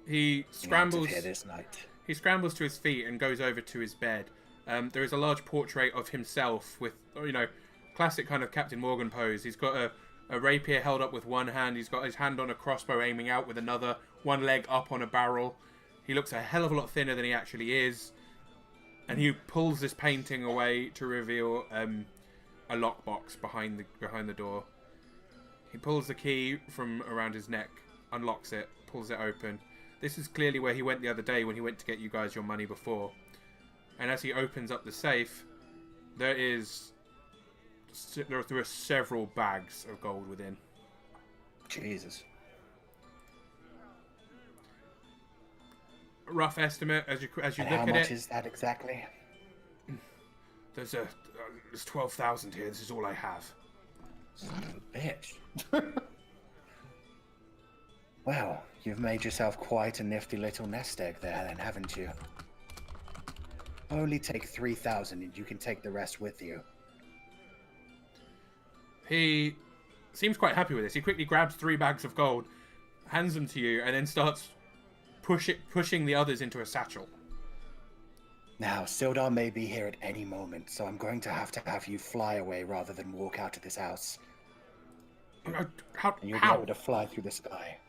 He You're out scrambles... of here this night. He scrambles to his feet and goes over to his bed. There is a large portrait of himself with, classic kind of Captain Morgan pose. He's got a rapier held up with one hand. He's got his hand on a crossbow aiming out with another. One leg up on a barrel. He looks a hell of a lot thinner than he actually is. And he pulls this painting away to reveal a lockbox behind the door. He pulls the key from around his neck, unlocks it, pulls it open. This is clearly where he went the other day when he went to get you guys your money before. And as he opens up the safe, there are several bags of gold within. Jesus. Rough estimate as you And look how at much it. is that exactly? There's 12,000 here. This is all I have. Son of a bitch. Well, you've made yourself quite a nifty little nest egg there then, haven't you? Only take 3,000 and you can take the rest with you. He seems quite happy with this. He quickly grabs 3 bags of gold, hands them to you, and then starts pushing the others into a satchel. Now, Sildar may be here at any moment, so I'm going to have you fly away rather than walk out of this house. How? And you'll be able to fly through the sky.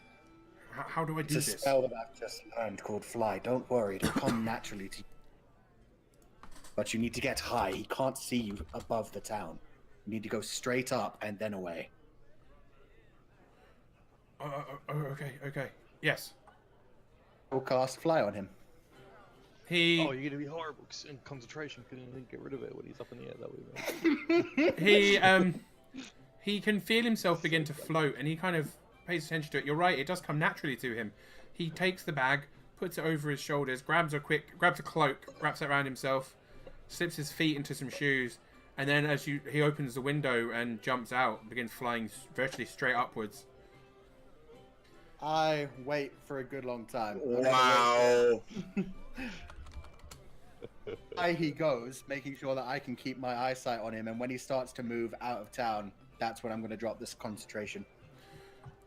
How do I do It's a this? spell that I've just learned called Fly. Don't worry, it'll come naturally to you. But you need to get high. He can't see you above the town. You need to go straight up and then away. Okay. Yes. We'll cast Fly on him. He Oh, you're gonna be horrible in concentration. Couldn't get rid of it when he's up in the air that way. he can feel himself begin to float, and he kind of pays attention to it. You're right; it does come naturally to him. He takes the bag, puts it over his shoulders, grabs a cloak, wraps it around himself, slips his feet into some shoes, and then he opens the window and jumps out and begins flying virtually straight upwards. I wait for a good long time. Wow. High he goes, making sure that I can keep my eyesight on him, and when he starts to move out of town, that's when I'm going to drop this concentration.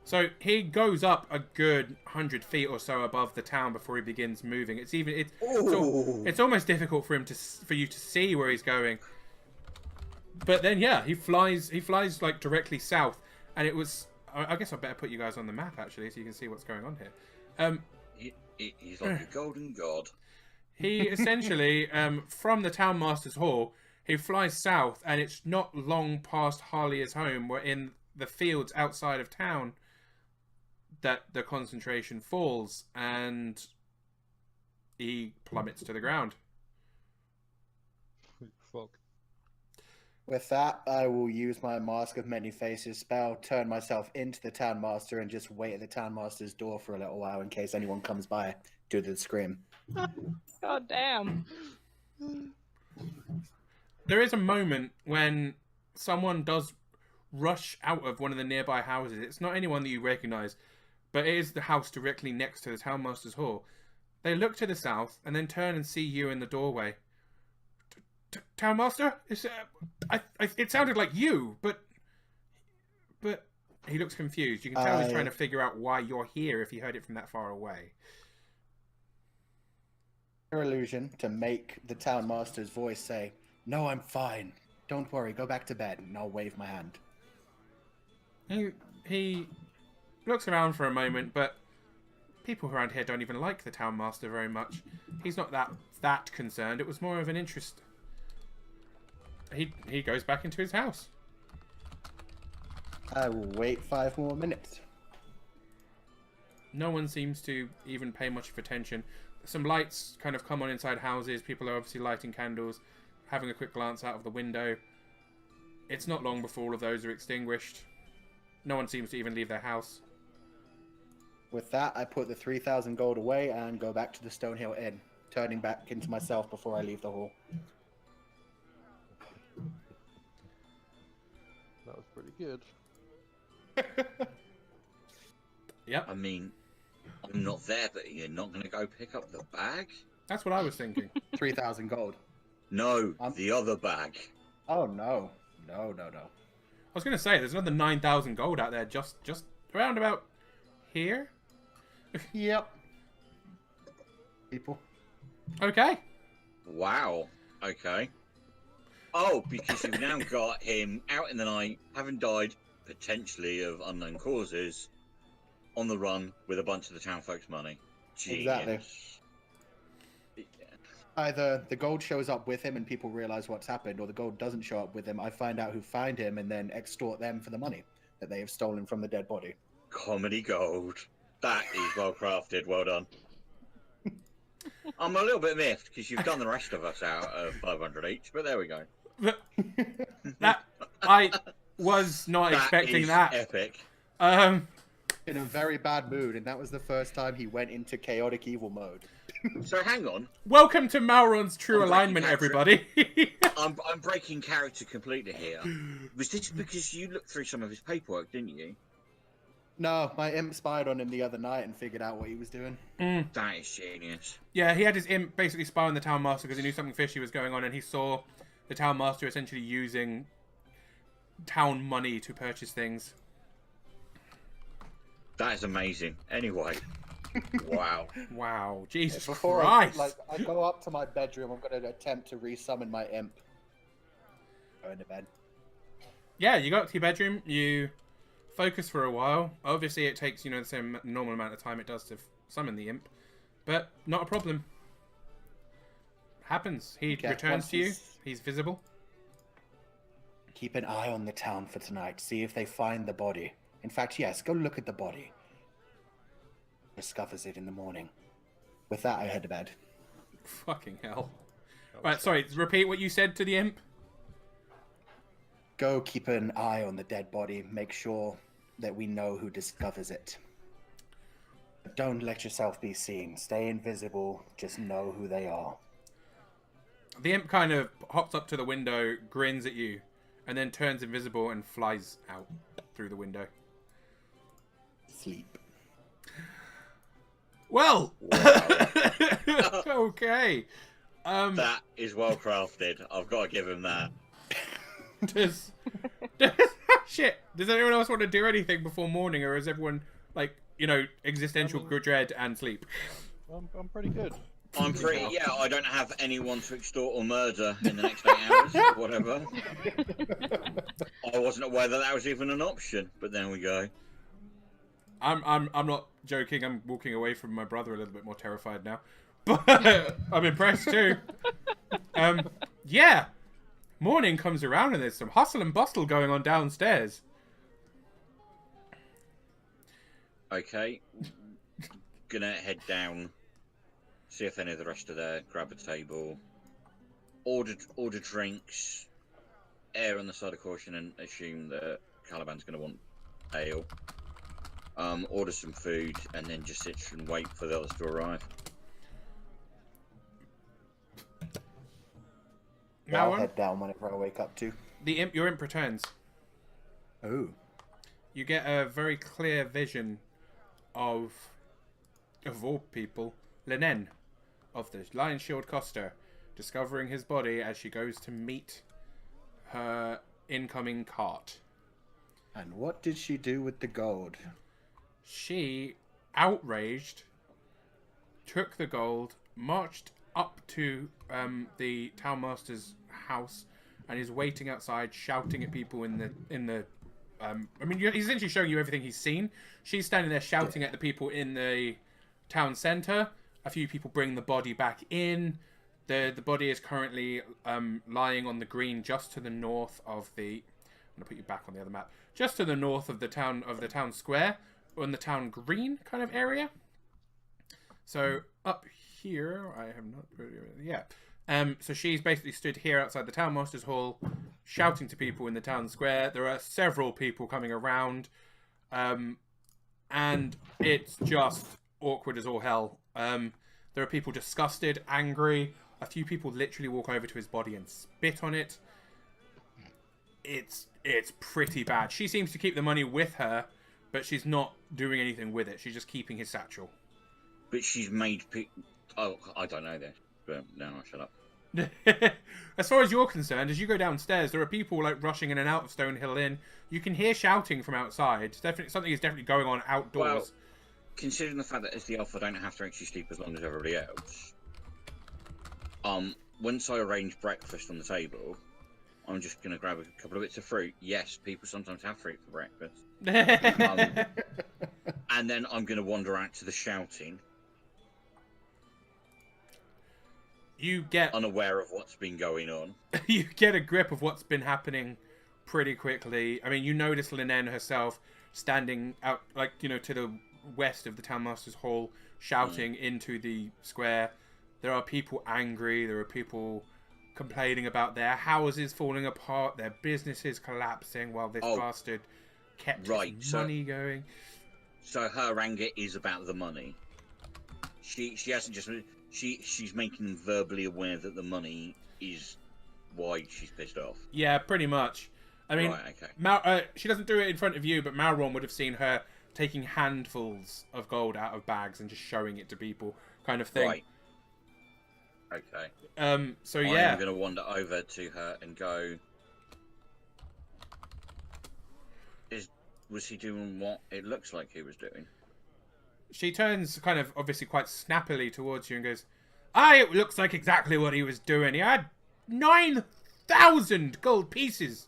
So he goes up a good 100 feet or so above the town before he begins moving. It's almost difficult for you to see where he's going. But then he flies like directly south, and it was. I guess I better put you guys on the map actually, so you can see what's going on here. He's like a golden god. He essentially, from the Town Master's Hall, he flies south, and it's not long past Harley's home. We're in the fields outside of town that the concentration falls, and he plummets to the ground. Fuck. With that, I will use my Mask of Many Faces spell, turn myself into the Town Master, and just wait at the Town Master's door for a little while in case anyone comes by. Do the scream. God damn. There is a moment when someone does rush out of one of the nearby houses. It's not anyone that you recognize, but it is the house directly next to the Town Master's Hall. They look to the south and then turn and see you in the doorway. Town Master? It sounded like you, but he looks confused. You can tell he's trying to figure out why you're here if he heard it from that far away. Illusion to make the Town Master's voice say, "No, I'm fine. Don't worry, go back to bed," and I'll wave my hand. He looks around for a moment, but people around here don't even like the Town Master very much. He's not that concerned. It was more of an interest. He goes back into his house. I will wait 5 more minutes. No one seems to even pay much of attention. Some lights kind of come on inside houses. People are obviously lighting candles, having a quick glance out of the window. It's not long before all of those are extinguished. No one seems to even leave their house. With that, I put the 3,000 gold away and go back to the Stonehill Inn, turning back into myself before I leave the hall. That was pretty good. Yep. I mean, I'm not there, but you're not going to go pick up the bag? That's what I was thinking. 3,000 gold. No, the other bag. Oh, no. No. I was going to say, there's another 9,000 gold out there just around about here. Yep. People. Okay. Wow. Okay. Oh, because you've now got him out in the night, having died, potentially of unknown causes, on the run with a bunch of the town folks' money. Genius. Exactly. Either the gold shows up with him and people realize what's happened, or the gold doesn't show up with him. I find out who found him and then extort them for the money that they have stolen from the dead body. Comedy gold. That is well crafted. Well done. I'm a little bit miffed because you've done the rest of us out of 500 each, but there we go. That I was not expecting that. Epic. In a very bad mood, and that was the first time he went into chaotic evil mode. So hang on. Welcome to Malron's True Alignment, everybody. I'm breaking character completely here. Was this because you looked through some of his paperwork, didn't you? No, my imp spied on him the other night and figured out what he was doing. That is genius. Yeah, he had his imp basically spy on the Town Master because he knew something fishy was going on, and he saw the Town Master essentially using town money to purchase things. That is amazing. Anyway. Wow. Wow. Jesus Before Christ. I go up to my bedroom, I'm going to attempt to resummon my imp. Go into bed. Yeah, you go up to your bedroom, you focus for a while. Obviously, it takes, the same normal amount of time it does to summon the imp. But not a problem. Happens. He Okay, returns to you. he's- He's visible. Keep an eye on the town for tonight. See if they find the body. In fact, yes, go look at the body. Discovers it in the morning. With that, I head to bed. Fucking hell. Right, sorry, repeat what you said to the imp. Go keep an eye on the dead body. Make sure that we know who discovers it. But don't let yourself be seen. Stay invisible. Just know who they are. The imp kind of hops up to the window, grins at you, and then turns invisible and flies out through the window. Sleep. Well, okay. That is well crafted. I've got to give him that. Shit. Does anyone else want to do anything before morning, or is everyone existential dread and sleep? I'm pretty good. I'm pretty. Yeah, I don't have anyone to extort or murder in the next 8 hours, or whatever. I wasn't aware that was even an option, but there we go. I'm not joking. I'm walking away from my brother a little bit more terrified now, but I'm impressed too. Yeah. Morning comes around and there's some hustle and bustle going on downstairs. Okay. Gonna head down, see if any of the rest are there, grab a table, order drinks, err on the side of caution and assume that Caliban's gonna want ale. Order some food and then just sit and wait for the others to arrive. Now I'll head down whenever I wake up too. your imp returns. Oh. You get a very clear vision of all people, Linen, of the Lion Shield Coster, discovering his body as she goes to meet her incoming cart. And what did she do with the gold? She, outraged, took the gold, marched up to the townmaster's house, and is waiting outside, shouting at people in the. He's essentially showing you everything he's seen. She's standing there shouting at the people in the town centre. A few people bring the body back in. The body is currently lying on the green just to the north of the. I'm gonna put you back on the other map. Just to the north of the town square, on the town green kind of area. So up here, I have not really. Yeah. So she's basically stood here outside the townmaster's hall, shouting to people in the town square. There are several people coming around, and it's just awkward as all hell. There are people disgusted, angry. A few people literally walk over to his body and spit on it. It's pretty bad. She seems to keep the money with her, but she's not doing anything with it. She's just keeping his satchel. But she's made oh, I don't know this, but no, shut up. As far as you're concerned, as you go downstairs, there are people like rushing in and out of Stonehill Inn. You can hear shouting from outside. Something is definitely going on outdoors. Well, considering the fact that as the elf, I don't have to actually sleep as long as everybody else. Once I arrange breakfast on the table, I'm just gonna grab a couple of bits of fruit. Yes, people sometimes have fruit for breakfast. And then I'm gonna wander out to the shouting. You get unaware of what's been going on. You get a grip of what's been happening pretty quickly. I mean, you notice Linen herself standing out, to the west of the townmaster's hall, shouting into the square. There are people angry. There are people complaining about their houses falling apart, their businesses collapsing, while this bastard kept his money going. So her anger is about the money. She hasn't just. She's making them verbally aware that the money is why she's pissed off. Yeah, pretty much. I mean, right, okay. She doesn't do it in front of you, but Malron would have seen her taking handfuls of gold out of bags and just showing it to people, kind of thing. Right. Okay. So yeah. I'm going to wander over to her and go. Was he doing what it looks like he was doing? She turns kind of obviously quite snappily towards you and goes, it looks like exactly what he was doing. He had 9,000 gold pieces.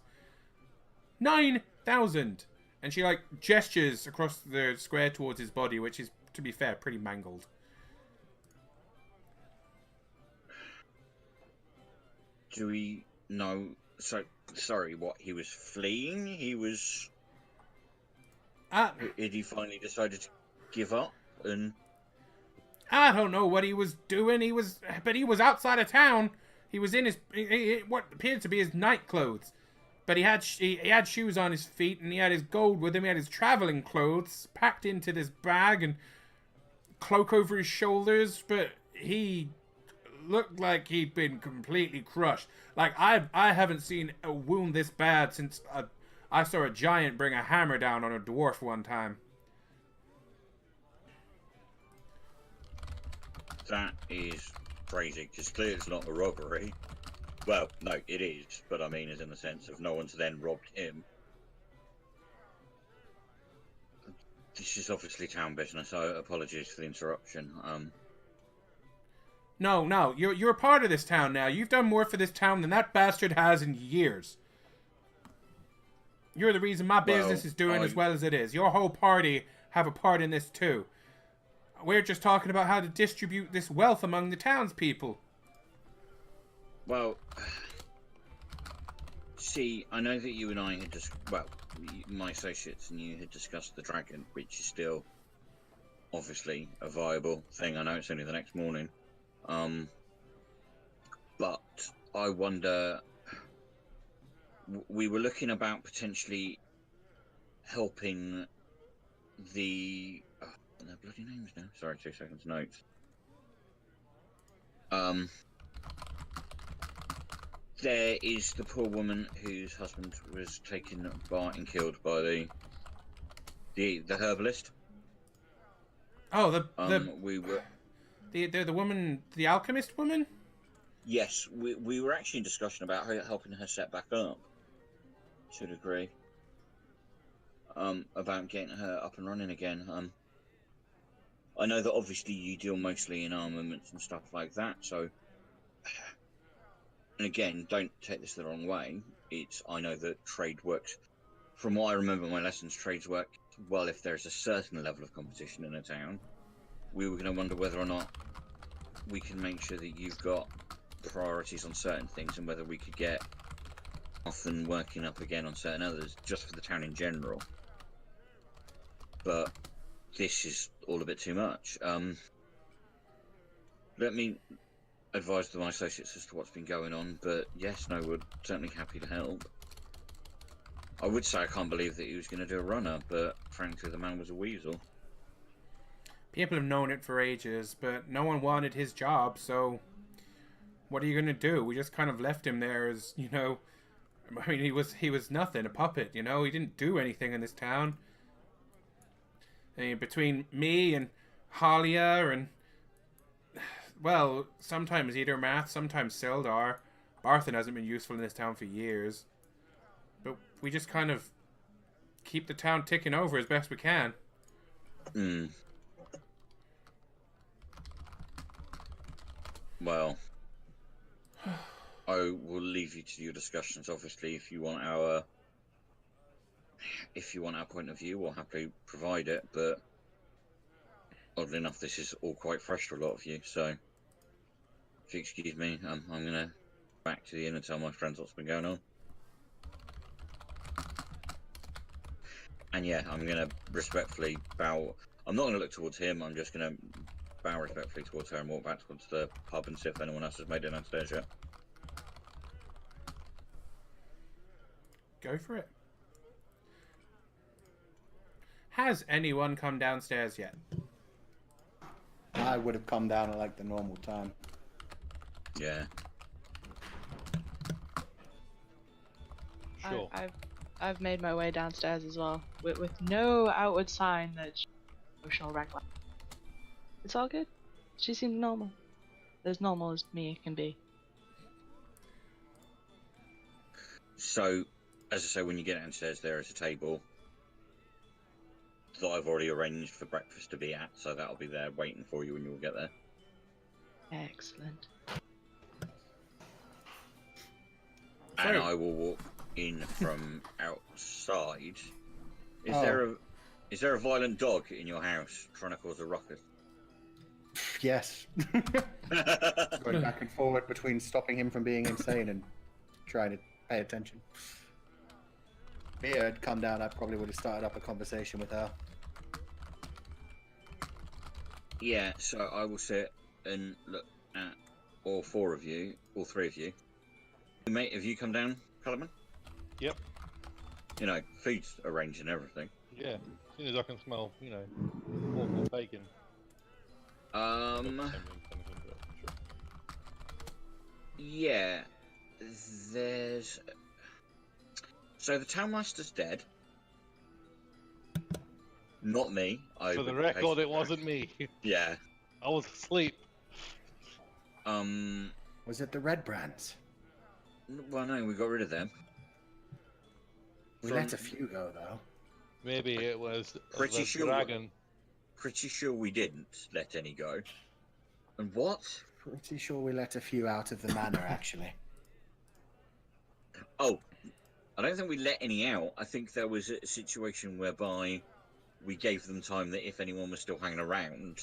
9,000. And she, like, gestures across the square towards his body, which is, to be fair, pretty mangled. Do we know? So, sorry, what? He was fleeing? He was... Did he finally decided to give up? And I don't know what he was doing. But he was outside of town. He was in his what appeared to be his night clothes, but he had shoes on his feet, and he had his gold with him. He had his traveling clothes packed into this bag and cloak over his shoulders. But he looked like he'd been completely crushed. Like I haven't seen a wound this bad since I saw a giant bring a hammer down on a dwarf one time. that is crazy, because clearly it's not a robbery. Well, no, it is, but I mean, as in the sense of no one's then robbed him. This is obviously town business, so apologies for the interruption. No, you're a part of this town now. You've done more for this town than that bastard has in years. You're the reason my business is doing as well as it is. Your whole party have a part in this too. We're just talking about how to distribute this wealth among the townspeople. Well, see, I know that you and I had just, my associates and you had discussed the dragon, which is still obviously a viable thing. I know it's only the next morning. But I wonder, we were looking about potentially helping the, their bloody names now. Sorry, 2 seconds, notes. There is the poor woman whose husband was taken by and killed by the herbalist. Oh, the woman, the alchemist woman? Yes, we were actually in discussion about her helping her set back up to a degree. About getting her up and running again. I know that obviously you deal mostly in armaments and stuff like that, so. And again, don't take this the wrong way. I know that trade works. From what I remember, my lessons, trades work well if there's a certain level of competition in a town. We were going to wonder whether or not we can make sure that you've got priorities on certain things, and whether we could get often working up again on certain others, just for the town in general. But this is all a bit too much. Let me advise my associates as to what's been going on, but yes, no, we're certainly happy to help. I would say I can't believe that he was going to do a runner, but frankly, the man was a weasel. People have known it for ages, but no one wanted his job, so what are you going to do? We just kind of left him there as, I mean, he was nothing, a puppet, He didn't do anything in this town. I mean, between me and Halia and, well, sometimes either Math, sometimes Sildar. Barthen hasn't been useful in this town for years. But we just kind of keep the town ticking over as best we can. Well, I will leave you to your discussions. Obviously, if you want our point of view, we'll happily provide it. But oddly enough, this is all quite fresh to a lot of you. So, if you excuse me, I'm gonna back to the inn and tell my friends what's been going on. And yeah, I'm gonna respectfully bow. I'm not gonna look towards him. I'm just gonna bow respectfully towards her and walk back towards the pub and see if anyone else has made it downstairs yet. Go for it. Has anyone come downstairs yet? I would have come down at like the normal time. Yeah. Sure. I've made my way downstairs as well, with no outward sign that emotional reckless. It's all good. She seemed normal, as normal as me can be. So, as I say, when you get downstairs, there is a table that I've already arranged for breakfast to be at, so that'll be there waiting for you when you all get there. Excellent. And I will walk in from outside Is there a violent dog in your house trying to cause a ruckus? Yes. Going back and forward between stopping him from being insane and trying to pay attention. If Mia had come down, I probably would have started up a conversation with her. Yeah, so I will sit and look at all three of you. Mate, have you come down, Culliman? Yep. You know, food's arranged and everything. Yeah. As soon as I can smell, awful bacon. Yeah, there's... So the townmaster's dead. Not me. For the record, it wasn't me. Yeah. I was asleep. Was it the Red Brands? Well, no, we got rid of them. We let a few go, though. Maybe it was Pretty the sure. dragon. Pretty sure we didn't let any go. And what? Pretty sure we let a few out of the manor, actually. Oh, I don't think we let any out. I think there was a situation whereby we gave them time that if anyone was still hanging around,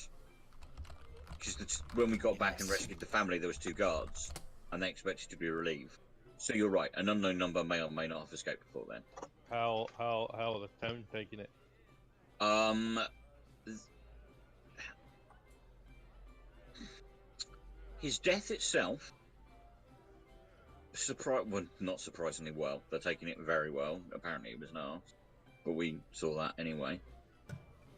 because when we got back and rescued the family, there was 2 guards, and they expected to be relieved. So you're right. An unknown number may or may not have escaped before then. How are the town taking it? His death itself, well, not surprisingly well. They're taking it very well. Apparently it was an arse, but we saw that anyway.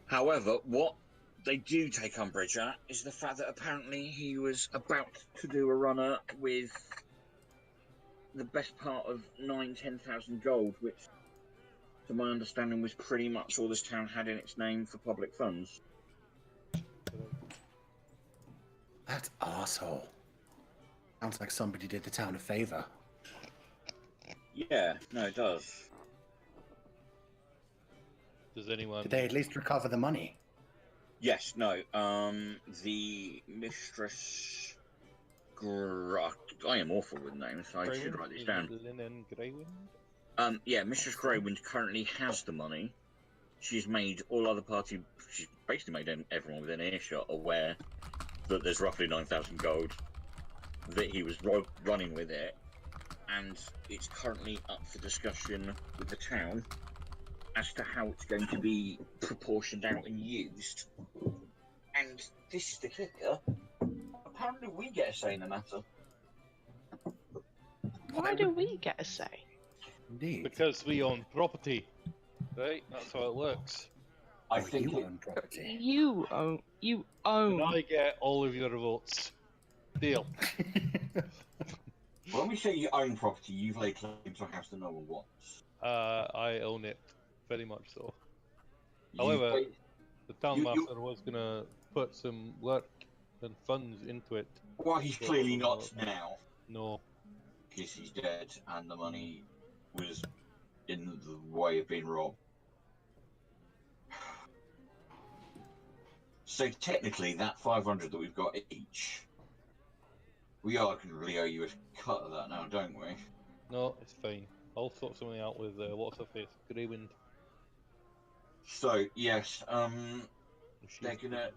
However, what they do take umbrage at is the fact that apparently he was about to do a runner with the best part of 10,000 gold, which, to my understanding, was pretty much all this town had in its name for public funds. That arsehole. Sounds like somebody did the town a favor. Yeah, no, it does. Does anyone... Did they at least recover the money? Yes, no. The mistress... I am awful with names, so I should write this down. Yeah, Mistress Greywind currently has the money. She's made all other party... She's basically made everyone within earshot aware that there's roughly 9,000 gold, that he was running with it, and it's currently up for discussion with the town as to how it's going to be proportioned out and used. And this is the kicker. Apparently we get a say in the matter. Why do we get a say? Indeed. Because we own property, right? That's how it works. I think you own property. You own. And I get all of your votes. Deal. when we say you own property, you've laid claim to a house that no one wants. I own it, very much so. However, the townmaster was gonna put some work and funds into it. Well, he's clearly not now. No. Because he's dead, and the money was in the way of being robbed. So technically, that 500 that we've got each, we arguably owe you a cut of that now, don't we? No, it's fine. I'll sort something out with what's her face, Greywind. So yes, She's they're gonna.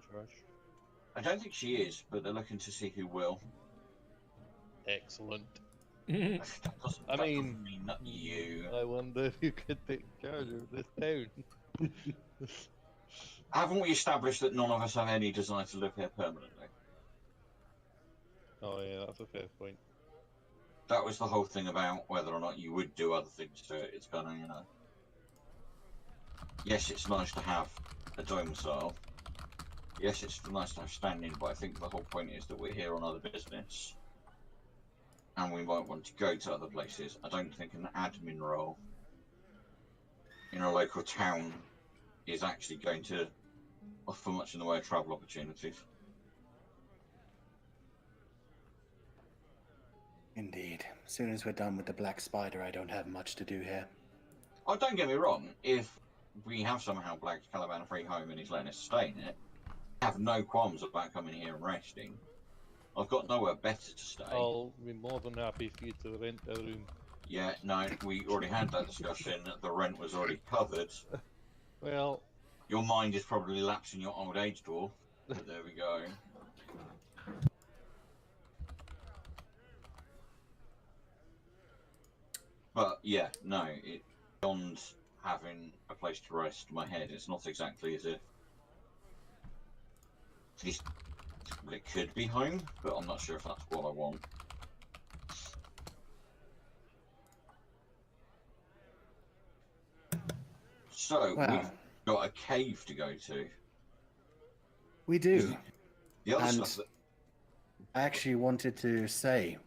I don't think she is, but they're looking to see who will. Excellent. That I mean, doesn't mean not you. I wonder who could take charge of this town. Haven't we established that none of us have any desire to live here permanently? Oh yeah, that's a fair point. That was the whole thing about whether or not you would do other things to it. It's kind of, yes, it's nice to have a domicile. Yes, it's nice to have standing, but I think the whole point is that we're here on other business. And we might want to go to other places. I don't think an admin role in a local town is actually going to offer much in the way of travel opportunities. Indeed. As soon as we're done with the Black Spider, I don't have much to do here. Oh, don't get me wrong. If we have somehow Black Caliban a free home and he's letting us stay in it, I have no qualms about coming here and resting. I've got nowhere better to stay. I'll be more than happy for you to rent a room. Yeah, no, we already had that discussion. The rent was already covered. Well, Your mind is probably lapsing your old age, dwarf. But there we go. But yeah, no, it beyond having a place to rest my head. It's not exactly as if at least it could be home, but I'm not sure if that's what I want. So Wow. we've got a cave to go to. We do. The other And stuff that I actually wanted to say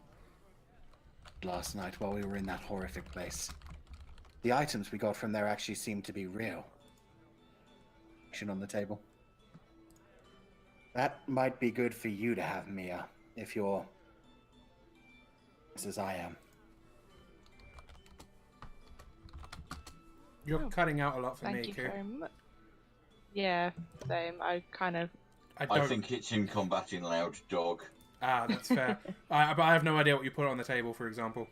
last night while we were in that horrific place. The items we got from there actually seemed to be real. Action on the table. That might be good for you to have, Mia, if you're as I am. You're Oh, cutting out a lot for Thank me, you Koo. very much. Yeah, same. I kind of. I I don't. think it's him combating loud dog. Ah, that's fair. But I have no idea what you put on the table, for example.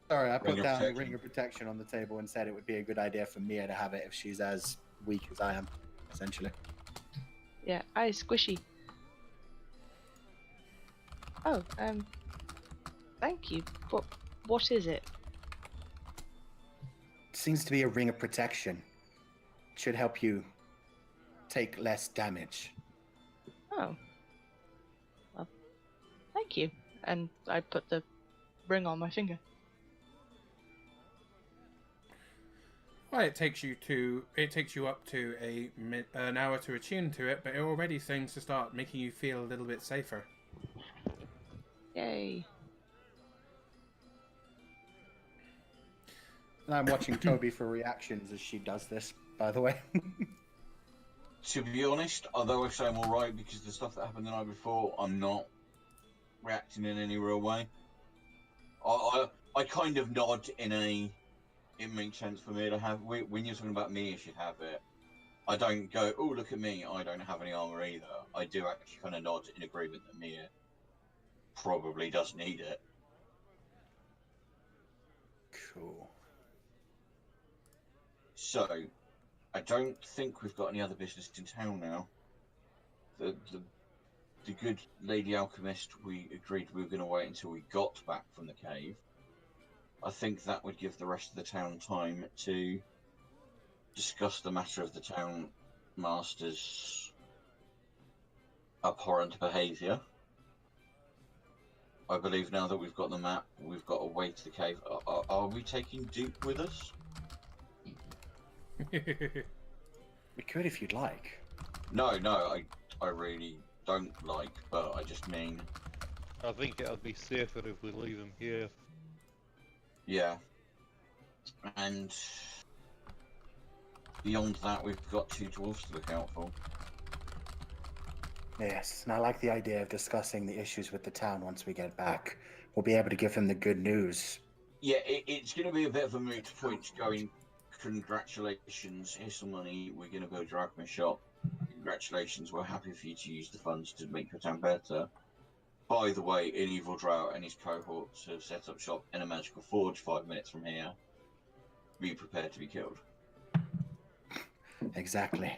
Sorry, I Ring put of down a protection. ring of protection on the table and said it would be a good idea for Mia to have it if she's as weak as I am, essentially. Yeah, squishy. Oh, thank you. But what is it? It seems to be a ring of protection. It should help you take less damage. Oh. Well, thank you. And I put the ring on my finger. Well, it takes you up to an hour to attune to it, but it already seems to start making you feel a little bit safer. Yay. And I'm watching Toby for reactions as she does this, by the way. To be honest, although I say I'm alright because the stuff that happened the night before, I'm not reacting in any real way. I kind of nod in a. It makes sense for me to have. When you're talking about me, you should have it. I don't go, oh, look at me, I don't have any armor either. I do actually kind of nod in agreement that Mia probably does need it. Cool. So, I don't think we've got any other business in town now. The good lady alchemist, we agreed we were going to wait until we got back from the cave. I think that would give the rest of the town time to discuss the matter of the town master's abhorrent behaviour. I believe now that we've got the map, we've got a way to the cave. Are we taking Duke with us? We could if you'd like. No, I really don't like, but I just mean, I think it'll be safer if we leave him here. yeah. And beyond that, we've got two dwarves to look out for. Yes, and I like the idea of discussing the issues with the town once we get back. We'll be able to give him the good news. Yeah, it's going to be a bit of a moot point going, congratulations, here's some money, we're going to build your alchemist shop. Congratulations, we're happy for you to use the funds to make your town better. By the way, an evil drow and his cohorts have set up shop in a magical forge 5 minutes from here. Be prepared to be killed. Exactly.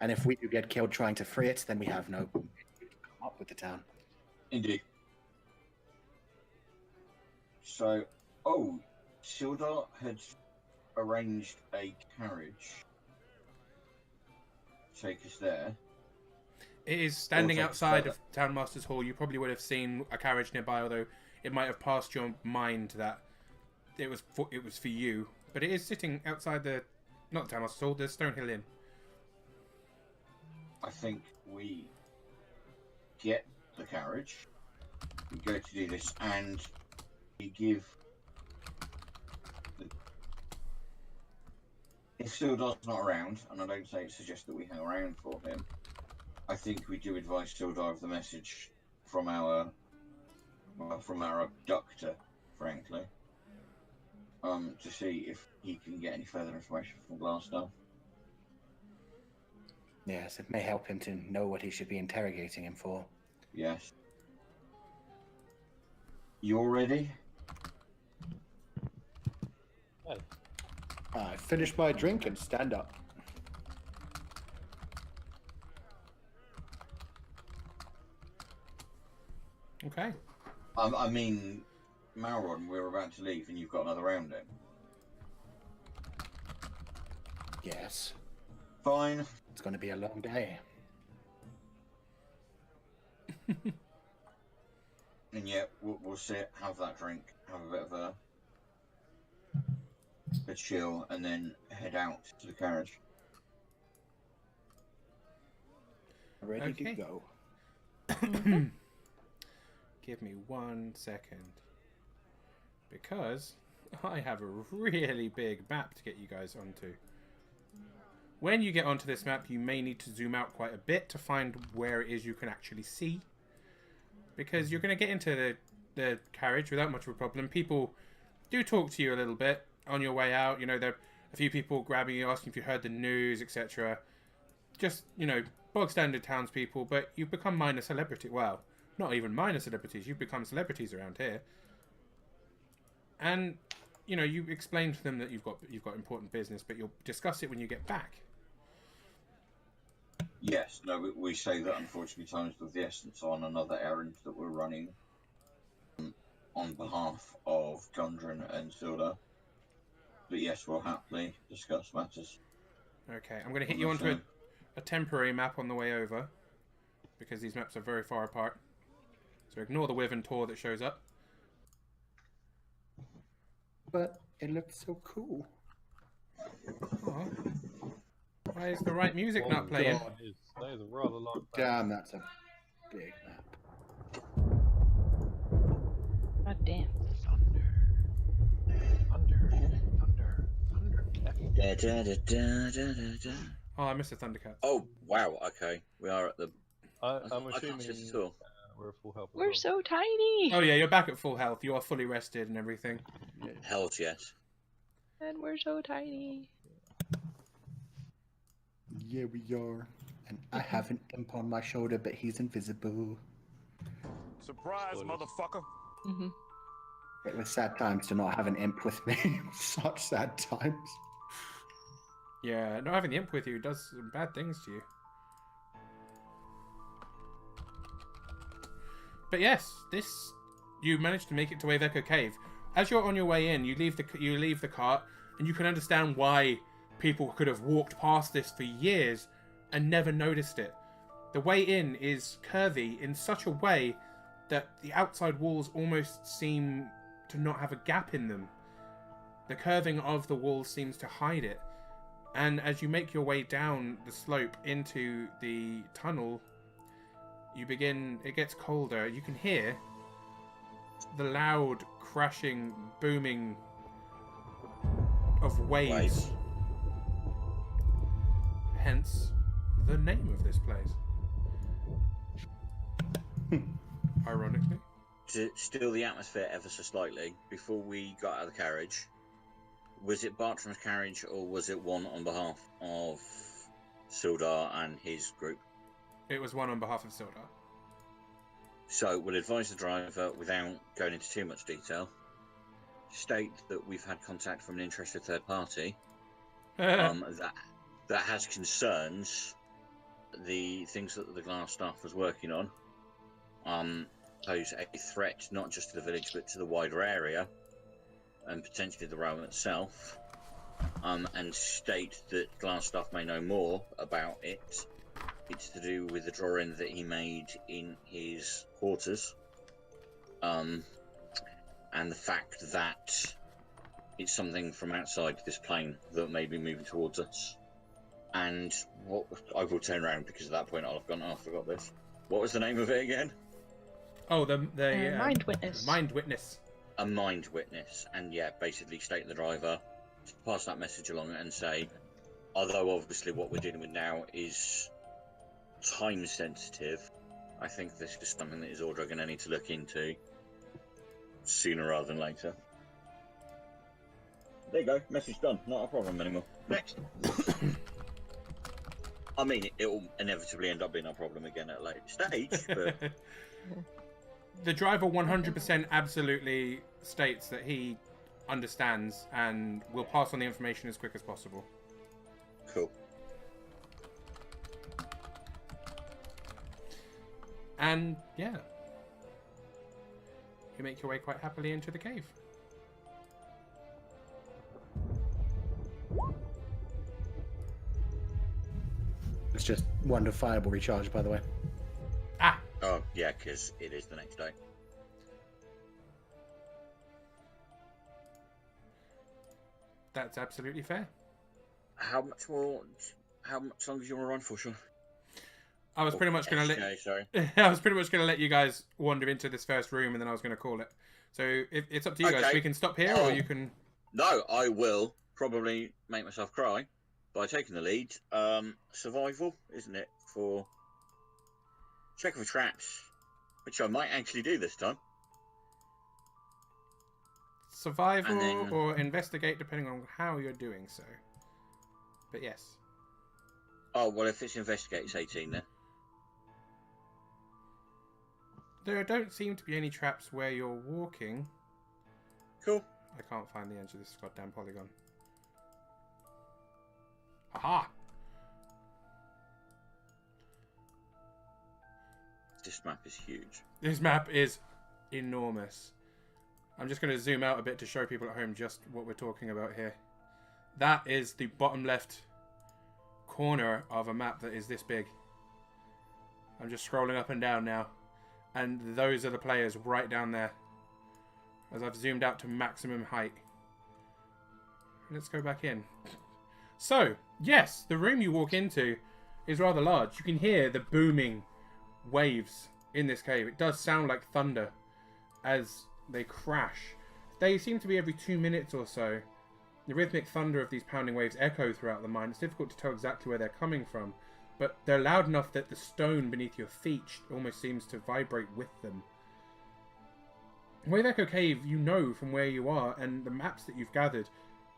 And if we do get killed trying to free it, then we have no come up with the town. Indeed. So, Sildar had arranged a carriage to take us there. It is standing take outside further. of Townmaster's Hall. You probably would have seen a carriage nearby, although it might have passed your mind that it was for you. But it is sitting outside not the Townmaster's Hall, the Stonehill Inn. I think we get the carriage, we go to do this, and we give... If Sildar's not around, and I don't suggest that we hang around for him, I think we do advise Sildar of the message from our abductor, frankly, to see if he can get any further information from Glassstaff. Yes, it may help him to know what he should be interrogating him for. Yes. You're ready? I finish my drink and stand up. Okay. I mean, Malron, we're about to leave and you've got another round in. Yes. Fine. It's going to be a long day. And yeah, we'll sit, have that drink, have a bit of a chill, and then head out to the carriage. Ready Okay. to go. Give me 1 second. Because I have a really big map to get you guys onto. When you get onto this map, you may need to zoom out quite a bit to find where it is you can actually see. Because you're going to get into the carriage without much of a problem. People do talk to you a little bit on your way out. You know, there are a few people grabbing you, asking if you heard the news, etc. Just, you know, bog standard townspeople, but you've become minor celebrity. Well, not even minor celebrities. You've become celebrities around here. And, you know, you explain to them that you've got important business, but you'll discuss it when you get back. Yes, no, we say that unfortunately time's of the essence on another errand that we're running on behalf of Gundren and Silda. But yes, we'll happily discuss matters. Okay, I'm going to hit you onto a temporary map on the way over, because these maps are very far apart. So ignore the Wyvern Tor that shows up. But it looks so cool. Oh. Why is the right music not playing? God, that is a rather long map. Damn, that's a big map. God damn. Oh, I missed the Thundercats. Oh, wow, okay. We are at the... I'm I can't assuming see it at all. we're at full health. as We're well. so tiny! Oh yeah, you're back at full health. You are fully rested and everything. Hells yes. And we're so tiny. Yeah, we are. And I have an imp on my shoulder, but he's invisible. Surprise, motherfucker! Mm-hmm. It was sad times to not have an imp with me. Such sad times. Yeah, not having the imp with you does some bad things to you. But yes, you managed to make it to Wave Echo Cave. As you're on your way in, you leave the cart, and you can understand why people could have walked past this for years and never noticed it. The way in is curvy in such a way that the outside walls almost seem to not have a gap in them. The curving of the walls seems to hide it. And as you make your way down the slope into the tunnel, it gets colder. You can hear the loud crashing, booming of waves. Hence, the name of this place. Ironically. To still the atmosphere ever so slightly, before we got out of the carriage, was it Bartram's carriage or was it one on behalf of Sildar and his group? It was one on behalf of Sildar. So we'll advise the driver, without going into too much detail, state that we've had contact from an interested third party that has concerns the things that the glass staff was working on pose a threat not just to the village but to the wider area and potentially the realm itself, and state that glass staff may know more about it. It's to do with the drawing that he made in his quarters, and the fact that it's something from outside this plane that may be moving towards us. And what I will turn around because at that point I'll have gone, oh, I forgot this. What was the name of it again? Oh, the Mind Witness. Mind Witness. A mind witness. And yeah, basically state to the driver, pass that message along and say, although obviously what we're dealing with now is time sensitive, I think this is something that his order are going to need to look into sooner rather than later. There you go, message done, not a problem anymore. Next. I mean, it will inevitably end up being a problem again at a later stage, but... The driver 100% absolutely states that he understands and will pass on the information as quick as possible. Cool. And, yeah. you make your way quite happily into the cave. It's just one defiable recharge, by the way. Ah! Oh, yeah, because it is the next day. That's absolutely fair. How much longer do you want to run for, Sean? I was pretty much going to Okay, sorry. I was pretty much going to let you guys wander into this first room, and then I was going to call it. So it's up to you guys. Okay. We can stop here, or you can. No, I will probably make myself cry by taking the lead. Survival, isn't it? For check for traps, which I might actually do this time. Survival And then- or investigate, depending on how you're doing so. But yes. Oh, well, if it's investigate, it's 18 then. There don't seem to be any traps where you're walking. Cool. I can't find the edge of this goddamn polygon. Aha! This map is huge. This map is enormous. I'm just going to zoom out a bit to show people at home just what we're talking about here. That is the bottom left corner of a map that is this big. I'm just scrolling up and down now. And those are the players right down there. As I've zoomed out to maximum height. Let's go back in. So, yes, the room you walk into is rather large. You can hear the booming waves in this cave. It does sound like thunder as they crash. They seem to be every 2 minutes or so. The rhythmic thunder of these pounding waves echo throughout the mine. It's difficult to tell exactly where they're coming from, but they're loud enough that the stone beneath your feet almost seems to vibrate with them. Wave Echo Cave, you know from where you are and the maps that you've gathered,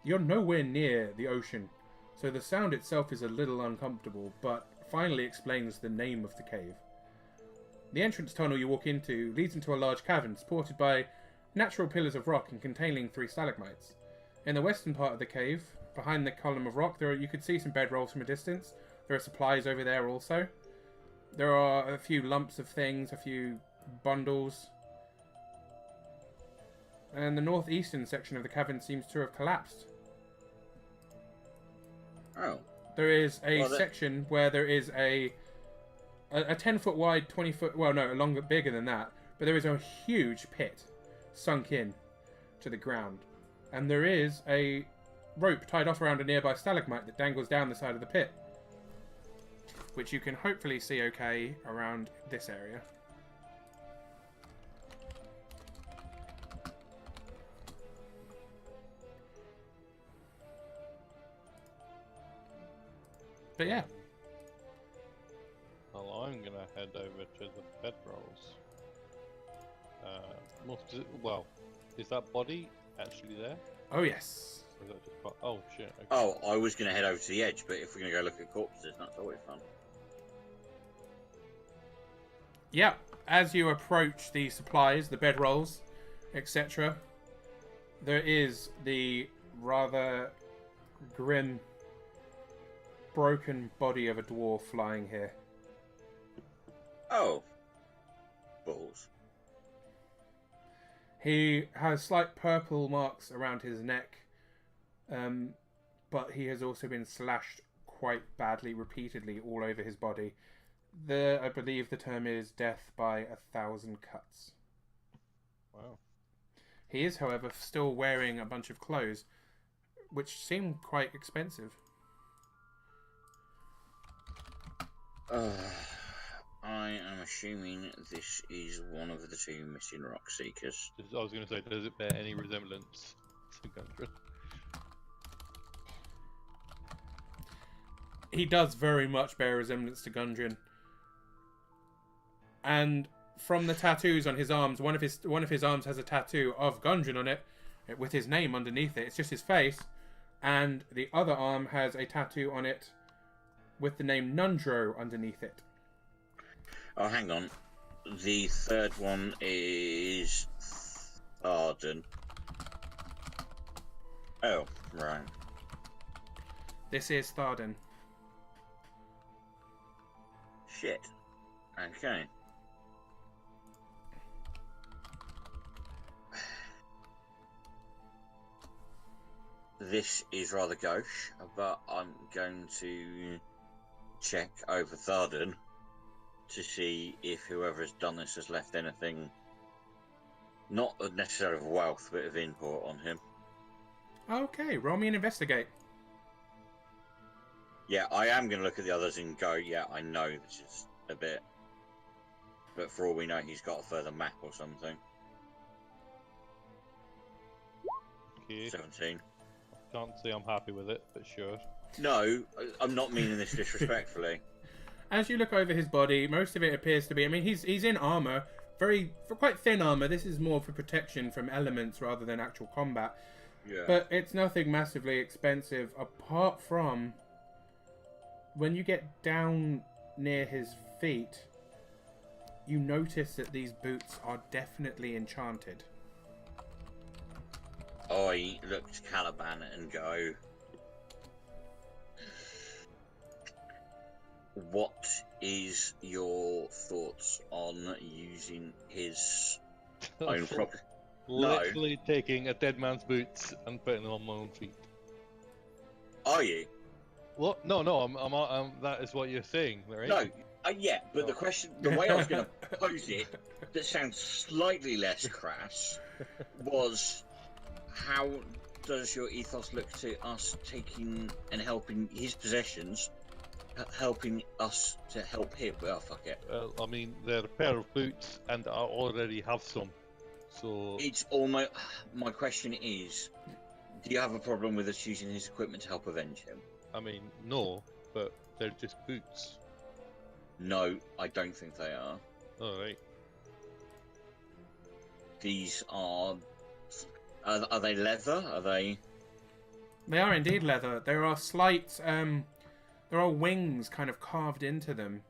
you're nowhere near the ocean, so the sound itself is a little uncomfortable, but finally explains the name of the cave. The entrance tunnel you walk into leads into a large cavern supported by natural pillars of rock and containing 3 stalagmites. In the western part of the cave, behind the column of rock, you could see some bedrolls from a distance. There are supplies over there also. There are a few lumps of things, a few bundles. And the northeastern section of the cavern seems to have collapsed. Oh. There is a section where there is a 10-foot wide, 20-foot... Well, no, longer, bigger than that. But there is a huge pit sunk in to the ground. And there is a rope tied off around a nearby stalagmite that dangles down the side of the pit. Which you can hopefully see okay around this area. But yeah. Well, I'm gonna head over to the bedrolls. Well, is that body actually there? Oh yes. Or is that just oh shit. Okay. Oh, I was going to head over to the edge, but if we're going to go look at corpses, that's always fun. Yep. As you approach the supplies, the bedrolls, etc., there is the rather grim, broken body of a dwarf lying here. Oh. Balls. He has slight purple marks around his neck, but he has also been slashed quite badly, repeatedly, all over his body. I believe the term is death by 1,000 cuts. Wow. He is, however, still wearing a bunch of clothes, which seem quite expensive. I am assuming this is one of the 2 missing rock seekers. I was going to say, does it bear any resemblance to Gundren? He does very much bear resemblance to Gundren. And from the tattoos on his arms, one of his arms has a tattoo of Gundren on it, with his name underneath it. It's just his face. And the other arm has a tattoo on it with the name Nundro underneath it. Oh, hang on. The third one is Arden. Oh, right. This is Tharden. Shit. Okay. this is rather gauche, but I'm going to check over Tharden to see if whoever has done this has left anything, not necessarily of wealth, but of import on him. Okay, roll me an investigate. Yeah, I am going to look at the others and go, yeah, I know this is a bit. But for all we know, he's got a further map or something. Okay. 17. Can't say I'm happy with it, but sure. No, I'm not meaning this disrespectfully. As you look over his body, most of it appears to be. I mean, he's in armor, for quite thin armor. This is more for protection from elements rather than actual combat. Yeah. But it's nothing massively expensive, apart from when you get down near his feet, you notice that these boots are definitely enchanted. I look to Caliban and go, what is your thoughts on using his own property? Literally taking a dead man's boots and putting them on my own feet. Are you? What? No, I'm that is what you're saying, right? No, yeah, but the question, the way I was going to pose it, that sounds slightly less crass, was how does your ethos look to us taking and helping his possessions, helping us to help him? Well, fuck it. Well, I mean, they're a pair of boots, and I already have some. So It's almost. My question is, do you have a problem with us using his equipment to help avenge him? I mean, no, but they're just boots. No, I don't think they are. All right. These are they leather? Are they? They are indeed leather. There are slight, there are wings kind of carved into them.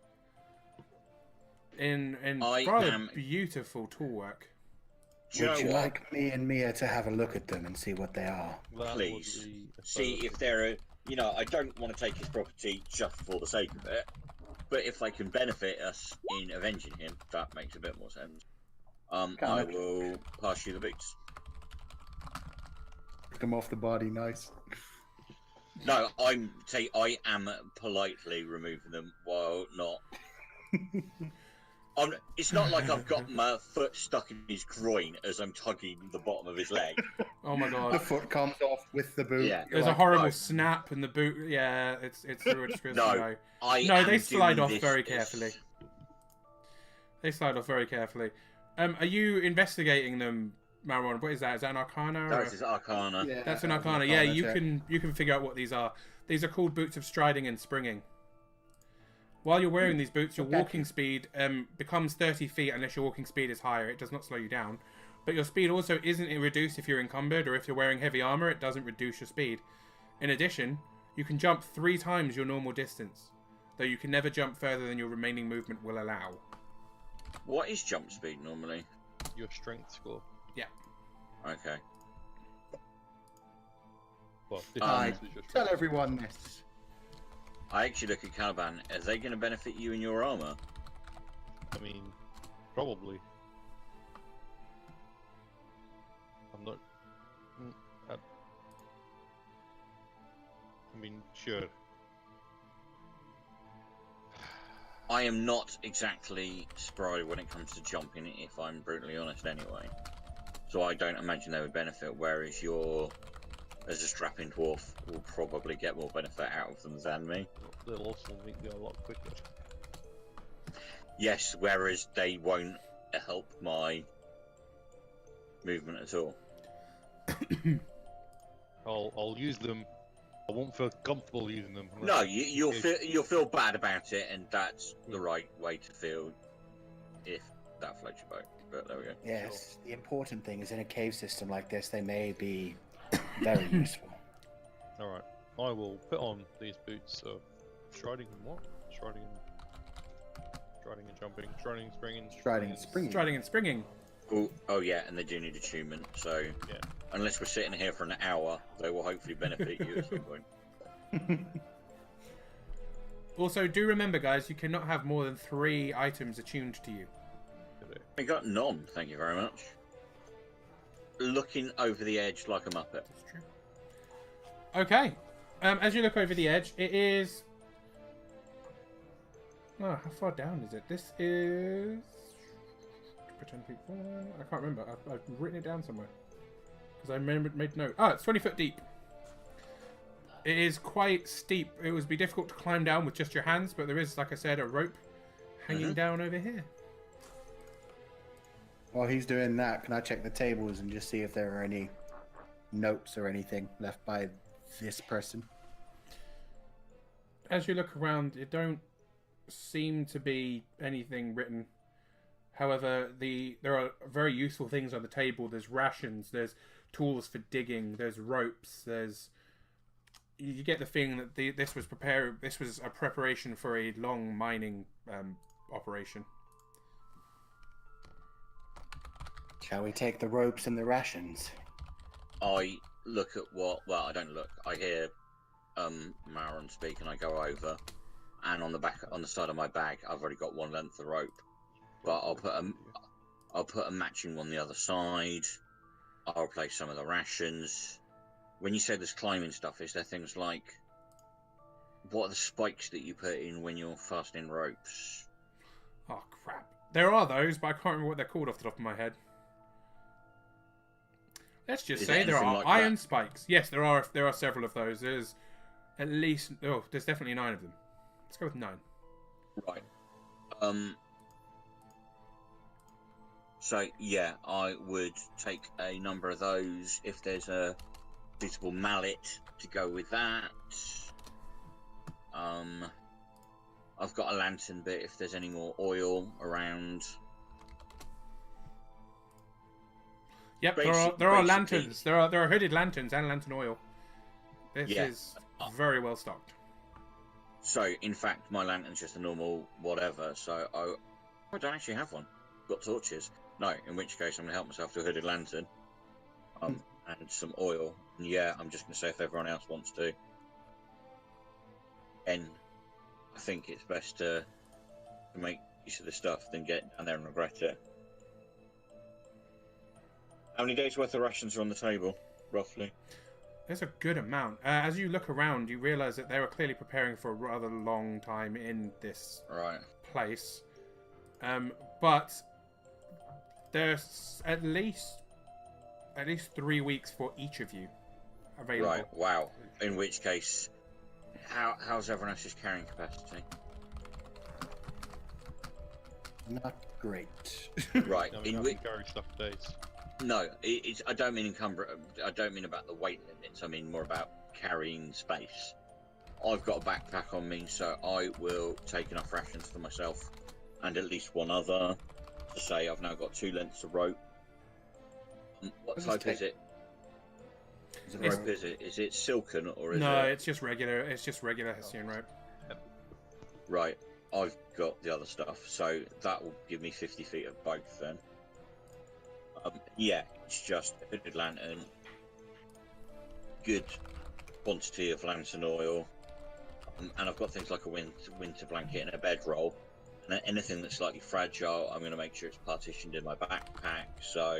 In rather beautiful toolwork. Would you like me and Mia to have a look at them and see what they are? Please. See if they're a. You know, I don't want to take his property just for the sake of it, but if they can benefit us in avenging him, that makes a bit more sense. I will pass you the boots. Pick them off the body, nice. No, I am politely removing them while not. It's not like I've got my foot stuck in his groin as I'm tugging the bottom of his leg. Oh my god. The foot comes off with the boot. Yeah. There's a horrible snap and the boot. Yeah, it's through a disgrace. No, they slide off very carefully. They slide off very carefully. Are you investigating them, Marwan? What is that? Is that an Arcana? That is Arcana. Yeah, That's an Arcana. Yeah, you can figure out what these are. These are called boots of striding and springing. While you're wearing these boots, your walking speed becomes 30 feet unless your walking speed is higher. It does not slow you down. But your speed also isn't reduced if you're encumbered, or if you're wearing heavy armor, it doesn't reduce your speed. In addition, you can jump 3 times your normal distance, though you can never jump further than your remaining movement will allow. What is jump speed normally? Your strength score. Yeah. Okay. Well, tell everyone this. I actually look at Caliban. Are they going to benefit you in your armor? I mean, probably. I'm not. I mean, sure. I am not exactly spry when it comes to jumping, if I'm brutally honest anyway. So I don't imagine they would benefit, whereas you're, as a strapping dwarf, will probably get more benefit out of them than me. They'll also make you a lot quicker. Yes, whereas they won't help my movement at all. I'll use them. I won't feel comfortable using them. No, you'll feel bad about it, and that's the right way to feel if that floats your boat. But there we go. Yes, the important thing is in a cave system like this, they may be very useful. Alright, I will put on these boots of striding and what? Striding and jumping, striding and springing. Striding and springing. Striding and springing. Oh yeah, and they do need attunement, so yeah. Unless we're sitting here for an hour, they will hopefully benefit you at some point. Also, do remember, guys, you cannot have more than 3 items attuned to you. I got none, thank you very much. Looking over the edge like a muppet. That's true. Okay. As you look over the edge, it is... Oh, how far down is it? This is... Pretend people... I can't remember. I've written it down somewhere. Because I made note. Oh, it's 20 foot deep. It is quite steep. It would be difficult to climb down with just your hands, but there is, like I said, a rope hanging down over here. While he's doing that, can I check the tables and just see if there are any notes or anything left by this person? As you look around, it don't seem to be anything written. However, there are very useful things on the table. There's rations, there's tools for digging, there's ropes, there's... You get the feeling that this was a preparation for a long mining operation. Shall we take the ropes and the rations? I look at what... Well, I don't look. I hear Maron speak, and I go over. And on the side of my bag, I've already got one length of rope. But I'll put a matching one the other side. I'll replace some of the rations. When you say there's climbing stuff, is there things like... What are the spikes that you put in when you're fastening ropes? Oh, crap. There are those, but I can't remember what they're called off the top of my head. Let's just say there are iron spikes. Yes, there are several of those. There's at least... Oh, there's definitely 9 of them. Let's go with 9. Right. So, yeah, I would take a number of those. If there's a suitable mallet to go with that. I've got a lantern bit if there's any more oil around. Yep, there are lanterns. There are hooded lanterns and lantern oil. This is very well stocked. So, in fact, my lantern's just a normal whatever. So I don't actually have one. I've got torches. No, in which case I'm gonna help myself to a hooded lantern. And some oil. And yeah, I'm just gonna say if everyone else wants to. And I think it's best to make use of the stuff than get down there and regret it. How many days worth of rations are on the table, roughly? There's a good amount. As you look around, you realise that they were clearly preparing for a rather long time in this place. But there's at least 3 weeks for each of you available. Right, wow. In which case, how's everyone else's carrying capacity? Not great. Right. No, we can carry stuff for days. No, it's. I don't mean I don't mean about the weight limits. I mean more about carrying space. I've got a backpack on me, so I will take enough rations for myself and at least one other. To say I've now got 2 lengths of rope. What type is it? Is it silken or is it? No, it's just regular. It's just regular Hessian rope. Right. I've got the other stuff, so that will give me 50 feet of both then. Yeah, it's just a hooded lantern, good quantity of lantern oil, and I've got things like a winter blanket and a bedroll. And anything that's slightly fragile, I'm going to make sure it's partitioned in my backpack. So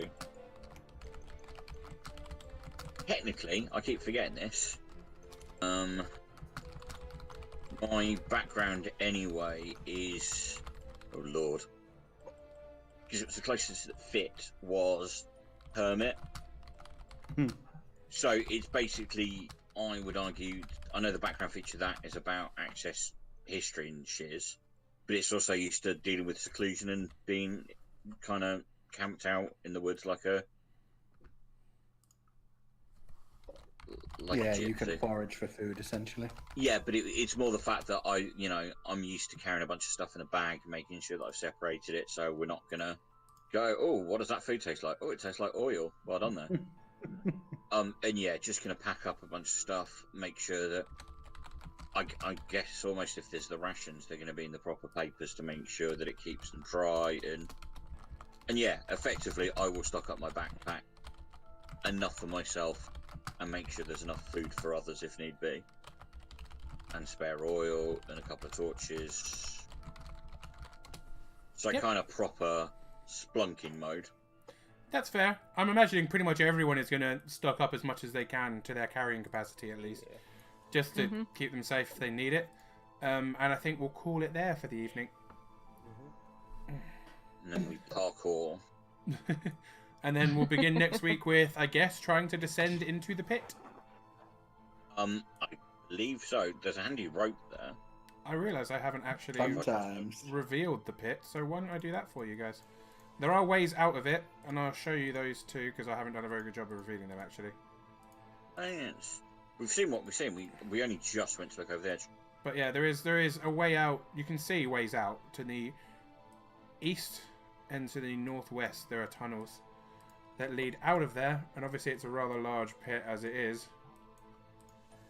technically, I keep forgetting this. My background anyway is, oh lord, because it was the closest that fit was hermit. So it's basically, I would argue, I know the background feature of that is about access, history and shiz, but it's also used to dealing with seclusion and being kind of camped out in the woods like a you can forage for food essentially. Yeah, but it's more the fact that I'm used to carrying a bunch of stuff in a bag, making sure that I've separated it, so we're not gonna go, oh, what does that food taste like? Oh, it tastes like oil. Well done there. And yeah, just gonna pack up a bunch of stuff, make sure that I guess almost if there's the rations, they're gonna be in the proper papers to make sure that it keeps them dry, and yeah, effectively I will stock up my backpack enough for myself and make sure there's enough food for others if need be, and spare oil and a couple of torches. So kind of proper splunking mode. That's fair. I'm imagining pretty much everyone is going to stock up as much as they can to their carrying capacity, at least. Yeah. Just to keep them safe if they need it. And I think we'll call it there for the evening. And then we parkour. And then we'll begin next week with, I guess, trying to descend into the pit. I believe so. There's a handy rope there. I realise I haven't actually Sometimes. revealed the pit, so why don't I do that for you guys? There are ways out of it, and I'll show you those too, because I haven't done a very good job of revealing them, actually. Yes. We've seen what we've seen. We only just went to look over the edge. But yeah, there is a way out. You can see ways out to the east and to the northwest. There are tunnels that lead out of there, and obviously it's a rather large pit as it is.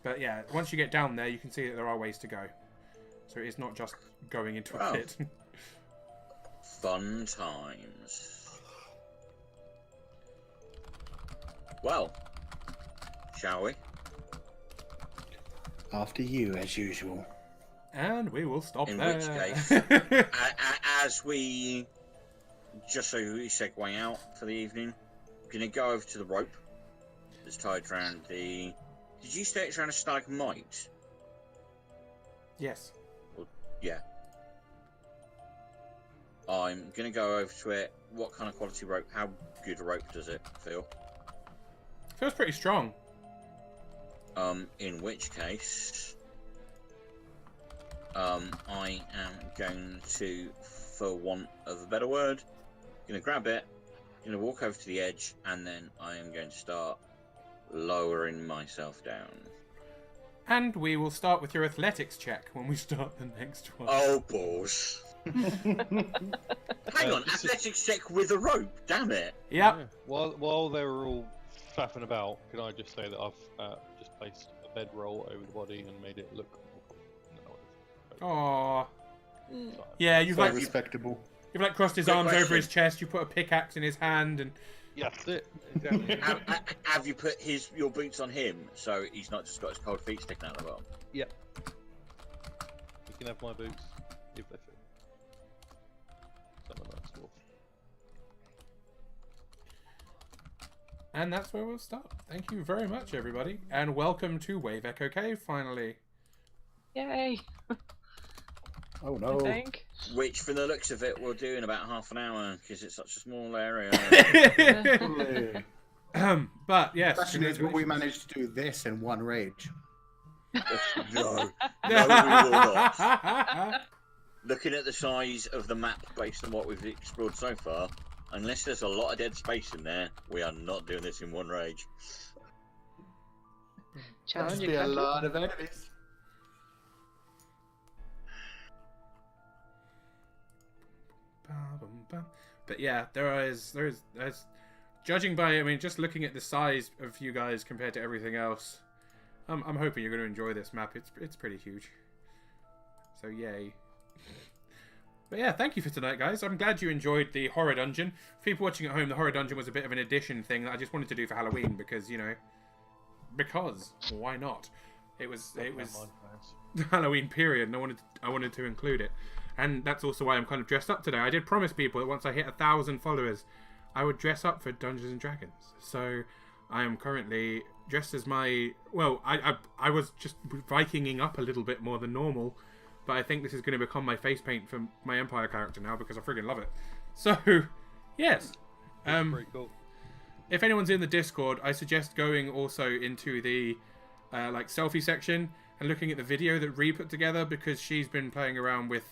But yeah, once you get down there, you can see that there are ways to go. So it is not just going into a pit. Fun times. Well, shall we? After you, as usual. And we will stop In there. which case, as we, just so we segue out for the evening, we're going to go over to the rope that's tied around the... Did you say it's around a stalagmite? Yes. Yeah. I'm going to go over to it. What kind of quality rope? How good a rope does it feel? Feels pretty strong. In which case, I am going to, for want of a better word, going to grab it, going to walk over to the edge, and then I am going to start lowering myself down. And we will start with your athletics check when we start the next one. Oh, balls. Hang on, athletics check with a rope, damn it. Yep. Yeah. While they were all faffing about, can I just say that I've just placed a bedroll over the body and made it look Aww. Yeah, you've like respectable. crossed his Quick arms question. over his chest. You put a pickaxe in his hand, and Yeah, that's it. Exactly. Have you put your boots on him so he's not just got his cold feet sticking out of the bottom? Yep. You can have my boots if they fit. Some of that stuff. and that's where we'll start. Thank you very much, everybody, and welcome to Wave Echo Cave. Finally. Yay! Oh I no. think. Which, from the looks of it, we'll do in about half an hour because it's such a small area. But yes. Question is, will we manage to do this in one rage? No, we will not. Looking at the size of the map based on what we've explored so far, unless there's a lot of dead space in there, we are not doing this in one rage. There'll just Challenging. be a Becky. lot of enemies. But yeah, there is judging by, I mean, just looking at the size of you guys compared to everything else, I'm hoping you're going to enjoy this map. It's pretty huge. So yay. But yeah, thank you for tonight, guys. I'm glad you enjoyed the horror dungeon. For people watching at home, the horror dungeon was a bit of an addition thing that I just wanted to do for Halloween because, you know, because why not? It was Halloween period, and I wanted to include it. And that's also why I'm kind of dressed up today. I did promise people that once I hit 1,000 followers, I would dress up for Dungeons and Dragons. So I am currently dressed as my... Well, I was just Vikinging up a little bit more than normal, but I think this is going to become my face paint for my Empire character now because I friggin' love it. So, yes. Pretty cool. If anyone's in the Discord, I suggest going also into the like selfie section and looking at the video that Ree put together because she's been playing around with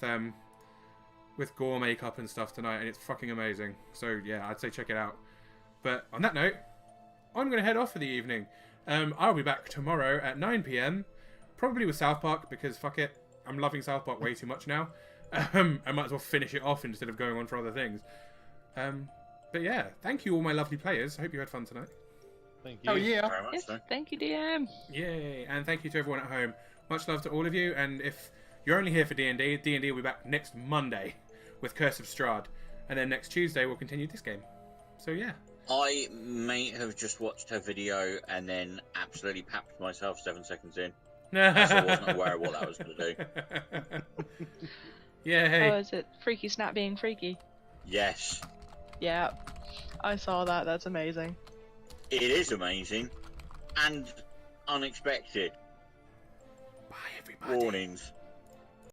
gore makeup and stuff tonight and it's fucking amazing. So yeah, I'd say check it out. But on that note, I'm going to head off for the evening. I'll be back tomorrow at 9 PM, probably with South Park because fuck it, I'm loving South Park way too much now. I might as well finish it off instead of going on for other things. But yeah, thank you all my lovely players. I hope you had fun tonight. Thank you. Oh yeah. Very much Yes, so. thank you, DM. Yay! And thank you to everyone at home. Much love to all of you. And if you're only here for D&D, D&D will be back next Monday with Curse of Strahd. And then next Tuesday we'll continue this game. So yeah. I may have just watched her video and then absolutely papped myself 7 seconds in. As I wasn't aware of what that was going to do. Yeah, hey. Oh, is it Freaky Snap being freaky? Yes. Yeah, I saw that. That's amazing. It is amazing and unexpected. Bye, everybody. Warnings.